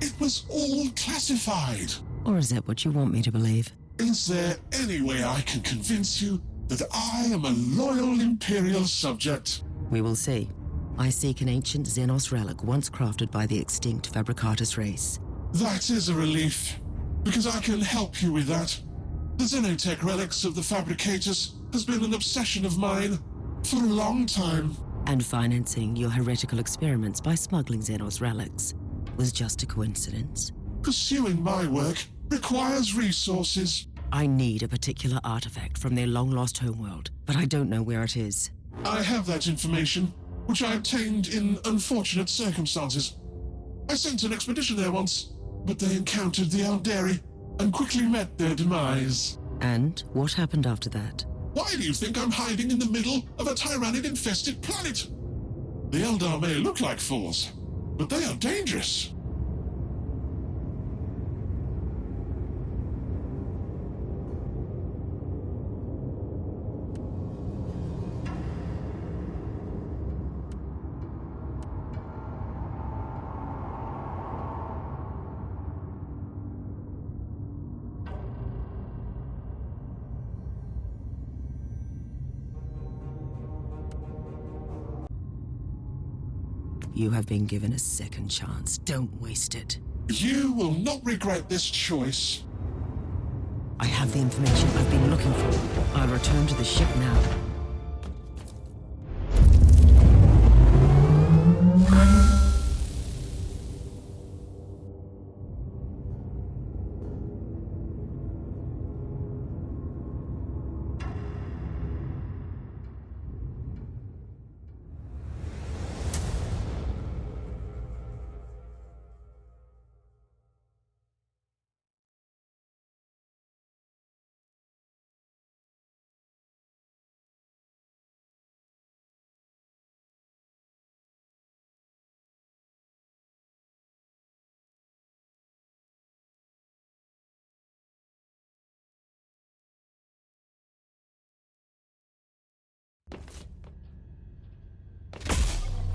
It was all classified. Or is that what you want me to believe? Is there any way I can convince you that I am a loyal Imperial subject? We will see. I seek an ancient Xenos relic once crafted by the extinct Fabricatus race. That is a relief, because I can help you with that. The Xenotech relics of the Fabricators has been an obsession of mine for a long time. And financing your heretical experiments by smuggling Xenos relics was just a coincidence? Pursuing my work requires resources. I need a particular artifact from their long-lost homeworld, but I don't know where it is. I have that information, which I obtained in unfortunate circumstances. I sent an expedition there once, but they encountered the Alderi and quickly met their demise. And what happened after that? Why do you think I'm hiding in the middle of a tyrannid-infested planet? The Eldar may look like fools, but they are dangerous. You have been given a second chance. Don't waste it. You will not regret this choice. I have the information I've been looking for. I'll return to the ship now.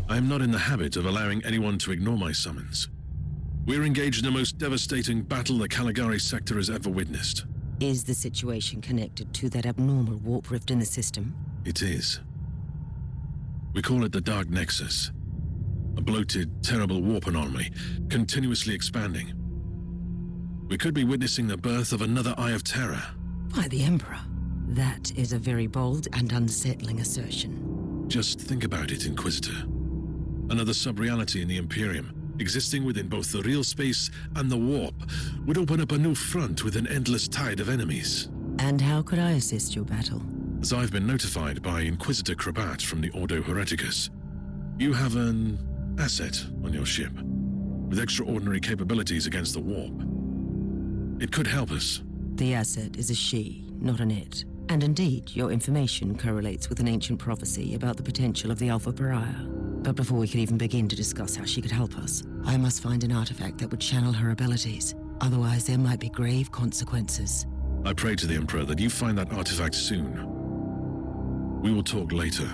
I am not in the habit of allowing anyone to ignore my summons. We're engaged in the most devastating battle the Caligari sector has ever witnessed. Is the situation connected to that abnormal warp rift in the system? It is. We call it the Dark Nexus. A bloated, terrible warp anomaly, continuously expanding. We could be witnessing the birth of another Eye of Terror. By the Emperor. That is a very bold and unsettling assertion. Just think about it, Inquisitor. Another sub-reality in the Imperium, existing within both the real space and the warp, would open up a new front with an endless tide of enemies. And how could I assist your battle? As I've been notified by Inquisitor Krabat from the Ordo Hereticus, you have an asset on your ship, with extraordinary capabilities against the warp. It could help us. The asset is a she, not an it. And indeed, your information correlates with an ancient prophecy about the potential of the Alpha Pariah. But before we could even begin to discuss how she could help us, I must find an artifact that would channel her abilities. Otherwise, there might be grave consequences. I pray to the Emperor that you find that artifact soon. We will talk later.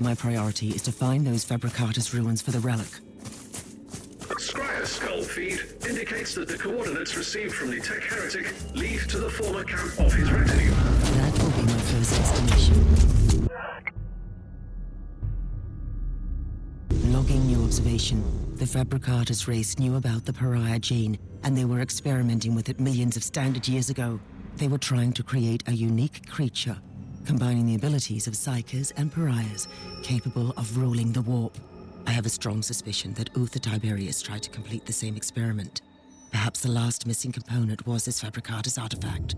My priority is to find those Fabricatus ruins for the relic. Scryer's skull feed indicates that the coordinates received from the tech heretic lead to the former camp of his retinue. That will be my first destination. Logging new observation. The Fabricatus race knew about the pariah gene, and they were experimenting with it millions of standard years ago. They were trying to create a unique creature, combining the abilities of psychers and pariahs, capable of ruling the warp. I have a strong suspicion that Uther Tiberius tried to complete the same experiment. Perhaps the last missing component was this Fabricatus artifact.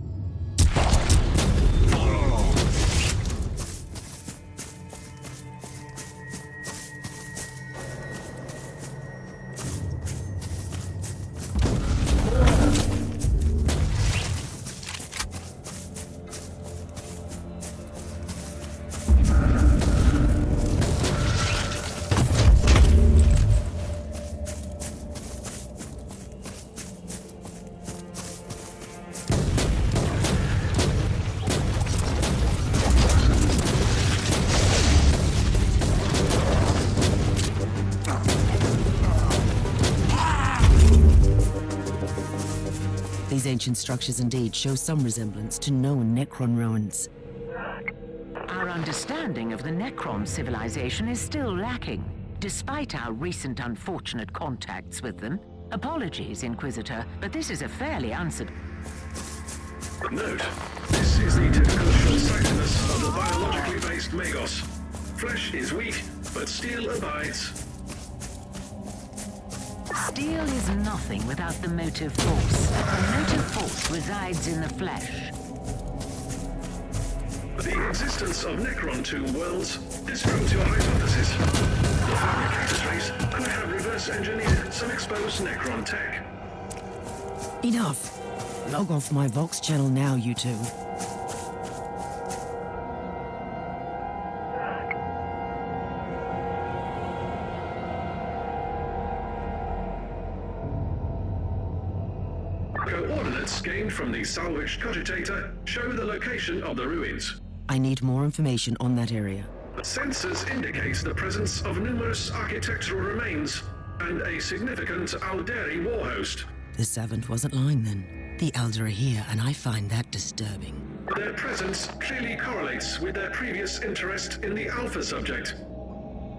These ancient structures indeed show some resemblance to known Necron ruins. Our understanding of the Necron civilization is still lacking, despite our recent unfortunate contacts with them. Apologies, Inquisitor, but this is a fairly answered... Note, this is the typical short-sightedness of the biologically based Magos. Flesh is weak, but steel abides. Steel is nothing without the motive force. The motive force resides in the flesh. The existence of Necron tomb worlds disproves your hypothesis. The Fabricatus race could have reverse engineered some exposed Necron tech. Enough! Log off my Vox channel now, you two. Coordinates gained from the salvaged cogitator show the location of the ruins. I need more information on that area. Sensors indicate the presence of numerous architectural remains and a significant Alderi war host. The Servant wasn't lying then. The Elder are here, and I find that disturbing. Their presence clearly correlates with their previous interest in the Alpha subject.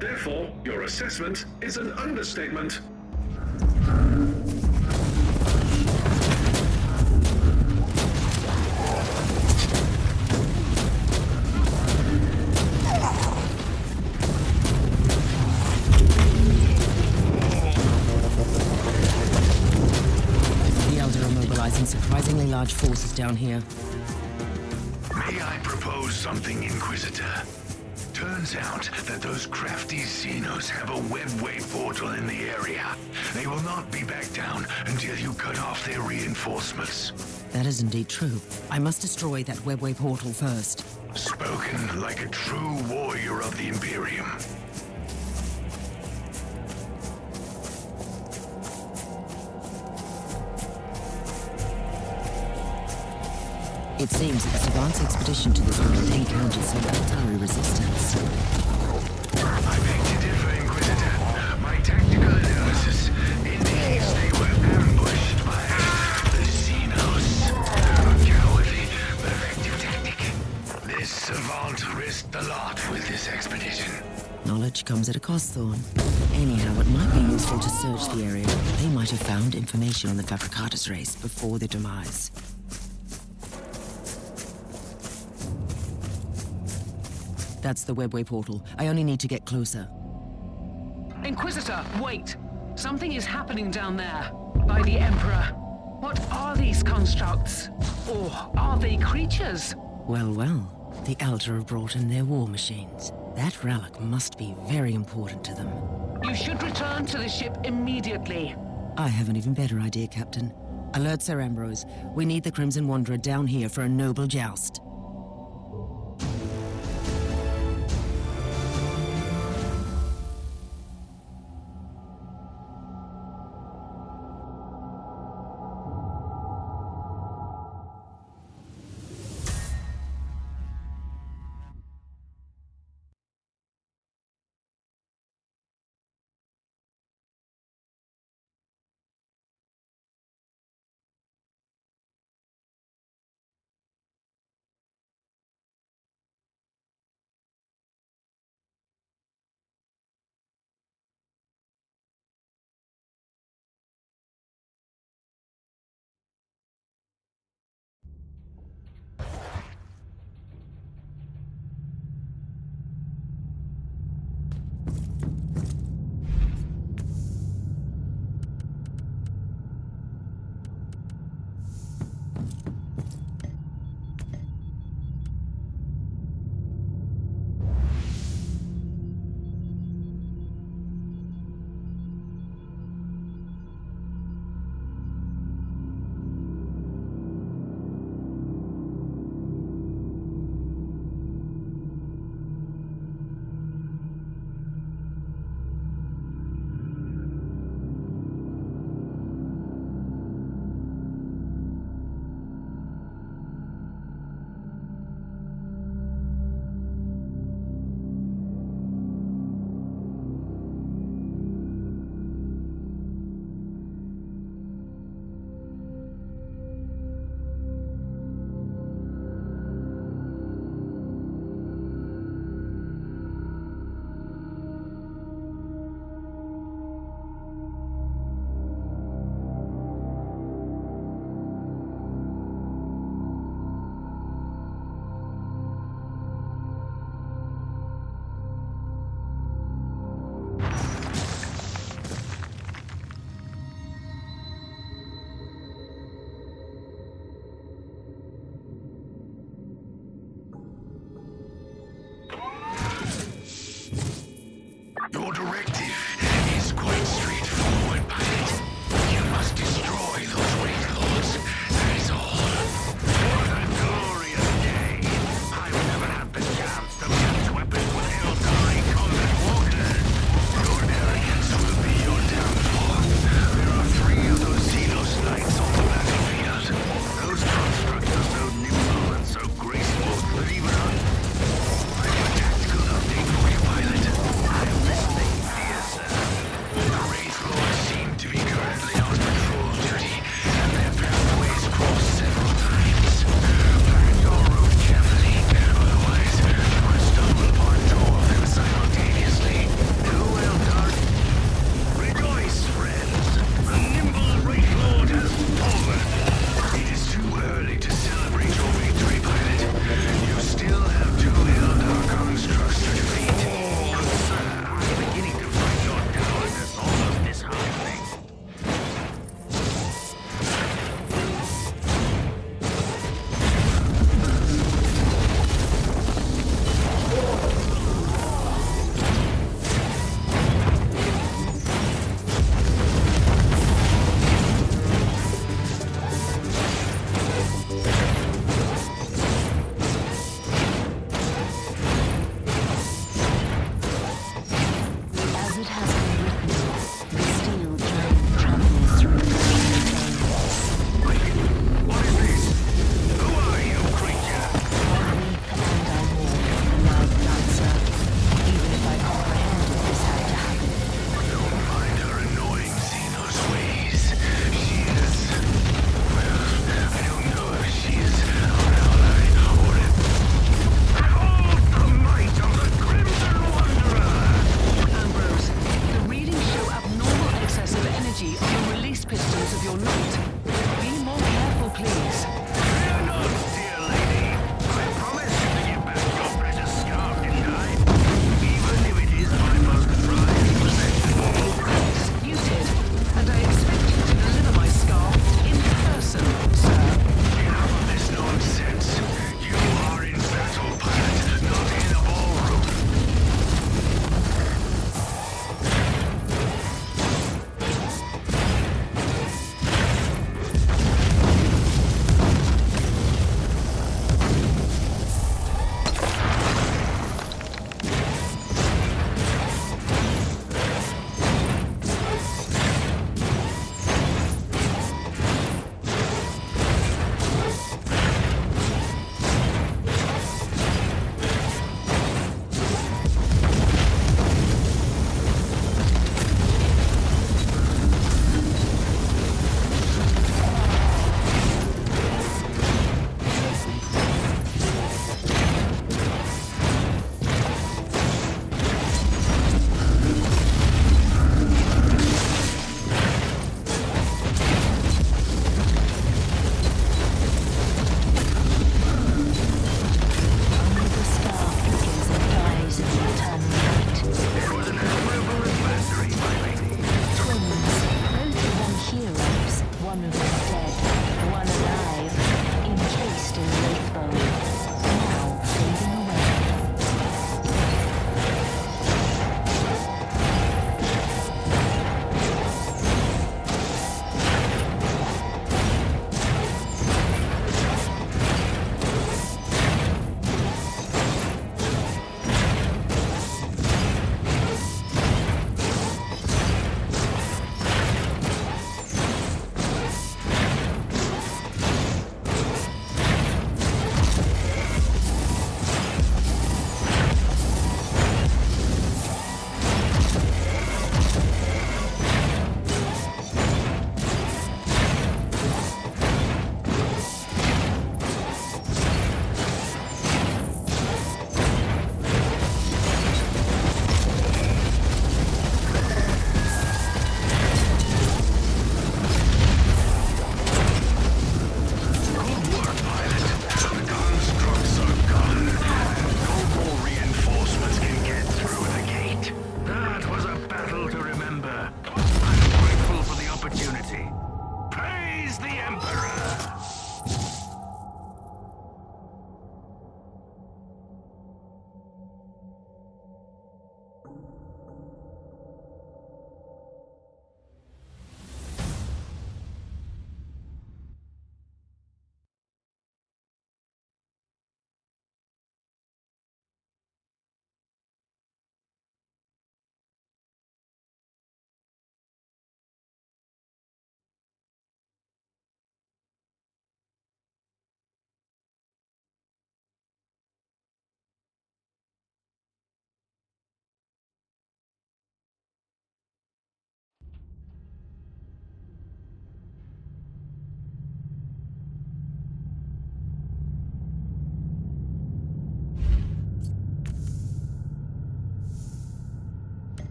Therefore, your assessment is an understatement. Surprisingly large forces down here. May I propose something, Inquisitor? Turns out that those crafty Xenos have a webway portal in the area. They will not be back down until you cut off their reinforcements. That is indeed true. I must destroy that webway portal first. Spoken like a true warrior of the Imperium. It seems that the Savant's expedition to this world encountered some Altari resistance. I beg to differ, Inquisitor. My tactical analysis indicates they were ambushed by the Xenos. A cowardly, but effective tactic. This Savant risked a lot with this expedition. Knowledge comes at a cost, Thorn. Anyhow, it might be useful to search the area. They might have found information on the Fabricatus race before their demise. That's the webway portal. I only need to get closer. Inquisitor, wait! Something is happening down there, by the Emperor. What are these constructs? Or are they creatures? Well, well. The Elder have brought in their war machines. That relic must be very important to them. You should return to the ship immediately. I have an even better idea, Captain. Alert Sir Ambrose. We need the Crimson Wanderer down here for a noble joust.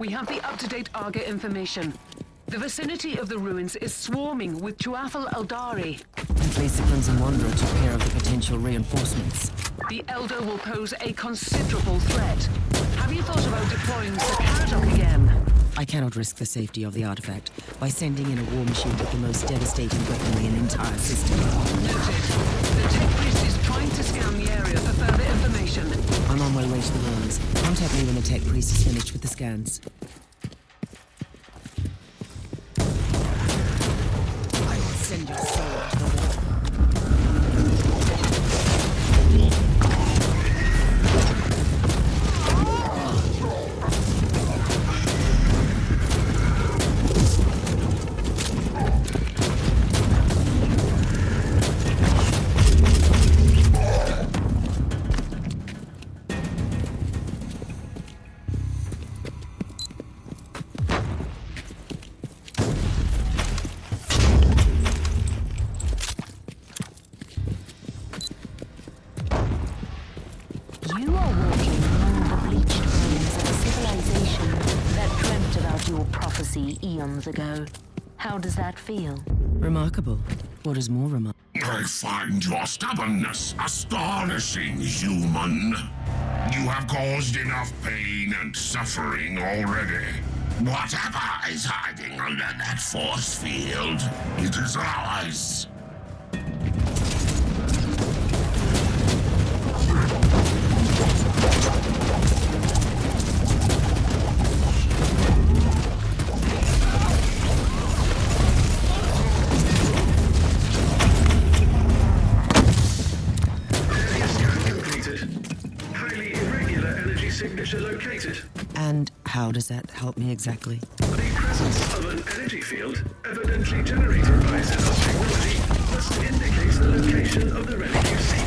We have the up-to-date Arga information. The vicinity of the ruins is swarming with Tuathal Eldari. At least the Crimson Wanderer took care of the potential reinforcements. The Elder will pose a considerable threat. Have you thought about deploying Sir Caradoc again? I cannot risk the safety of the artifact by sending in a war machine with the most devastating weaponry in the entire system. Noted. The Tech Priest is trying to scan the area for further information. I'm on my way to the ruins. Contact me when the Tech Priest is finished with the scans. I will send your soul to the war. You are walking among the bleached ruins of a civilization that dreamt about your prophecy eons ago. How does that feel? Remarkable. What is more remarkable? I find your stubbornness astonishing, human. You have caused enough pain and suffering already. Whatever is hiding under that force field, it is ours. Signature located. And how does that help me exactly? The presence of an energy field, evidently generated by Xenos technology, must indicate the location of the relic you seek.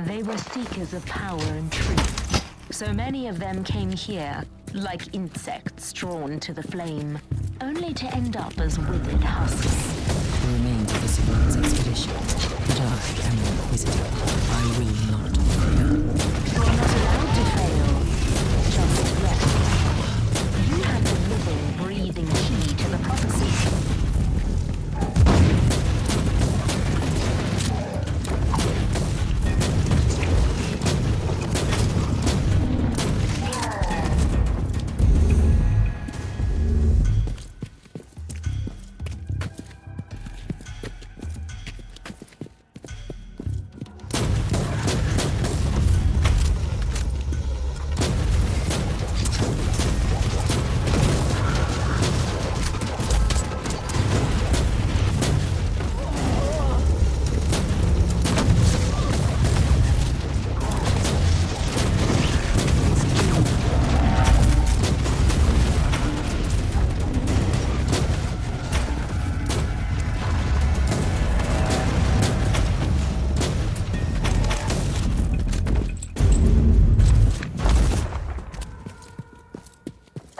They were seekers of power and truth. So many of them came here, like insects drawn to the flame, only to end up as withered husks. The remains of the Savant's expedition. But I am an Inquisitor. I will not fail. You're not allowed to fail. Just yet. You have the living, breathing key to the prophecy.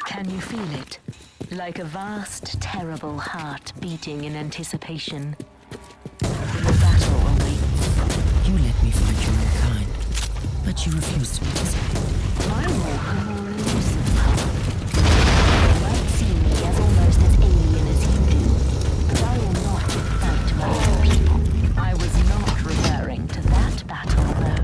Can you feel it? Like a vast, terrible heart beating in anticipation. The battle awaits. You let me fight your own kind, but you refuse to participate. I walk a more elusive path. You might see me as almost as alien as you do, but I will not fight my own people. I was not referring to that battle, though.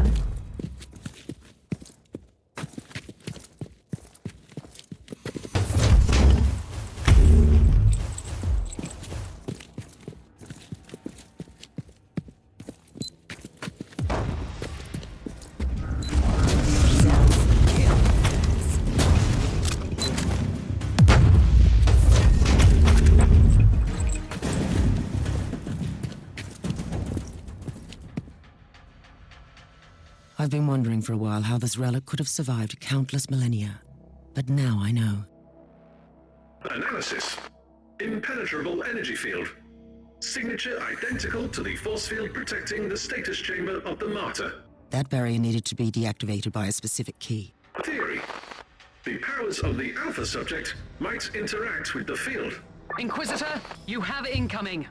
been wondering for a while how this relic could have survived countless millennia. But now I know. Analysis. Impenetrable energy field. Signature identical to the force field protecting the status chamber of the Martyr. That barrier needed to be deactivated by a specific key. Theory. The powers of the Alpha subject might interact with the field. Inquisitor, you have incoming.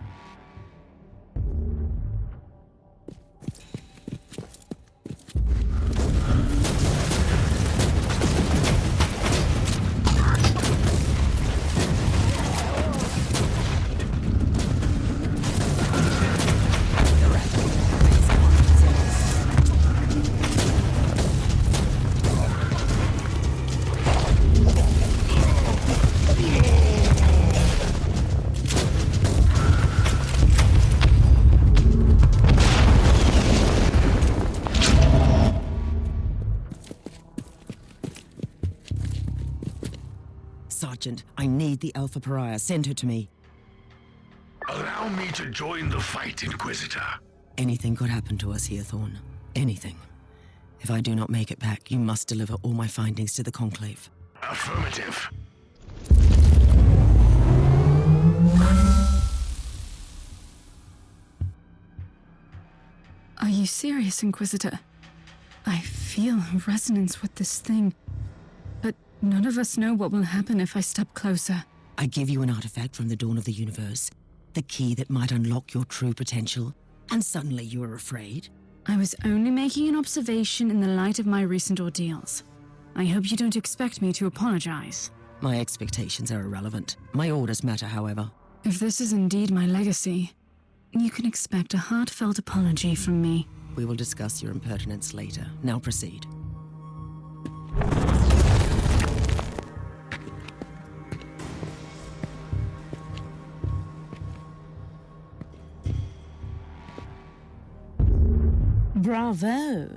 Sergeant, I need the Alpha Pariah. Send her to me. Allow me to join the fight, Inquisitor. Anything could happen to us here, Thorn. Anything. If I do not make it back, you must deliver all my findings to the Conclave. Affirmative. Are you serious, Inquisitor? I feel resonance with this thing, but none of us know what will happen if I step closer. I give you an artifact from the dawn of the universe, the key that might unlock your true potential, and suddenly you are afraid? I was only making an observation in the light of my recent ordeals. I hope you don't expect me to apologize. My expectations are irrelevant. My orders matter, however. If this is indeed my legacy, you can expect a heartfelt apology from me. We will discuss your impertinence later. Now proceed. Bravo!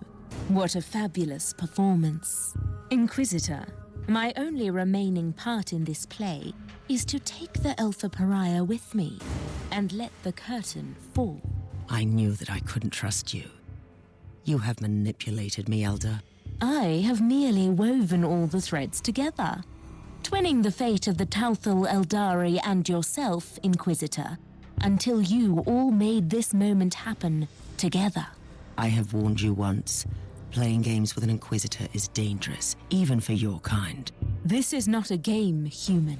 What a fabulous performance. Inquisitor, my only remaining part in this play is to take the Alpha Pariah with me and let the curtain fall. I knew that I couldn't trust you. You have manipulated me, Elder. I have merely woven all the threads together, twinning the fate of the Talthal Eldari and yourself, Inquisitor, until you all made this moment happen together. I have warned you once. Playing games with an Inquisitor is dangerous, even for your kind. This is not a game, human.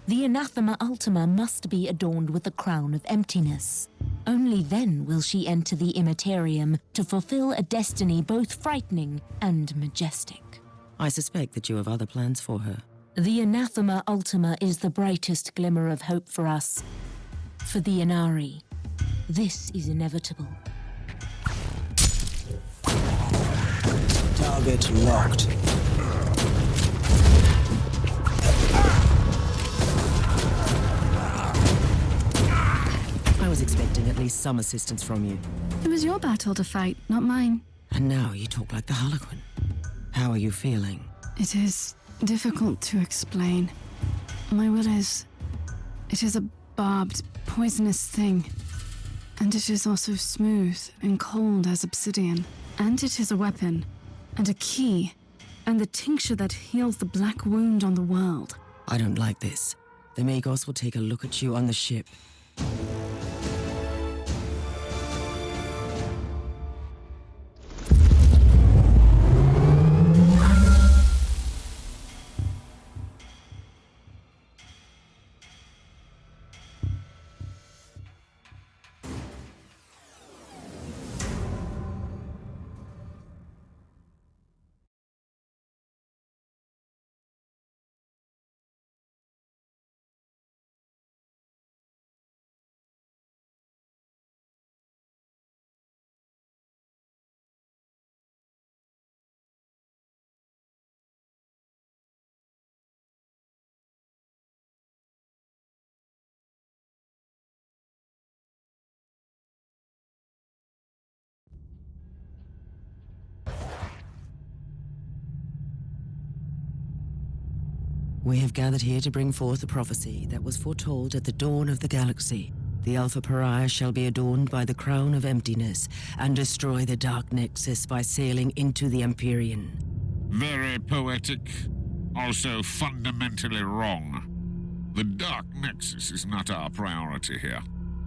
The Anathema Ultima must be adorned with the crown of emptiness. Only then will she enter the Immaterium to fulfill a destiny both frightening and majestic. I suspect that you have other plans for her. The Anathema Ultima is the brightest glimmer of hope for us. For the Inari, this is inevitable. Target locked. I was expecting at least some assistance from you. It was your battle to fight, not mine. And now you talk like the Harlequin. How are you feeling? It is difficult to explain. My will is... It is a barbed, poisonous thing. And it is also smooth and cold as obsidian. And it is a weapon. And a key. And the tincture that heals the black wound on the world. I don't like this. The Magos will take a look at you on the ship. We have gathered here to bring forth a prophecy that was foretold at the dawn of the galaxy. The Alpha Pariah shall be adorned by the crown of emptiness, and destroy the Dark Nexus by sailing into the Empyrean. Very poetic, also fundamentally wrong. The Dark Nexus is not our priority here.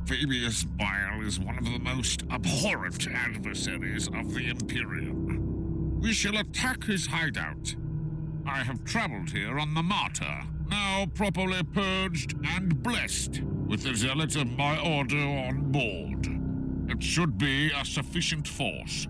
Fabius Bile is one of the most abhorrent adversaries of the Imperium. We shall attack his hideout. I have traveled here on the Martyr, now properly purged and blessed, with the zealots of my order on board. It should be a sufficient force.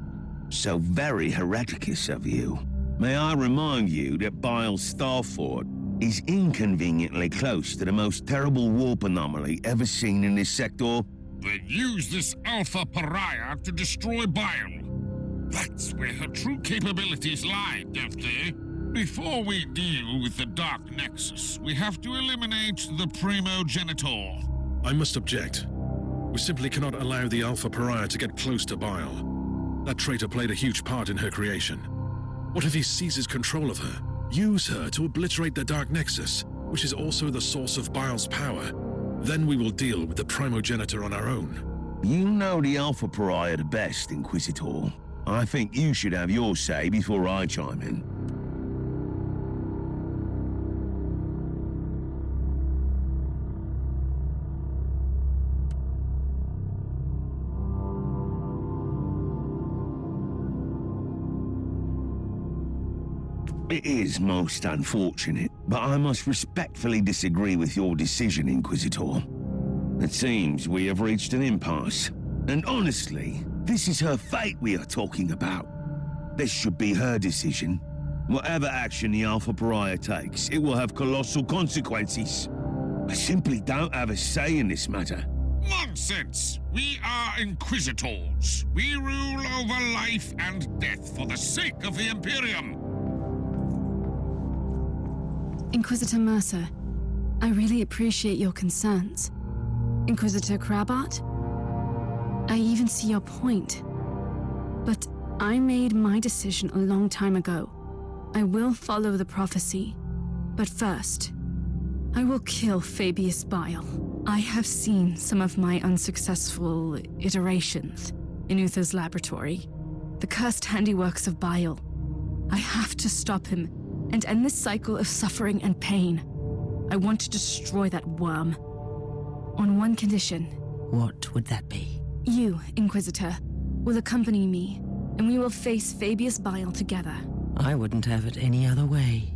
So very hereticus of you. May I remind you that Bile's Starfort is inconveniently close to the most terrible warp anomaly ever seen in this sector? They use this Alpha Pariah to destroy Bile. That's where her true capabilities lie, don't they? Before we deal with the Dark Nexus, we have to eliminate the Primogenitor. I must object. We simply cannot allow the Alpha Pariah to get close to Bile. That traitor played a huge part in her creation. What if he seizes control of her? Use her to obliterate the Dark Nexus, which is also the source of Bile's power. Then we will deal with the Primogenitor on our own. You know the Alpha Pariah the best, Inquisitor. I think you should have your say before I chime in. It is most unfortunate, but I must respectfully disagree with your decision, Inquisitor. It seems we have reached an impasse. And honestly, this is her fate we are talking about. This should be her decision. Whatever action the Alpha Pariah takes, it will have colossal consequences. I simply don't have a say in this matter. Nonsense! We are Inquisitors. We rule over life and death for the sake of the Imperium. Inquisitor Mercer, I really appreciate your concerns. Inquisitor Crabart, I even see your point. But I made my decision a long time ago. I will follow the prophecy. But first, I will kill Fabius Bile. I have seen some of my unsuccessful iterations in Uther's laboratory. The cursed handiworks of Bile. I have to stop him and end this cycle of suffering and pain. I want to destroy that worm. On one condition. What would that be? You, Inquisitor, will accompany me, and we will face Fabius Bile together. I wouldn't have it any other way.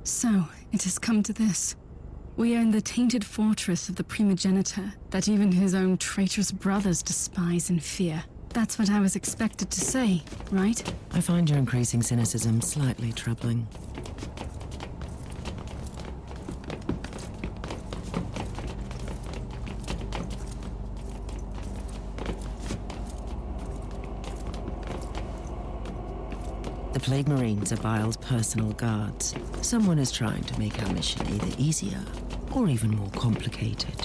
So, it has come to this. We are in the tainted fortress of the primogenitor that even his own traitorous brothers despise and fear. That's what I was expected to say, right? I find your increasing cynicism slightly troubling. The Plague Marines are Bile's personal guards. Someone is trying to make our mission either easier or even more complicated.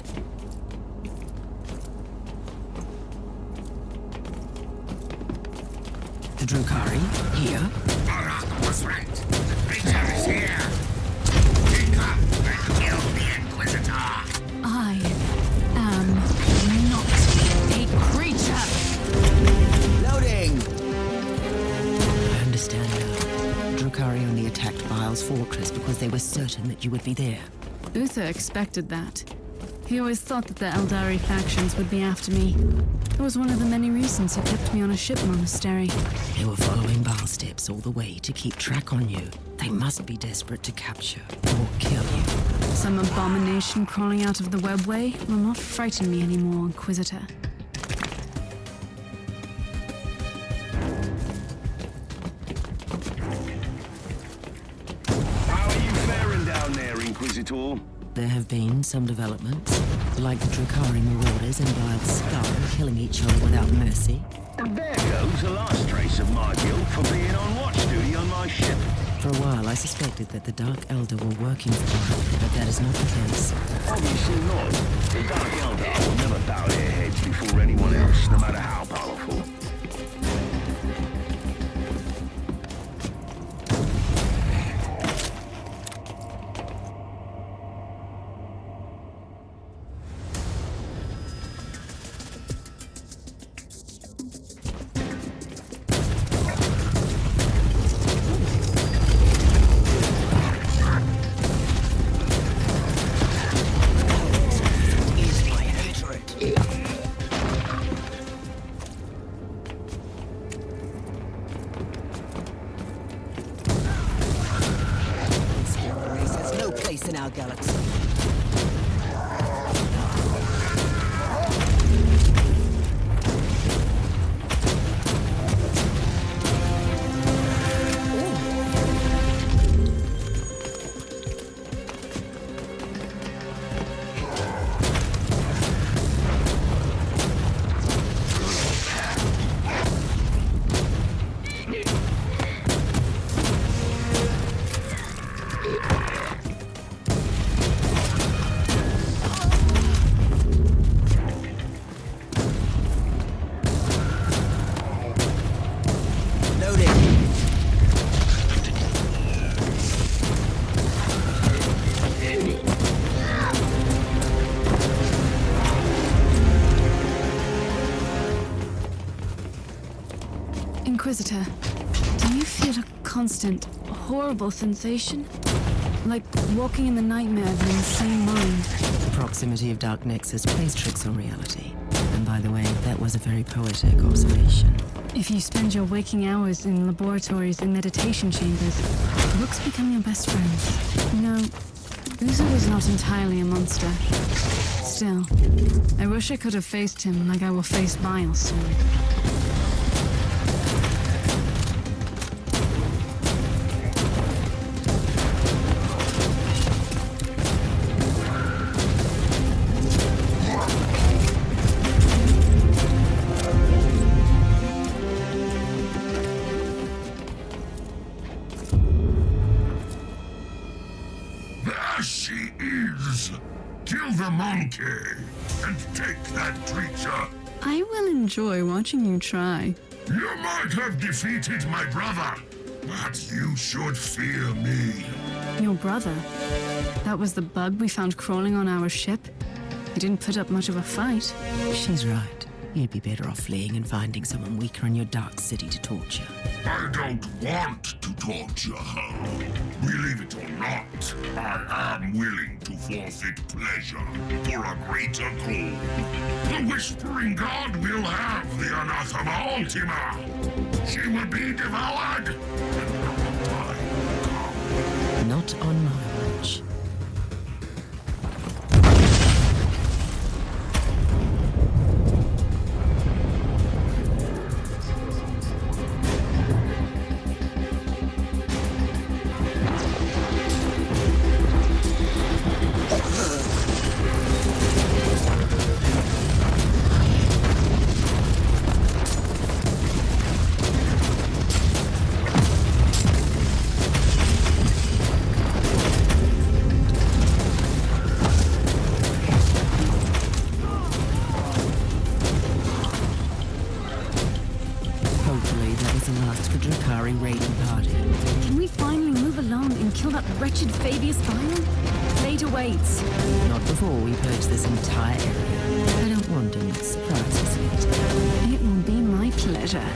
The Drukhari, here. Barak was right. The creature is here. Pick up and kill the Inquisitor. I am not a creature! Loading! I understand now. Drukhari only attacked Bile's fortress because they were certain that you would be there. Uther expected that. He always thought that the Eldari factions would be after me. It was one of the many reasons he kept me on a ship monastery. They were following Bile steps all the way to keep track on you. They must be desperate to capture or kill you. Some abomination crawling out of the webway will not frighten me anymore, Inquisitor. How are you faring down there, Inquisitor? There have been some developments, like the Drukhari marauders and Bile's Skull killing each other without mercy. And there goes the last trace of my guilt for being on watch duty on my ship. For a while, I suspected that the Dark Elder were working for Bile, but that is not the case. Obviously not. The Dark Eldar will never bow their heads before anyone else, no matter how powerful. In our galaxy. Inquisitor, do you feel a constant, horrible sensation? Like walking in the nightmare of an insane mind? The proximity of Dark Nexus plays tricks on reality. And by the way, that was a very poetic observation. If you spend your waking hours in laboratories and meditation chambers, books become your best friends. You know, Uzo was not entirely a monster. Still, I wish I could have faced him like I will face Bile soon. She is. Kill the monkey and take that creature. I will enjoy watching you try. You might have defeated my brother, but you should fear me. Your brother? That was the bug we found crawling on our ship? He didn't put up much of a fight. She's right. You'd be better off fleeing and finding someone weaker in your dark city to torture. I don't want to torture her. Believe it or not, I am willing to forfeit pleasure for a greater goal. The Whispering God will have the Anathema Ultima. She will be devoured, and our time will come. Not on mine. raiding party. Can we finally move along and kill that wretched Fabius Bile? Fate awaits. Not before we purge this entire area. I don't want any surprises yet. It will be my pleasure.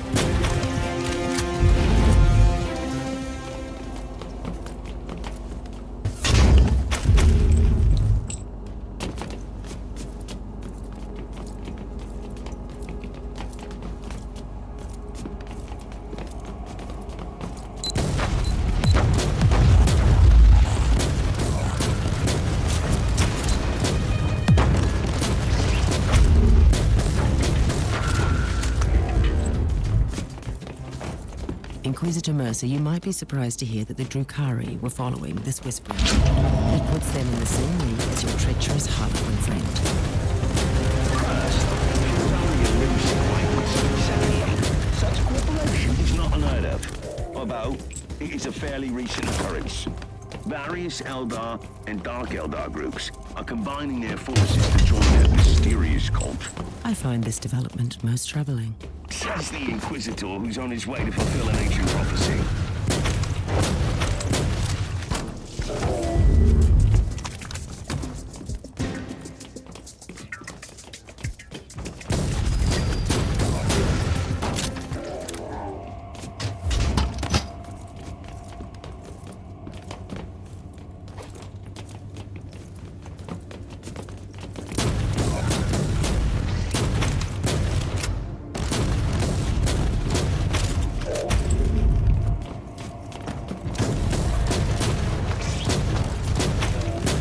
Inquisitor Mercer, you might be surprised to hear that the Drukhari were following this whispering. It puts them in the same league as your treacherous Harlequin friend. Such cooperation is not unheard of, although it is a fairly recent occurrence. Various Eldar and Dark Eldar groups are combining their forces to join a mysterious cult. I find this development most troubling. Says the Inquisitor, who's on his way to fulfill an ancient prophecy.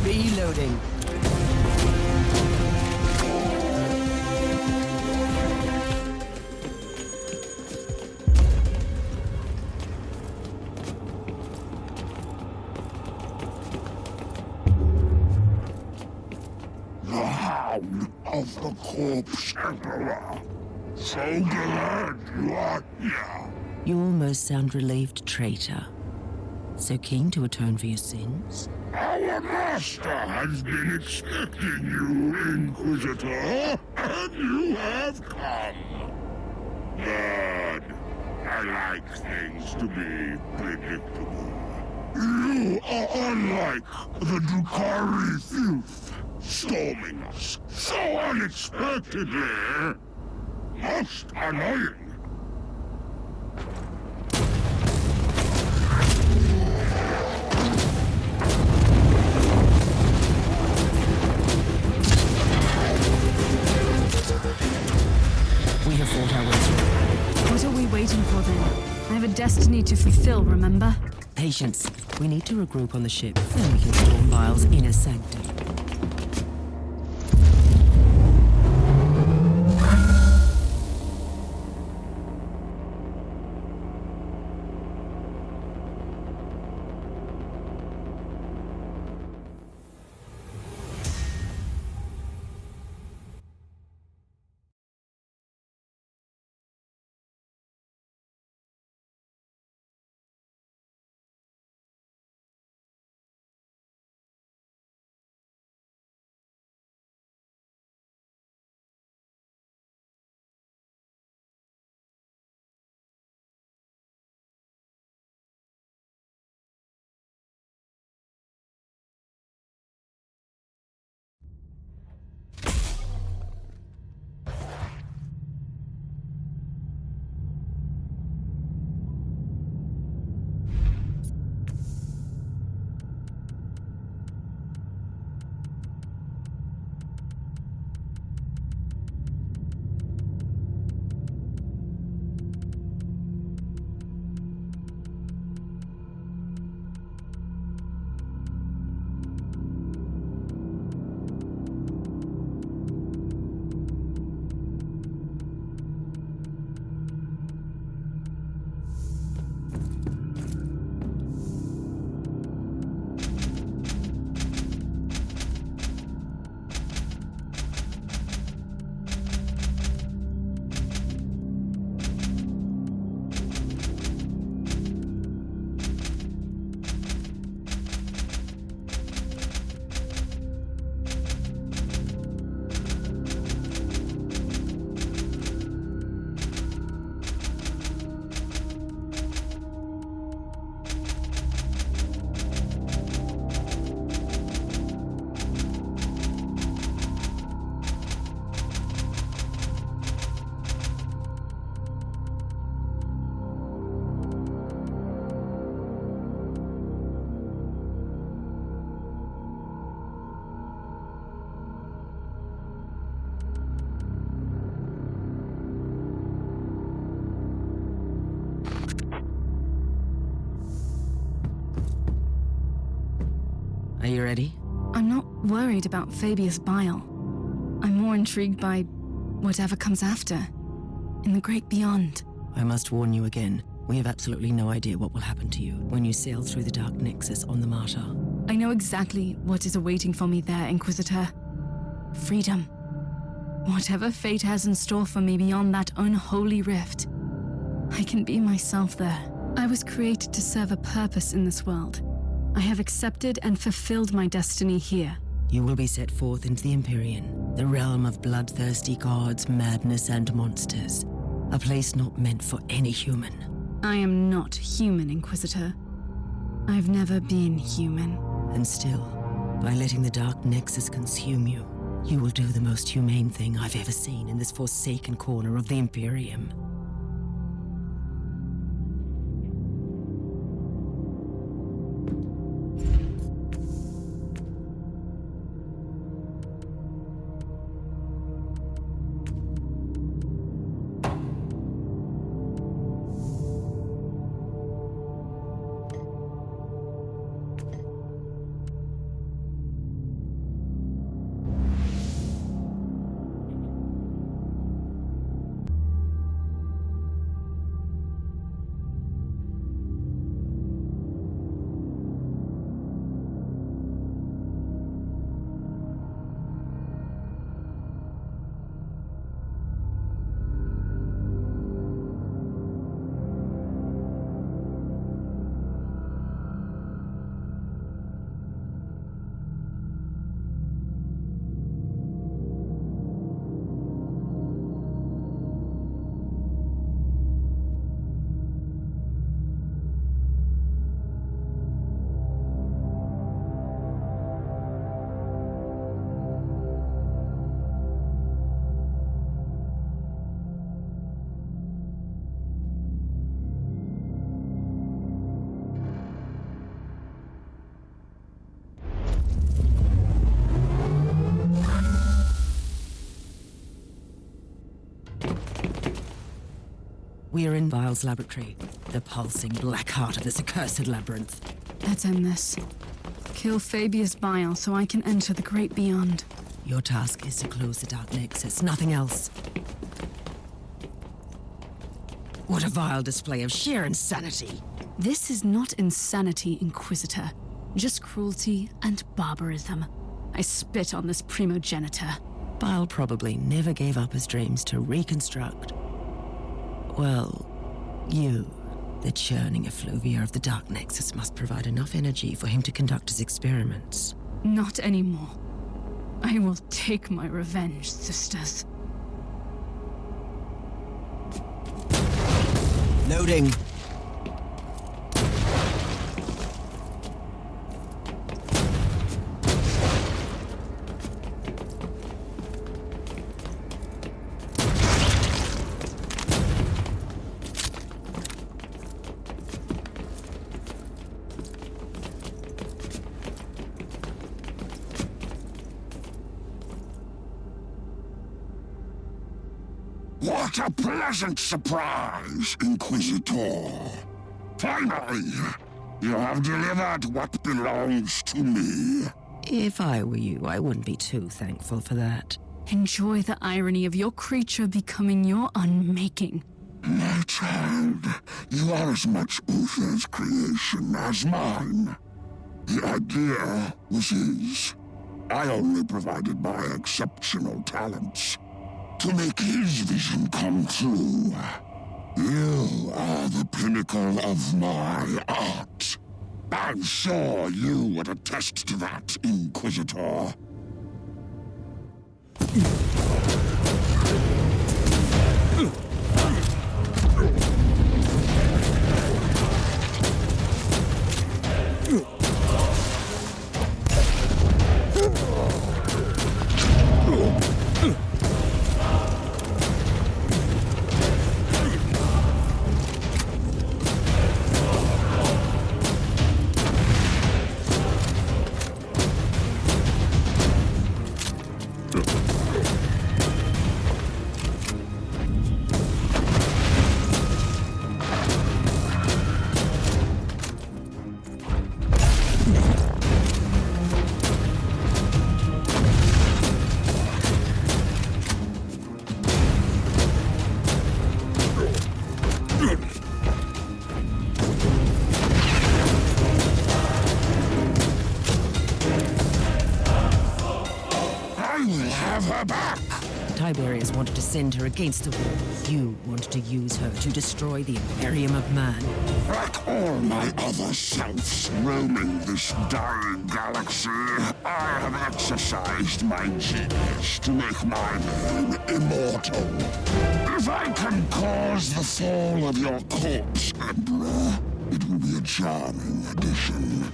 Reloading. The Hound of the Corpse Emperor. So glad you are here. You almost sound relieved, traitor. So keen to atone for your sins? Our master has been expecting you, Inquisitor, and you have come. Good. I like things to be predictable. You are unlike the Drukhari filth, storming us so unexpectedly. Most annoying. We have fought our way through. What are we waiting for then? I have a destiny to fulfill, remember? Patience. We need to regroup on the ship, then we can storm Bile's inner sanctum. Are you ready? I'm not worried about Fabius Bile. I'm more intrigued by whatever comes after, in the great beyond. I must warn you again. We have absolutely no idea what will happen to you when you sail through the Dark Nexus on the Martyr. I know exactly what is awaiting for me there, Inquisitor. Freedom. Whatever fate has in store for me beyond that unholy rift, I can be myself there. I was created to serve a purpose in this world. I have accepted and fulfilled my destiny here. You will be set forth into the Empyrean, the realm of bloodthirsty gods, madness, and monsters. A place not meant for any human. I am not human, Inquisitor. I've never been human. And still, by letting the Dark Nexus consume you, you will do the most humane thing I've ever seen in this forsaken corner of the Imperium. We are in Vile's laboratory, the pulsing black heart of this accursed labyrinth. Let's end this. Kill Fabius Bile so I can enter the great beyond. Your task is to close the Dark Nexus, nothing else. What a vile display of sheer insanity! This is not insanity, Inquisitor. Just cruelty and barbarism. I spit on this primogenitor. Bile probably never gave up his dreams to reconstruct. Well, you, the churning effluvia of the Dark Nexus, must provide enough energy for him to conduct his experiments. Not anymore. I will take my revenge, sisters. Loading. What a pleasant surprise, Inquisitor. Finally, you have delivered what belongs to me. If I were you, I wouldn't be too thankful for that. Enjoy the irony of your creature becoming your unmaking. My child, you are as much Uther's creation as mine. The idea was his. I only provided my exceptional talents to make his vision come true. You are the pinnacle of my art. I'm sure you would attest to that, Inquisitor. her back! Tiberius wanted to send her against the wall. You wanted to use her to destroy the Imperium of Man. Like all my other selves roaming this dying galaxy, I have exercised my genius to make my name immortal. If I can cause the fall of your corpse, Emperor, it will be a charming addition.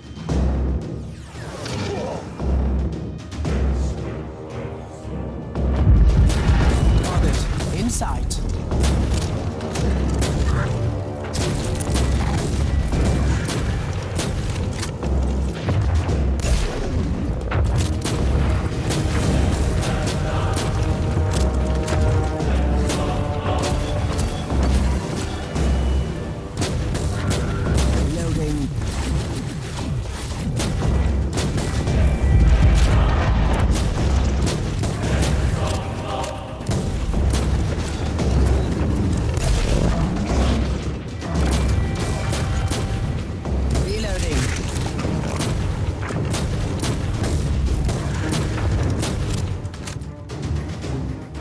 Target in sight.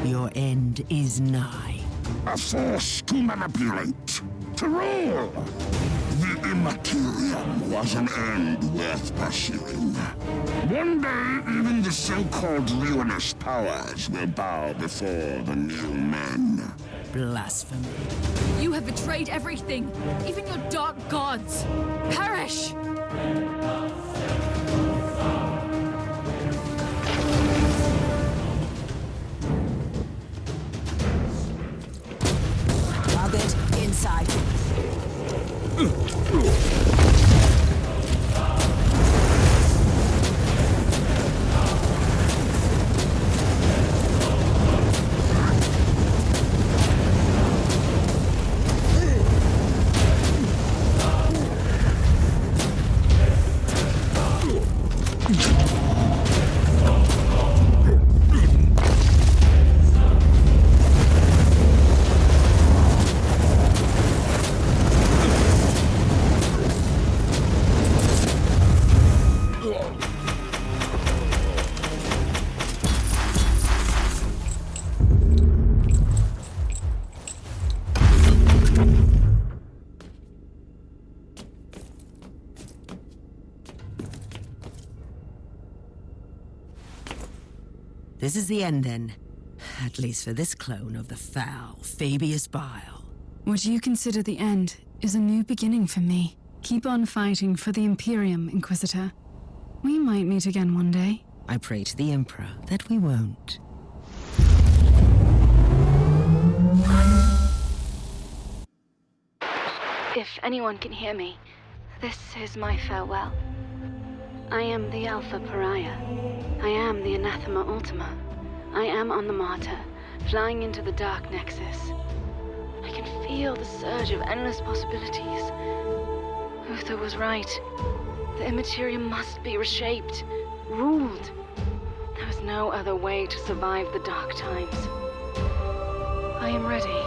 Your end is nigh. A force to manipulate, to rule. The Immaterium was an end worth pursuing. One day, even the so-called ruinous powers will bow before the new men. Blasphemy. You have betrayed everything, even your dark gods. Perish! Target in sight. This is the end, then. At least for this clone of the foul Fabius Bile. What you consider the end is a new beginning for me. Keep on fighting for the Imperium, Inquisitor. We might meet again one day. I pray to the Emperor that we won't. If anyone can hear me, this is my farewell. I am the Alpha Pariah. I am the Anathema Ultima. I am on the Martyr, flying into the Dark Nexus. I can feel the surge of endless possibilities. Uther was right. The Immaterium must be reshaped, ruled. There is no other way to survive the dark times. I am ready.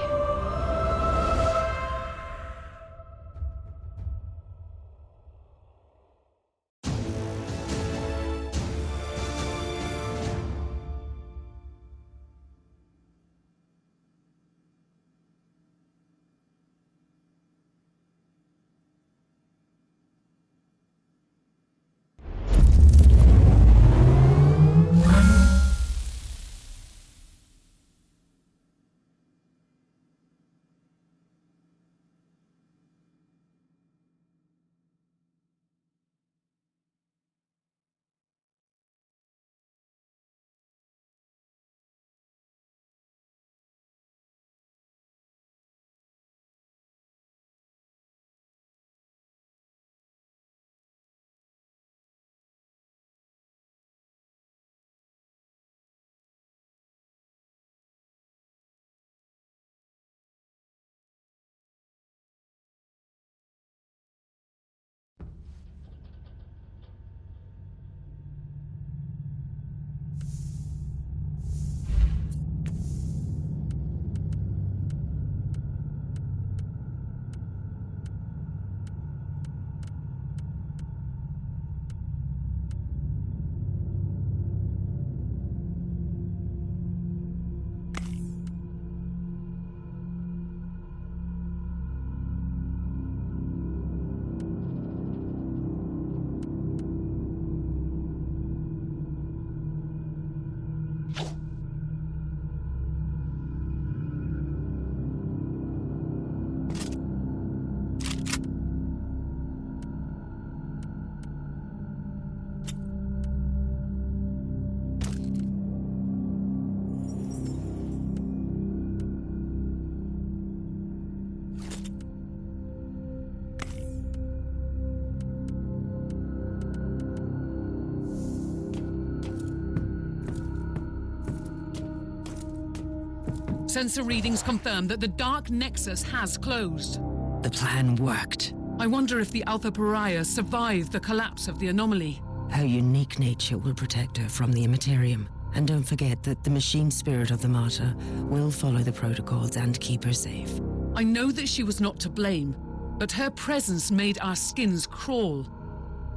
Sensor readings confirm that the Dark Nexus has closed. The plan worked. I wonder if the Alpha Pariah survived the collapse of the anomaly. Her unique nature will protect her from the Immaterium. And don't forget that the machine spirit of the martyr will follow the protocols and keep her safe. I know that she was not to blame, but her presence made our skins crawl.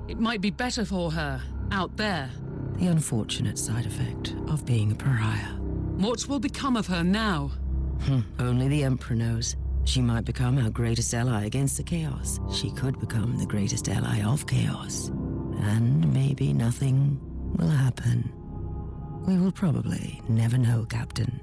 It might be better for her out there. The unfortunate side effect of being a pariah. What will become of her now? Only the Emperor knows. She might become our greatest ally against the Chaos. She could become the greatest ally of Chaos. And maybe nothing will happen. We will probably never know, Captain.